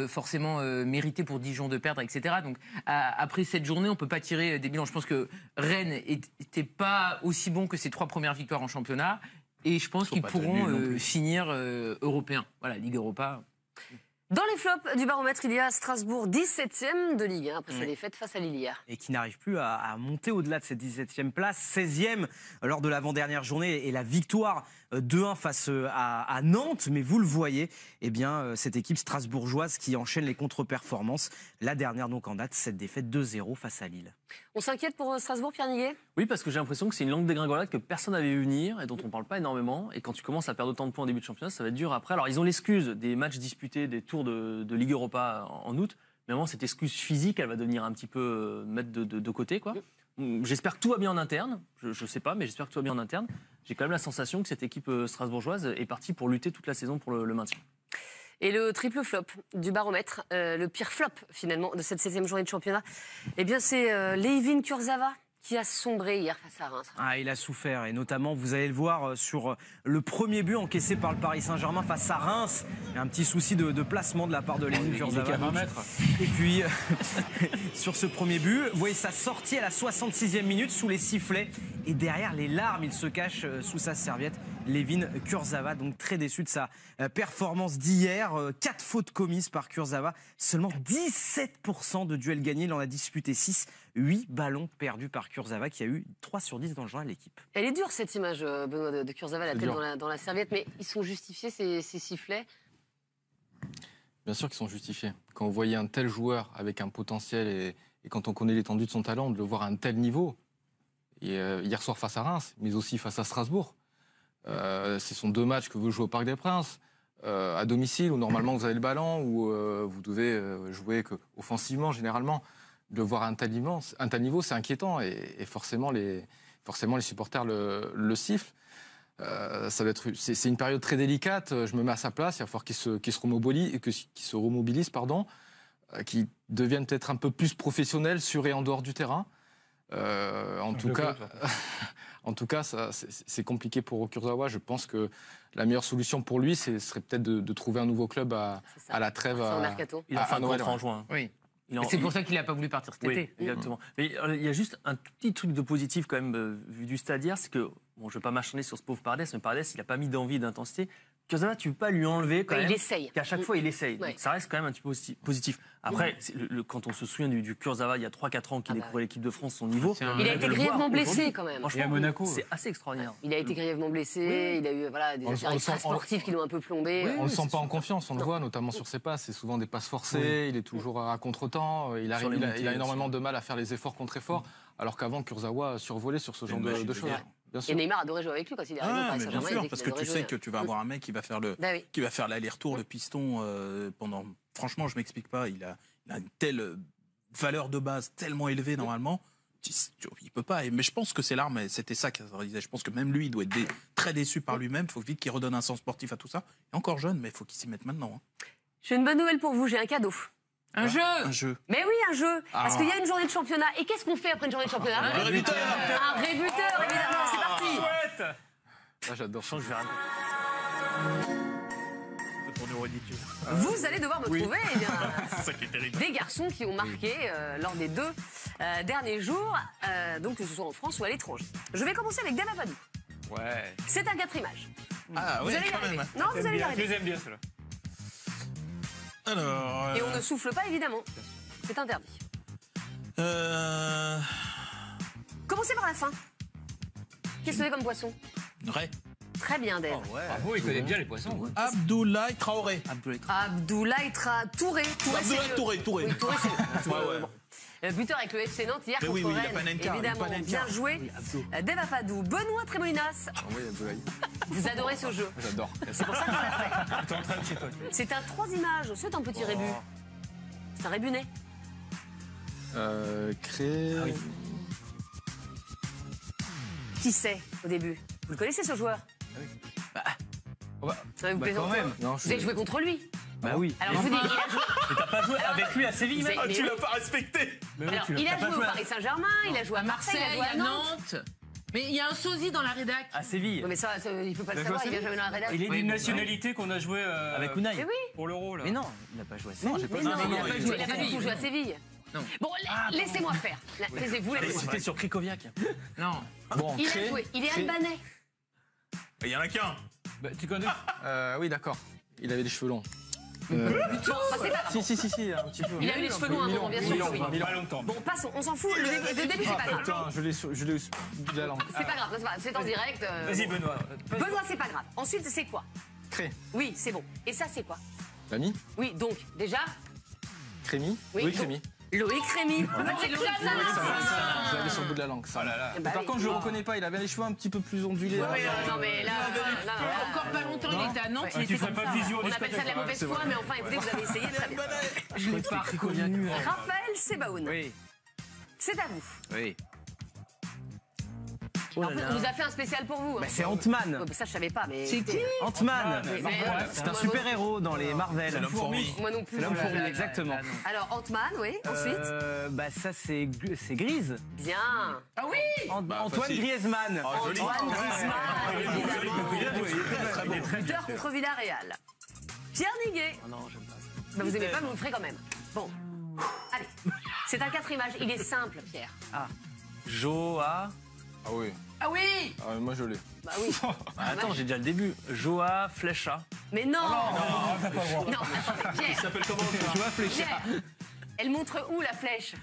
forcément mérité pour Dijon de perdre, etc. Donc, après cette journée, on ne peut pas tirer des bilans. Je pense que Rennes n'était pas aussi bon que ses 3 premières victoires en championnat. Et je pense qu'ils pourront finir européens. Voilà, Ligue Europa. Dans les flops du baromètre, il y a Strasbourg, 17e de Ligue 1, après sa défaite face à Lille hier. Et qui n'arrive plus à monter au-delà de cette 17e place, 16e lors de l'avant-dernière journée et la victoire 2-1 face à Nantes. Mais vous le voyez, eh bien, cette équipe strasbourgeoise qui enchaîne les contre-performances. La dernière donc en date, cette défaite 2-0 face à Lille. On s'inquiète pour Strasbourg, Pierre Niguet? Oui, parce que j'ai l'impression que c'est une longue dégringolade que personne n'avait vu venir et dont on ne parle pas énormément. Et quand tu commences à perdre autant de points en début de championnat, ça va être dur après. Alors, ils ont l'excuse des matchs disputés, des tours de Ligue Europa en août. Mais vraiment, cette excuse physique, elle va devenir un petit peu mettre de côté, quoi. J'espère que tout va bien en interne. Je ne sais pas, mais j'espère que tout va bien en interne. J'ai quand même la sensation que cette équipe strasbourgeoise est partie pour lutter toute la saison pour le maintien. Et le triple flop du baromètre, le pire flop finalement de cette 16e journée de championnat, eh bien c'est Layvin Kurzawa qui a sombré hier face à Reims. Ah, il a souffert, et notamment, vous allez le voir, sur le premier but encaissé par le Paris Saint-Germain face à Reims. Il y a un petit souci de placement de la part de Layvin Kurzawa. Et puis, sur ce premier but, vous voyez sa sortie à la 66e minute sous les sifflets. Et derrière les larmes, il se cache sous sa serviette. Layvin Kurzawa, donc très déçu de sa performance d'hier. 4 fautes commises par Kurzawa, seulement 17% de duels gagnés. Il en a disputé 6, 8 ballons perdus par Kurzawa, qui a eu 3 sur 10 dans le journal de l'équipe. Elle est dure cette image, Benoît, de Kurzawa, la tête dans la serviette, mais ils sont justifiés ces sifflets? Bien sûr qu'ils sont justifiés. Quand vous voyez un tel joueur avec un potentiel et quand on connaît l'étendue de son talent, de le voir à un tel niveau, et, hier soir face à Reims, mais aussi face à Strasbourg, ce sont 2 matchs que vous jouez au Parc des Princes, à domicile, où normalement vous avez le ballon, où vous devez jouer offensivement généralement. De le voir à un tel niveau, c'est inquiétant, et forcément les supporters le sifflent. C'est une période très délicate. Je me mets à sa place. Il va falloir qu'il se remobilise, qu'il devienne peut-être un peu plus professionnel sur et en dehors du terrain. En tout cas, c'est compliqué pour Kurzawa. Je pense que la meilleure solution pour lui, ce serait peut-être de trouver un nouveau club à la trêve. Il a fait un contrat en juin. Oui. C'est pour ça qu'il n'a pas voulu partir cet été. Exactement. Mais il y a juste un tout petit truc de positif quand même vu du stade hier, c'est que, bon, je ne vais pas m'acharner sur ce pauvre Paredes, mais Paredes, il n'a pas mis d'envie, d'intensité. Kurzawa, tu ne peux pas lui enlever quand même. Il essaye. Qu'à chaque fois, il essaye. Ouais. Donc, ça reste quand même un petit peu positif. Après, quand on se souvient du Kurzawa, il y a 3-4 ans, qui découvrait l'équipe de France, son niveau. Il a été grièvement blessé quand même. Franchement, Et à Monaco. c'est assez extraordinaire. Il a été grièvement blessé, il a eu des affaires extrasportives qui l'ont un peu plombé. On ne le sent pas en confiance, on le voit notamment sur ses passes. C'est souvent des passes forcées, il est toujours à contre-temps, il a énormément de mal à faire les efforts contre efforts, alors qu'avant Kurzawa survolait sur ce genre de choses. Et Neymar adorait jouer avec lui quand il est arrivé au Paris bien Saint-Germain. sûr, parce que tu sais que tu vas avoir un mec qui va faire l'aller-retour, le piston pendant. Franchement, je m'explique pas. Il a une telle valeur de base tellement élevée normalement. Il peut pas. Mais je pense que c'est l'arme. C'était ça qu'il disait. Je pense que même lui, il doit être très déçu par lui-même. Il faut vite qu'il redonne un sens sportif à tout ça. Il est encore jeune, mais il faut qu'il s'y mette maintenant. Hein. J'ai une bonne nouvelle pour vous. J'ai un cadeau. Un jeu. Mais oui, un jeu. Parce qu'il y a une journée de championnat. Et qu'est-ce qu'on fait après une journée de championnat? Un rébuteur. Un rébuteur, évidemment. C'est parti. Chouette. J'adore. Je vais Vous allez devoir me trouver C'est ça qui est terrible. des garçons qui ont marqué lors des 2 derniers jours, donc que ce soit en France ou à l'étranger. Je vais commencer avec Dave Apadou. Ouais. C'est un 4 images. Ah Vous ouais, allez y quand arriver. même. Non, vous allez y Je arriver. les aime bien, ceux-là. Alors. Et on ne souffle pas, évidemment. C'est interdit. Commencez par la fin. Qu'est-ce que c'est comme poisson? Ray. Très bien, Dave. Bravo, il connaît bien les poissons. Ouais. Abdoulaye Traoré. Abdoulaye Touré. Touré. Oui, Touré, c'est bon. Buteur avec le FC Nantes hier Mais contre oui, il a Rennes. Panenka, Évidemment, bien joué. Dave Apadou, Benoît Trémolinas. Oui, Abdoulaye. Vous adorez ce jeu. J'adore. C'est pour ça qu'on l'a fait. T'es en train de chez toi. C'est un 3 images. C'est un petit rébut. C'est un rébunet. Créé. Qui c'est au début? Vous le connaissez ce joueur? Vous plaisantez. quand même. Non, Vous avez joué contre lui? Bah oui. Alors je vous dis, il a joué. Mais t'as pas joué avec lui à Séville, même? Mais Tu oui. l'as pas respecté. Alors, il a joué au Paris Saint-Germain, il a joué à Marseille, il a joué à Nantes. Mais il y a un sosie dans la rédac. À Séville. Non, mais ça, il peut pas le savoir, il vient jamais dans la rédaction. Il est d'une nationalité qu'on a joué Avec Unai. Mais oui. pour l'Euro, là. Mais non, il n'a pas joué à Séville. Non, j'ai pas Mais vu. non, il a pas pas joué joué, à il a pas du Séville. tout joué à Séville. Non. Bon, laissez-moi faire. Taisez-vous, laissez-moi. C'était sur Krikoviak. Non. Bon, Il a joué, il est albanais. Il y en a qu'un. Bah, tu connais Oui, d'accord. Il avait les cheveux longs. Bon, bah, c'est pas grave. Si, un petit peu. Il a eu les cheveux longs à un moment, bien sûr que oui. Pas longtemps. Bon, passons, on s'en fout, le début, c'est pas grave. Putain, je l'ai de la langue. C'est pas grave, c'est en direct. Vas-y, Benoît. Benoît, c'est pas grave. Ensuite, c'est quoi? Cré. Oui, c'est bon. Et ça, c'est quoi? L'ami. Oui, donc, déjà, Crémy. Oui, Oui, donc- Crémy. Loïc Rémy. c'est Loïc Ça, ça, Rémy. ça. Je l'avais sur le bout de la langue. Ça. Bah Par oui. contre, je le reconnais pas. Il avait les cheveux un petit peu plus ondulés. Oui, non, mais là, non, Encore pas longtemps, il était à Nantes, il Tu était ferais comme pas ça. de visio on appelle ça de la mauvaise foi, mais enfin, écoutez, vous avez essayé très bien. Je l'ai pas reconnu. Raphaël Sebaoun, Oui. c'est à vous. Oui. En plus, on vous a fait un spécial pour vous. hein. Bah, c'est Ant-Man. Ouais, ça, je savais pas, mais. C'est qui? Ant-Man. Mais- C'est un super-héros dans les Marvel. L'homme fourmi. Moi non plus. C'est l'homme voilà. fourmi, exactement. Alors, Ant-Man, oui, ensuite. Bah ça c'est Grise. Bien. Ah oui. Antoine facile. Griezmann. joli. Antoine Griezmann, Très évidemment. bon. Buteur contre Villarreal. Pierre Niguet. Non, j'aime pas ça. Bah, vous aimez pas, mais vous le ferez quand même. Bon. Allez. C'est un 4 images. Il est simple, Pierre. Joa. Ah oui. Ah oui. Ah, moi, je l'ai. Bah oui. Attends, j'ai déjà le début. Joa Flecha. Mais non. t'as pas le droit. Non, attendez, Pierre. Il s'appelle comment? Joa Flecha. Pierre. Elle montre où la flèche?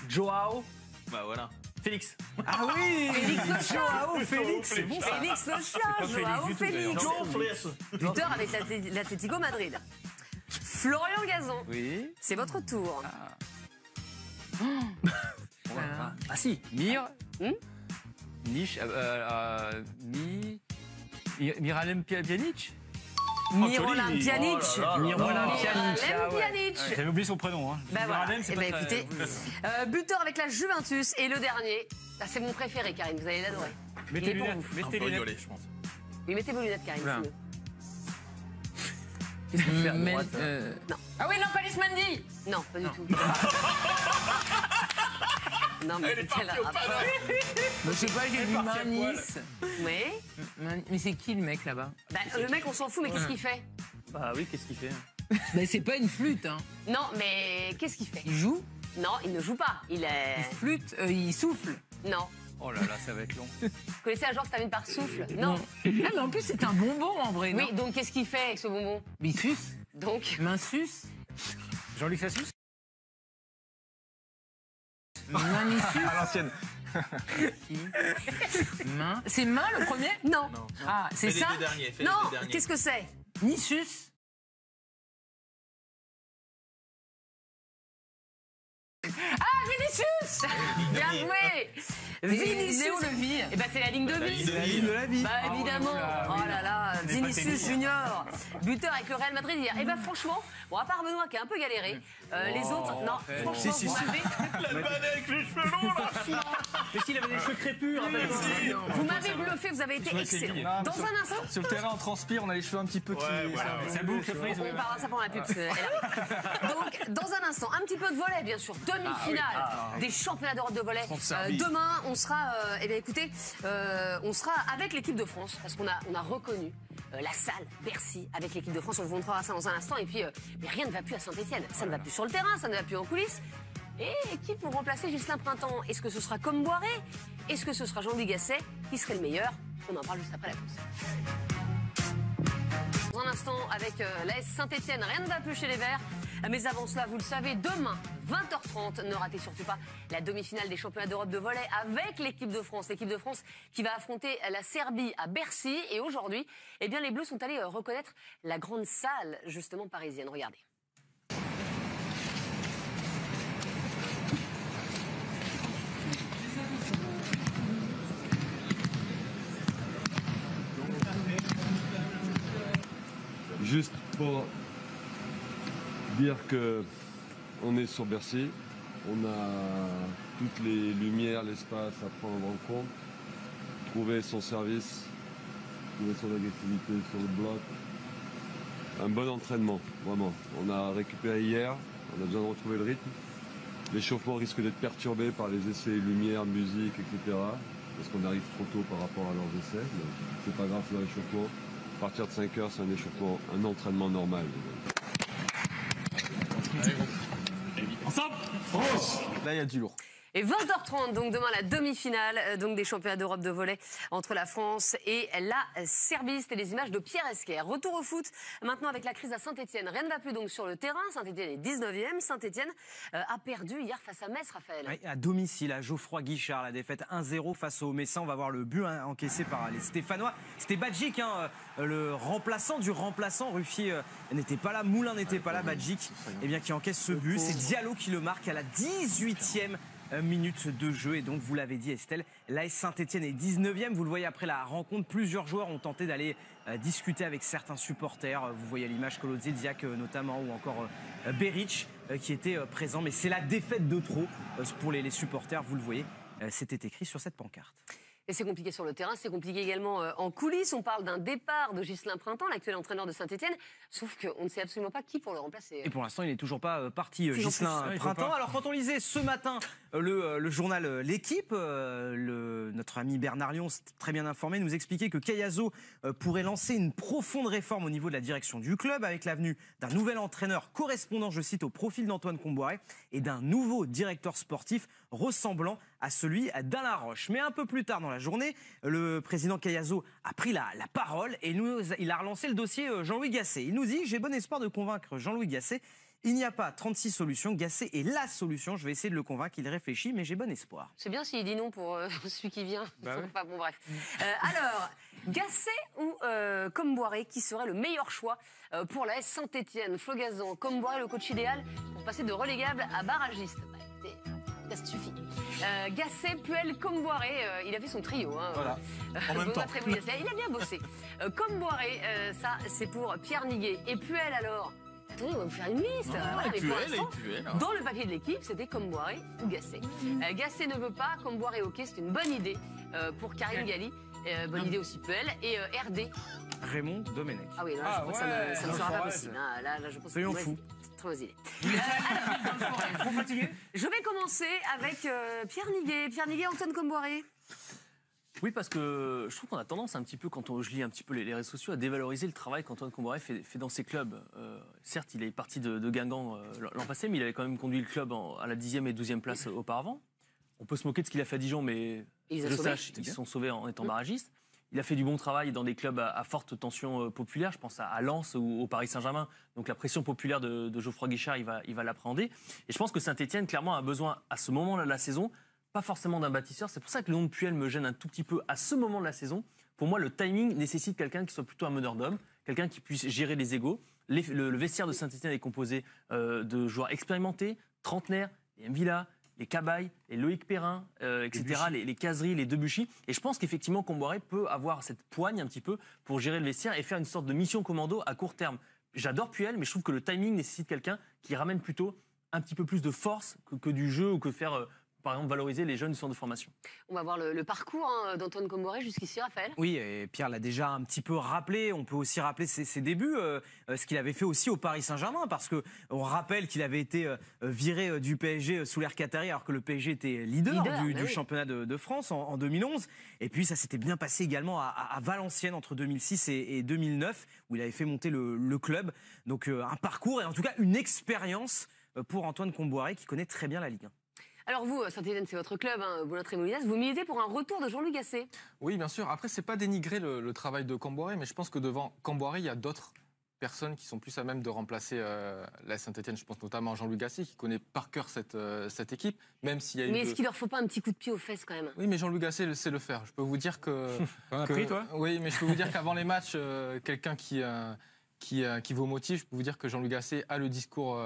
Joao. Bah voilà. Félix. Ah oui. Félix le chat. Joao Félix. C'est bon ça. Félix le chat. Joao Félix. Buteur avec l'Atlético Madrid. Florian Gazan. Oui. C'est votre tour. Ah si. Mir. Niche. Miralem Pjanic. Mirolem Pjanic. Mirolem Pjanic. Miralem Ah ouais. Pjanic. J'avais oublié son prénom. Hein. Bah voilà. Miralem, c'est Eh pas ben, très- écoutez, buteur avec la Juventus et le dernier. Ah, c'est mon préféré, Karine. Vous allez l'adorer. Mettez Il est les pour lunettes. vous. Mettez On les peut lunettes. rigoler, je pense. Oui, mettez vos lunettes, Karine. Oula. c'est mieux. Qu'est-ce qu'il fait à Mais, droite Ah oui, non, pas les Mandy. Non, pas du tout. Non, mais quel rapport? Je sais pas, j'ai vu Manis. Oui. Mais c'est qui le mec là-bas? Bah, le mec, on s'en fout, mais qu'est-ce qu'il fait? Bah oui, qu'est-ce qu'il fait? Mais c'est pas une flûte, hein. Non, mais qu'est-ce qu'il fait? Il joue? Non, il ne joue pas. Il flûte, il souffle. Non. Oh là là, ça va être long. Vous connaissez un genre qui se termine par souffle? Non. Ah, mais en plus, c'est un bonbon, en vrai, non? Oui, donc qu'est-ce qu'il fait avec ce bonbon? Il suce. Donc Minsus. Jean-Luc Sassus? Manissus. À l'ancienne. Main. C'est main le premier? Non. Ah, c'est ça? Non, qu'est-ce que c'est? Nissus. Ah, Vinicius! Bien joué! Vinicius! Léo Levi. Eh ben, c'est la ligne de vie. La ligne de la vie. Bah, évidemment. Oh là là, Vinicius Junior, buteur avec le Real Madrid hier. Eh ben, franchement, bon, à part Benoît qui a un peu galéré, les autres, non, franchement, vous m'avez. L'Albanais avec les cheveux longs, là. Mais s'il avait des cheveux crépus, rappelle-toi. Vous m'avez bluffé, vous avez été excellent. Dans un instant. Sur le terrain, on transpire, on a les cheveux un petit peu qui. Ça boucle, ça frise. On parlera ça pendant la pub. Donc, dans un instant, un petit peu de volley, bien sûr. Demi-finale des championnats d'Europe de volley. Demain, on sera, eh bien, écoutez, on sera avec l'équipe de France parce qu'on a reconnu la salle Bercy avec l'équipe de France. On vous montrera ça dans un instant. Et puis, mais rien ne va plus à Saint-Etienne. Ça ne va plus sur le terrain, ça ne va plus en coulisses. Et qui pour remplacer Ghislain Printemps? Est-ce que ce sera Comboiré? Est-ce que ce sera Jean-Louis Gasset? Qui serait le meilleur? On en parle juste après la pause. Dans un instant, avec l'AS Saint-Etienne, rien ne va plus chez les Verts. Mais avant cela, vous le savez, demain, 20h30, ne ratez surtout pas la demi-finale des championnats d'Europe de volley avec l'équipe de France. L'équipe de France qui va affronter la Serbie à Bercy. Et aujourd'hui, eh bien, les Bleus sont allés reconnaître la grande salle, justement, parisienne. Regardez. Juste pour dire que on est sur Bercy, on a toutes les lumières, l'espace à prendre en compte, trouver son service, trouver son agressivité sur le bloc. Un bon entraînement, vraiment. On a récupéré hier, on a besoin de retrouver le rythme. L'échauffement risque d'être perturbé par les essais lumière, musique, etc. Parce qu'on arrive trop tôt par rapport à leurs essais. C'est pas grave, c'est un échauffement. À partir de 5 heures, c'est un échauffement, un entraînement normal. Ensemble. Là, il y a du lourd. Et 20h30, donc demain la demi-finale donc des championnats d'Europe de volley entre la France et la Serbie. C'était les images de Pierre Esquer. Retour au foot, maintenant avec la crise à Saint-Etienne. Rien ne va plus donc sur le terrain. Saint-Etienne est 19e. Saint-Etienne a perdu hier face à Metz, Raphaël. Oui, à domicile, à Geoffroy Guichard, la défaite 1-0 face aux Messins. On va voir le but encaissé par les Stéphanois. C'était Badjik, le remplaçant du remplaçant. Ruffier n'était pas là, Moulin n'était pas là. Badjik, qui encaisse ce but. C'est Diallo qui le marque à la 18e minutes de jeu. Et donc, vous l'avez dit, Estelle, l'AS Saint-Etienne est 19e. Vous le voyez après la rencontre, plusieurs joueurs ont tenté d'aller discuter avec certains supporters. Vous voyez à l'image Kolodze Diak notamment, ou encore Beric qui était présent. Mais c'est la défaite de trop pour les supporters. Vous le voyez, c'était écrit sur cette pancarte. Et c'est compliqué sur le terrain, c'est compliqué également en coulisses. On parle d'un départ de Ghislain Printemps, l'actuel entraîneur de Saint-Etienne, sauf qu'on ne sait absolument pas qui pour le remplacer. Et pour l'instant, il n'est toujours pas parti, Ghislain Printemps. Alors, quand on lisait ce matin le journal L'Équipe, notre ami Bernard Lyon, très bien informé, nous expliquait que Cayazo pourrait lancer une profonde réforme au niveau de la direction du club, avec l'avenue d'un nouvel entraîneur correspondant, je cite, au profil d'Antoine Comboiré, et d'un nouveau directeur sportif ressemblant à celui d'Alain Roche. Mais un peu plus tard dans la journée, le président Cayazo a pris la parole et il a relancé le dossier Jean-Louis Gasset. Il nous dit « J'ai bon espoir de convaincre Jean-Louis Gasset. Il n'y a pas 36 solutions. Gasset est la solution. Je vais essayer de le convaincre. Il réfléchit, mais j'ai bon espoir. » C'est bien s'il dit non pour celui qui vient. Bah ouais. Enfin bon, bref. Alors, Gasset ou Comboiré, qui serait le meilleur choix pour la S Saint-Etienne? Flo Gazan, Comboiré, le coach idéal pour passer de relégable à barragiste. Bah, écoutez, ça suffit. Gasset, Puel, Comboiré, il a fait son trio. Voilà, en même temps. Il a bien bossé. Comboiré, ça c'est pour Pierre Niguet. Et Puel alors? Attendez, on va vous faire une liste. Mais pour l'instant, dans le papier de l'équipe, c'était Comboiré ou Gasset. Gasset ne veut pas, Comboiré ok, c'est une bonne idée pour Karim Galli. Bonne idée aussi Puel. Et RD. Raymond Domenech. Ah oui, là, je crois que ça ne sera pas possible. Là, je pense que soyons fous. C'est très mauvaise idée. Alors, trop fatigué. Je vais commencer avec Pierre Niguet. Pierre Niguet, Antoine Comboiré. Oui, parce que je trouve qu'on a tendance un petit peu, je lis un petit peu les réseaux sociaux, à dévaloriser le travail qu'Antoine Comboiré fait dans ses clubs. Certes, il est parti de Guingamp l'an passé, mais il avait quand même conduit le club à la 10e et 12e place auparavant. On peut se moquer de ce qu'il a fait à Dijon, mais ils se sont sauvés en étant barragistes. Il a fait du bon travail dans des clubs à forte tension populaire. Je pense à Lens ou au Paris Saint-Germain. Donc la pression populaire de Geoffroy Guichard, il va l'appréhender. Et je pense que Saint-Etienne, clairement, a besoin, à ce moment-là de la saison, pas forcément d'un bâtisseur. C'est pour ça que le nom de Puel me gêne un tout petit peu à ce moment de la saison. Pour moi, le timing nécessite quelqu'un qui soit plutôt un meneur d'hommes, quelqu'un qui puisse gérer les égos. Le vestiaire de Saint-Etienne est composé de joueurs expérimentés, trentenaires, les Mvila, les Cabaye, les Loïc Perrin, etc., les Cazery, les Debuchy. Et je pense qu'effectivement, Comboiré peut avoir cette poigne un petit peu pour gérer le vestiaire et faire une sorte de mission commando à court terme. J'adore Puel, mais je trouve que le timing nécessite quelqu'un qui ramène plutôt un petit peu plus de force que du jeu ou que faire... par exemple, valoriser les jeunes du centre de formation. On va voir le parcours d'Antoine Comboiré jusqu'ici, Raphaël. Oui, et Pierre l'a déjà un petit peu rappelé. On peut aussi rappeler ses débuts, ce qu'il avait fait aussi au Paris Saint-Germain, parce qu'on rappelle qu'il avait été viré du PSG sous l'ère qatari, alors que le PSG était leader du championnat de France en 2011. Et puis ça s'était bien passé également à Valenciennes entre 2006 et 2009, où il avait fait monter le club. Donc un parcours et en tout cas une expérience pour Antoine Comboiré, qui connaît très bien la Ligue 1. Alors vous, Saint-Etienne, c'est votre club, Boulogne-Trémolinas, vous militez pour un retour de Jean-Louis Gasset. Oui, bien sûr. Après, c'est pas dénigrer le travail de Comboiré, mais je pense que devant Comboiré, il y a d'autres personnes qui sont plus à même de remplacer la Saint-Etienne. Je pense notamment à Jean-Louis Gasset, qui connaît par cœur cette équipe, même s'il y a eu... Mais est-ce qu'il leur faut pas un petit coup de pied aux fesses quand même? Oui, mais Jean-Louis Gasset sait le faire. Je peux vous dire que... T'en as pris, toi? Oui, mais je peux vous dire qu'avant les matchs, quelqu'un qui vous motive, je peux vous dire que Jean-Louis Gasset a le discours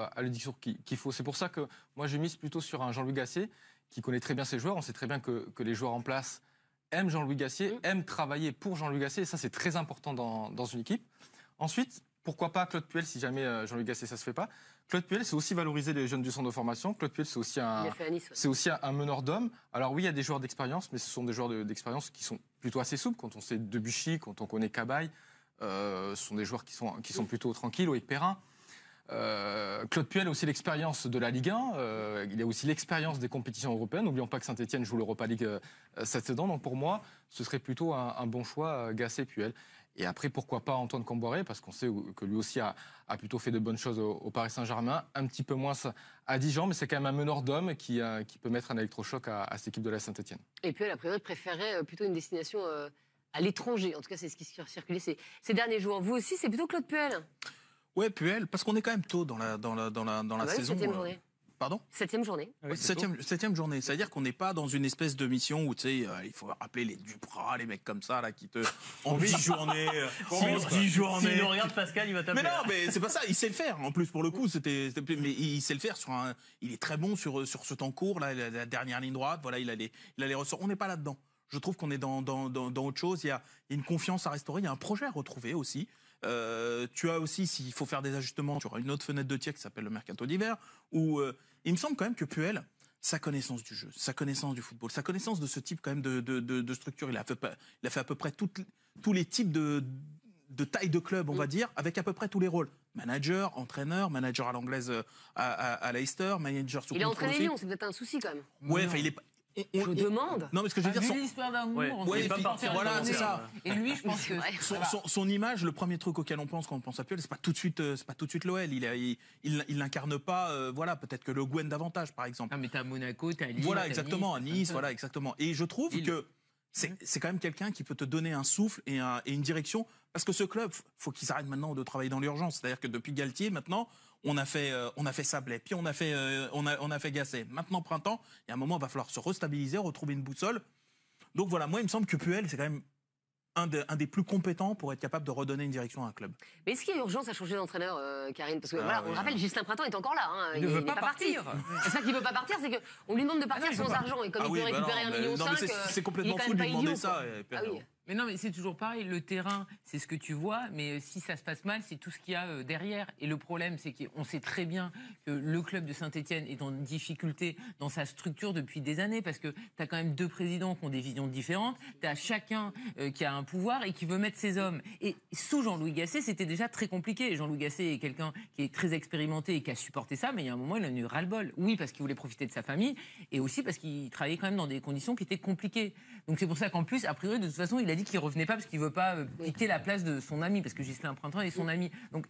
qu'il faut. C'est pour ça que moi, je mise plutôt sur un Jean-Louis Gasset qui connaît très bien ses joueurs. On sait très bien que les joueurs en place aiment Jean-Louis Gasset, aiment travailler pour Jean-Louis Gasset. Et ça, c'est très important dans une équipe. Ensuite, pourquoi pas Claude Puel si jamais Jean-Louis Gasset, ça se fait pas. Claude Puel, c'est aussi valoriser les jeunes du centre de formation. Claude Puel, c'est aussi un meneur d'hommes. Alors oui, il y a des joueurs d'expérience, mais ce sont des joueurs d'expérience qui sont plutôt assez souples. Quand on sait Debuchy, quand on connaît Cabaye, ce sont des joueurs qui sont plutôt tranquilles, Loïc Perrin. Claude Puel a aussi l'expérience de la Ligue 1, il a aussi l'expérience des compétitions européennes. N'oublions pas que Saint-Etienne joue l'Europa League cette saison, donc pour moi, ce serait plutôt un bon choix, Gasset-Puel. Et après, pourquoi pas Antoine Comboiré, parce qu'on sait que lui aussi a plutôt fait de bonnes choses au Paris Saint-Germain, un petit peu moins à Dijon, mais c'est quand même un meneur d'hommes qui peut mettre un électrochoc à cette équipe de la Saint-Etienne. Et Puel, a priori, préférait plutôt une destination à l'étranger. En tout cas, c'est ce qui circulait ces derniers jours. Vous aussi, c'est plutôt Claude Puel? Ouais, Puel, parce qu'on est quand même tôt dans la saison. 7e journée. Pardon? 7e journée. Oui, 7e journée. C'est-à-dire qu'on n'est pas dans une espèce de mission où, tu sais, il faut rappeler les Duprat, les mecs comme ça, là, qui te... En 10 journées... S'il nous regarde, Pascal, il va taper. Mais non, mais c'est pas ça, il sait le faire. En plus, pour le coup, mais il sait le faire il est très bon sur ce temps court, là, la dernière ligne droite, voilà, il a les ressorts. On n'est pas là-dedans. Je trouve qu'on est dans autre chose. Il y a une confiance à restaurer, il y a un projet à retrouver aussi. Tu as aussi, s'il faut faire des ajustements, tu auras une autre fenêtre de tir qui s'appelle le mercato d'hiver, où il me semble quand même que Puel, sa connaissance du jeu, sa connaissance du football, sa connaissance de ce type quand même de structure, il a fait à peu près tous les types de taille de club, on va dire, avec à peu près tous les rôles. Manager, entraîneur, manager à l'anglaise à Leicester, manager sous contrôle. Il a entraîné Lyon, c'est peut-être un souci quand même. Ouais, enfin il est... Je demande. Non, mais ce que je veux dire, l'histoire d'amour, voilà, c'est ça. Et lui, je pense que son image, le premier truc auquel on pense quand on pense à Puel, c'est pas tout de suite l'OL. Il n'incarne pas, voilà, peut-être que le Gwen davantage, par exemple. Ah, mais t'as Monaco, t'as Lille. Voilà, exactement, à Nice, voilà, exactement. Et je trouve que c'est quand même quelqu'un qui peut te donner un souffle et une direction, parce que ce club, faut qu'il s'arrête maintenant de travailler dans l'urgence. C'est-à-dire que depuis Galtier, maintenant, on a fait Sablé, puis on a fait Gasset. Maintenant, printemps, il y a un moment, il va falloir se restabiliser, retrouver une boussole. Donc voilà, moi, il me semble que Puel, c'est quand même un des plus compétents pour être capable de redonner une direction à un club. Mais est-ce qu'il y a urgence à changer d'entraîneur, Karine? Parce que voilà, on le rappelle, Justin Printemps est encore là. Hein. Il ne veut pas partir. C'est pas qu'il ne veut pas partir, c'est qu'on lui demande de partir sans argent. Et comme il peut récupérer 1,5 million, c'est complètement fou de lui demander ça. Mais non, mais c'est toujours pareil. Le terrain, c'est ce que tu vois, mais si ça se passe mal, c'est tout ce qu'il y a derrière. Et le problème, c'est qu'on sait très bien que le club de Saint-Etienne est en difficulté dans sa structure depuis des années, parce que tu as quand même 2 présidents qui ont des visions différentes. Tu as chacun qui a un pouvoir et qui veut mettre ses hommes. Et sous Jean-Louis Gasset, c'était déjà très compliqué. Jean-Louis Gasset est quelqu'un qui est très expérimenté et qui a supporté ça, mais il y a un moment, il en a eu ras-le-bol. Oui, parce qu'il voulait profiter de sa famille, et aussi parce qu'il travaillait quand même dans des conditions qui étaient compliquées. Donc c'est pour ça qu'en plus, a priori, de toute façon, il a dit qu'il revenait pas parce qu'il veut pas quitter la place de son ami, parce que Ghislain Printemps est son ami. Donc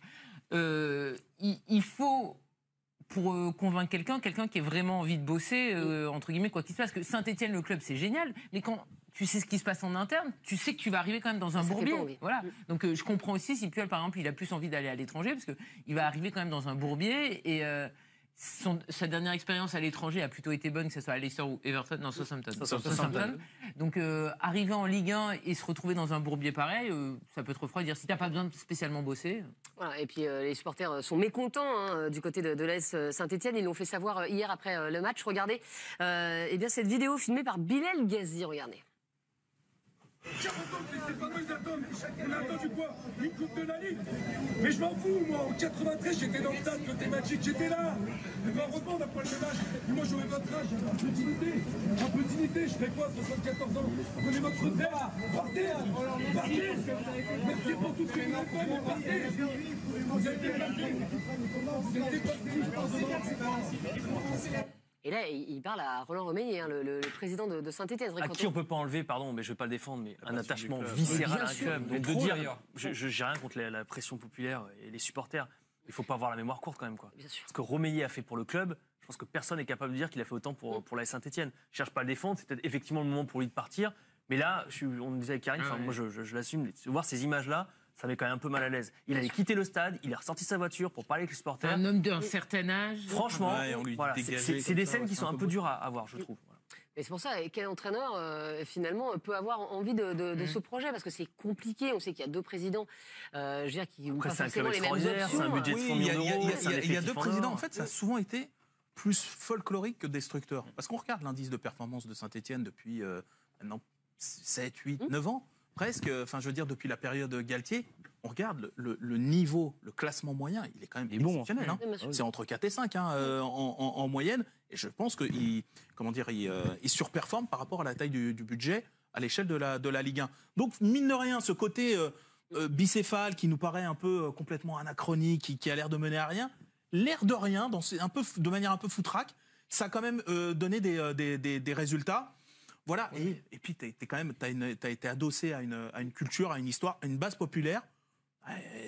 il faut, pour convaincre quelqu'un qui ait vraiment envie de bosser, entre guillemets, quoi qu'il se passe. Parce que Saint-Etienne, le club, c'est génial, mais quand tu sais ce qui se passe en interne, tu sais que tu vas arriver quand même dans un bourbier. Voilà. Donc je comprends aussi si Puel, par exemple, il a plus envie d'aller à l'étranger, parce qu'il va arriver quand même dans un bourbier, et sa dernière expérience à l'étranger a plutôt été bonne, que ce soit à Leicester ou Everton, non, Southampton. Donc arriver en Ligue 1 et se retrouver dans un bourbier pareil, ça peut te refroidir si t'as pas besoin de spécialement bosser. Voilà, et puis les supporters sont mécontents du côté de l'AS Saint-Etienne. Ils l'ont fait savoir hier après le match. Regardez eh bien, cette vidéo filmée par Bilal Ghazi. Regardez. 40 ans que les Stéphanois ils attendent. On a attendu quoi? Une coupe de la Ligue. Mais je m'en fous, moi. En 93, j'étais dans le stade, côté Magic, j'étais là. Et ben, heureusement, on a pas le même âge. Mais moi, j'aurais votre âge, j'ai un peu dignité. Un peu dignité, je fais quoi, 74 ans? Prenez votre retraite. Partez, partez. Merci pour tout ce que vous avez fait, mais partez. Vous avez été Et là, il parle à Roland Romeyer, le président de Saint-Etienne. À qui on peut pas enlever, pardon, mais je vais pas le défendre, mais un attachement viscéral à un club. Donc de dire, j'ai rien contre la pression populaire et les supporters. Il faut pas avoir la mémoire courte quand même, quoi. Ce que Romeyer a fait pour le club, je pense que personne n'est capable de dire qu'il a fait autant pour la Saint-Etienne. Je cherche pas à le défendre, c'est peut-être effectivement le moment pour lui de partir. Mais là, on disait avec Karine, moi je l'assume, voir ces images-là, ça m'est quand même un peu mal à l'aise. Il avait quitté le stade, il est ressorti sa voiture pour parler avec les supporters. Un homme d'un certain âge. Franchement, voilà, c'est des scènes qui sont un peu dures à voir, je trouve. Voilà. Et c'est pour ça, quel entraîneur, finalement, peut avoir envie de ce projet? Parce que c'est compliqué. On sait qu'il y a 2 présidents je veux dire, qui n'ont pas forcément les mêmes options. C'est un budget de 100 millions d'euros. Il y a 2 présidents. En fait, ça a souvent été plus folklorique que destructeur. Parce qu'on regarde l'indice de performance de Saint-Etienne depuis maintenant 7, 8, 9 ans. Presque, enfin je veux dire, depuis la période Galtier, on regarde le niveau, le classement moyen, il est quand même exceptionnel. Hein. C'est entre 4 et 5 en moyenne. Et je pense qu'il surperforme par rapport à la taille du budget à l'échelle de la Ligue 1. Donc, mine de rien, ce côté bicéphale qui nous paraît un peu complètement anachronique, qui a l'air de mener à rien, l'air de rien, de manière un peu foutraque, ça a quand même donné des résultats. Voilà, et puis t'as été adossé à une culture, à une histoire, à une base populaire.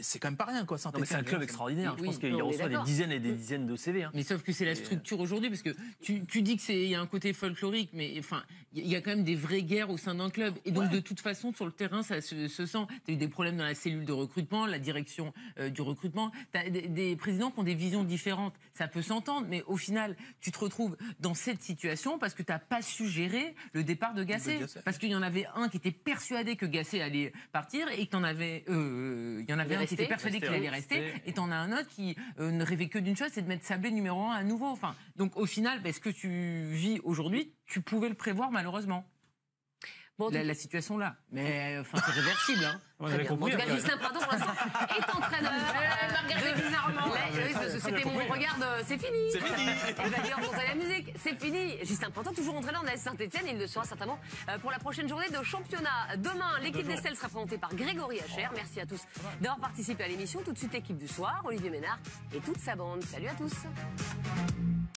C'est quand même pas rien, quoi. C'est un club extraordinaire. Je pense qu'il reçoit des dizaines et des dizaines de CV. Mais sauf que c'est la structure aujourd'hui, parce que tu dis qu'il y a un côté folklorique, mais enfin, il y a quand même des vraies guerres au sein d'un club. Et donc, de toute façon, sur le terrain, ça se sent. Tu as eu des problèmes dans la cellule de recrutement, la direction du recrutement. Tu as des présidents qui ont des visions différentes. Ça peut s'entendre, mais au final, tu te retrouves dans cette situation parce que tu n'as pas su gérer le départ de Gasset. Parce qu'il y en avait un qui était persuadé que Gasset allait partir et que t'en avais. Il y en avait un qui était persuadé qu'il allait rester, et t'en as un autre qui ne rêvait que d'une chose, c'est de mettre Sablé numéro 1 à nouveau. Enfin, donc au final, ce que tu vis aujourd'hui, tu pouvais le prévoir malheureusement. Bon, la situation là, mais enfin c'est réversible. Hein. Très bien. En tout cas, Ghislain Printemps pour l'instant est entraîneur. Regardez bizarrement. C'était mon regard. C'est fini. C'est fini. Et d'ailleurs, vous entendez la musique. C'est fini. Ghislain Printemps, toujours entraîneur de la Saint-Etienne. Il le sera certainement pour la prochaine journée de championnat. Demain, l'équipe des Selles sera présentée par Grégory Hacher. Merci à tous d'avoir participé à l'émission. Tout de suite, l'équipe du soir, Olivier Ménard et toute sa bande. Salut à tous.